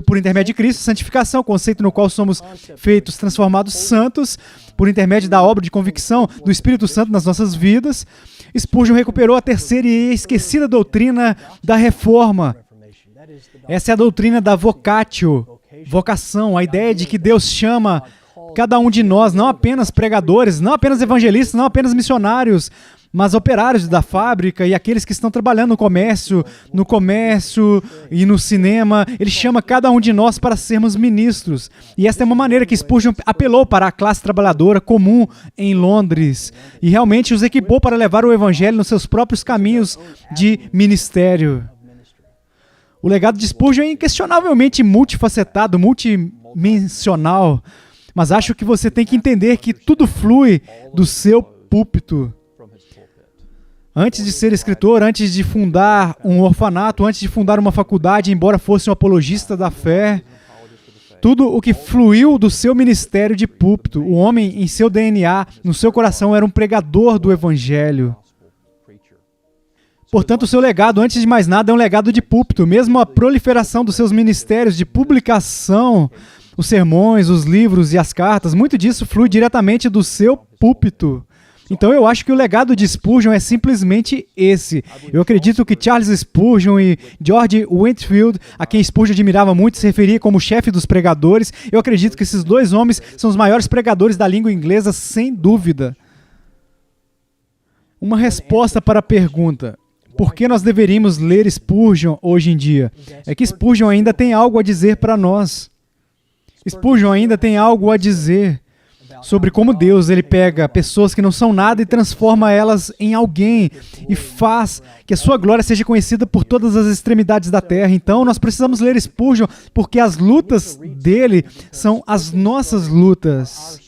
por intermédio de Cristo, santificação, conceito no qual somos feitos, transformados santos, por intermédio da obra de convicção do Espírito Santo nas nossas vidas. Spurgeon recuperou a terceira e esquecida doutrina da Reforma. Essa é a doutrina da vocatio, vocação, a ideia de que Deus chama cada um de nós, não apenas pregadores, não apenas evangelistas, não apenas missionários, mas operários da fábrica e aqueles que estão trabalhando no comércio e no cinema. Ele chama cada um de nós para sermos ministros. E esta é uma maneira que Spurgeon apelou para a classe trabalhadora comum em Londres e realmente os equipou para levar o evangelho nos seus próprios caminhos de ministério. O legado de Spurgeon é inquestionavelmente multifacetado, multidimensional, mas acho que você tem que entender que tudo flui do seu púlpito. Antes de ser escritor, antes de fundar um orfanato, antes de fundar uma faculdade, embora fosse um apologista da fé, tudo o que fluiu do seu ministério de púlpito, o homem em seu DNA, no seu coração, era um pregador do evangelho. Portanto, o seu legado, antes de mais nada, é um legado de púlpito. Mesmo a proliferação dos seus ministérios de publicação, os sermões, os livros e as cartas, muito disso flui diretamente do seu púlpito. Então, eu acho que o legado de Spurgeon é simplesmente esse. Eu acredito que Charles Spurgeon e George Whitefield, a quem Spurgeon admirava muito, se referia como chefe dos pregadores. Eu acredito que esses dois homens são os maiores pregadores da língua inglesa, sem dúvida. Uma resposta para a pergunta: por que nós deveríamos ler Spurgeon hoje em dia? É que Spurgeon ainda tem algo a dizer para nós. Spurgeon ainda tem algo a dizer sobre como Deus ele pega pessoas que não são nada e transforma elas em alguém e faz que a sua glória seja conhecida por todas as extremidades da terra. Então, nós precisamos ler Spurgeon porque as lutas dele são as nossas lutas.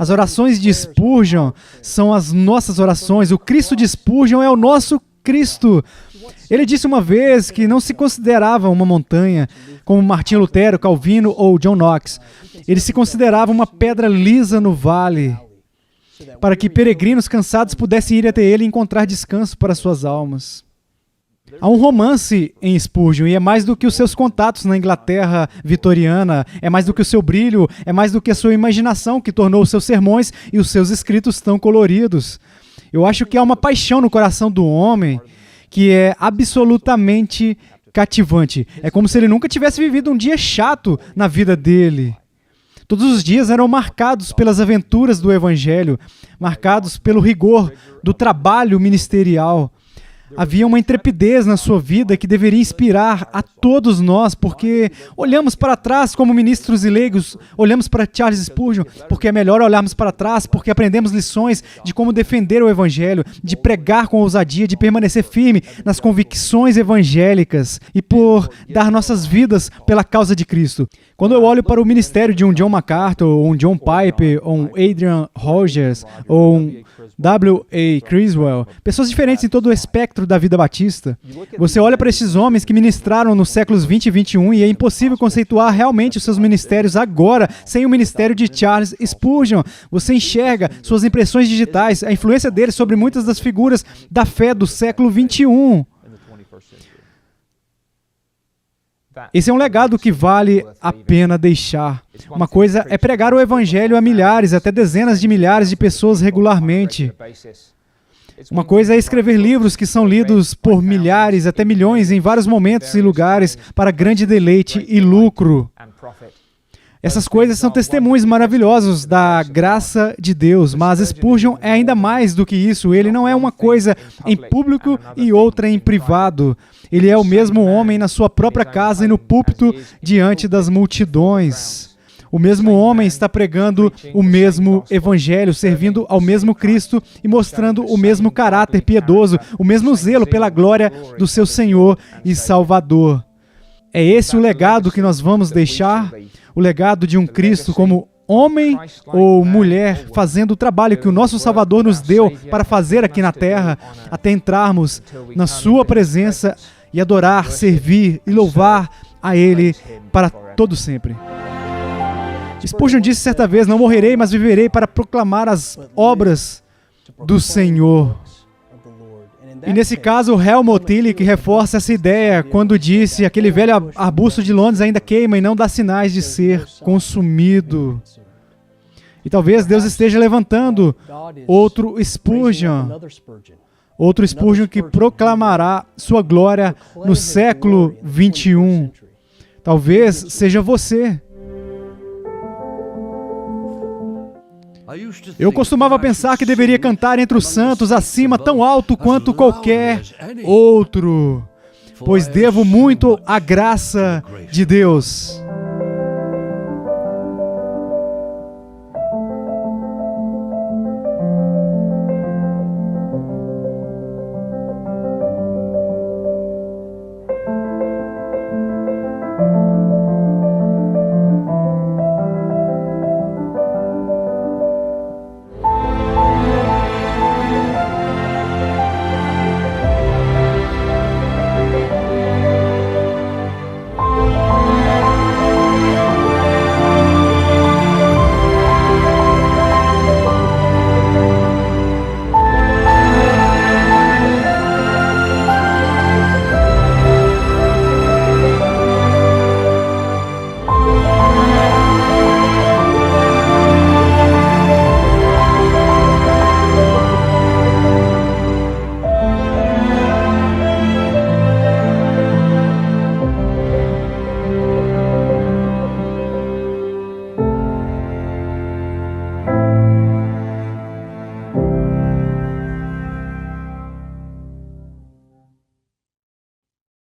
As orações de Spurgeon são as nossas orações. O Cristo de Spurgeon é o nosso Cristo. Ele disse uma vez que não se considerava uma montanha, como Martinho Lutero, Calvino ou John Knox. Ele se considerava uma pedra lisa no vale, para que peregrinos cansados pudessem ir até ele e encontrar descanso para suas almas. Há um romance em Spurgeon, e é mais do que os seus contatos na Inglaterra vitoriana, é mais do que o seu brilho, é mais do que a sua imaginação que tornou os seus sermões e os seus escritos tão coloridos. Eu acho que há uma paixão no coração do homem que é absolutamente cativante. É como se ele nunca tivesse vivido um dia chato na vida dele. Todos os dias eram marcados pelas aventuras do Evangelho, marcados pelo rigor do trabalho ministerial. Havia uma intrepidez na sua vida que deveria inspirar a todos nós, porque olhamos para trás como ministros e leigos, olhamos para Charles Spurgeon, porque é melhor olharmos para trás, porque aprendemos lições de como defender o Evangelho, de pregar com ousadia, de permanecer firme nas convicções evangélicas e por dar nossas vidas pela causa de Cristo. Quando eu olho para o ministério de um John MacArthur, ou um John Piper, ou um Adrian Rogers, ou um W.A. Criswell, pessoas diferentes em todo o espectro da vida batista, você olha para esses homens que ministraram nos séculos 20 e 21 e é impossível conceituar realmente os seus ministérios agora sem o ministério de Charles Spurgeon. Você enxerga suas impressões digitais, a influência dele sobre muitas das figuras da fé do século 21. Esse é um legado que vale a pena deixar. Uma coisa é pregar o Evangelho a milhares, até dezenas de milhares de pessoas regularmente. Uma coisa é escrever livros que são lidos por milhares, até milhões, em vários momentos e lugares, para grande deleite e lucro. Essas coisas são testemunhos maravilhosos da graça de Deus, mas Spurgeon é ainda mais do que isso. Ele não é uma coisa em público e outra em privado. Ele é o mesmo homem na sua própria casa e no púlpito diante das multidões. O mesmo homem está pregando o mesmo evangelho, servindo ao mesmo Cristo e mostrando o mesmo caráter piedoso, o mesmo zelo pela glória do seu Senhor e Salvador. É esse o legado que nós vamos deixar? O legado de um Cristo como homem ou mulher, fazendo o trabalho que o nosso Salvador nos deu para fazer aqui na terra, até entrarmos na sua presença e adorar, servir e louvar a Ele para todo sempre. Spurgeon disse certa vez: não morrerei, mas viverei para proclamar as obras do Senhor. E nesse caso, o Helmut Tillich reforça essa ideia quando disse: aquele velho arbusto de Londres ainda queima e não dá sinais de ser consumido. E talvez Deus esteja levantando outro Spurgeon que proclamará sua glória no século 21. Talvez seja você. Eu costumava pensar que deveria cantar entre os santos acima tão alto quanto qualquer outro, pois devo muito à graça de Deus.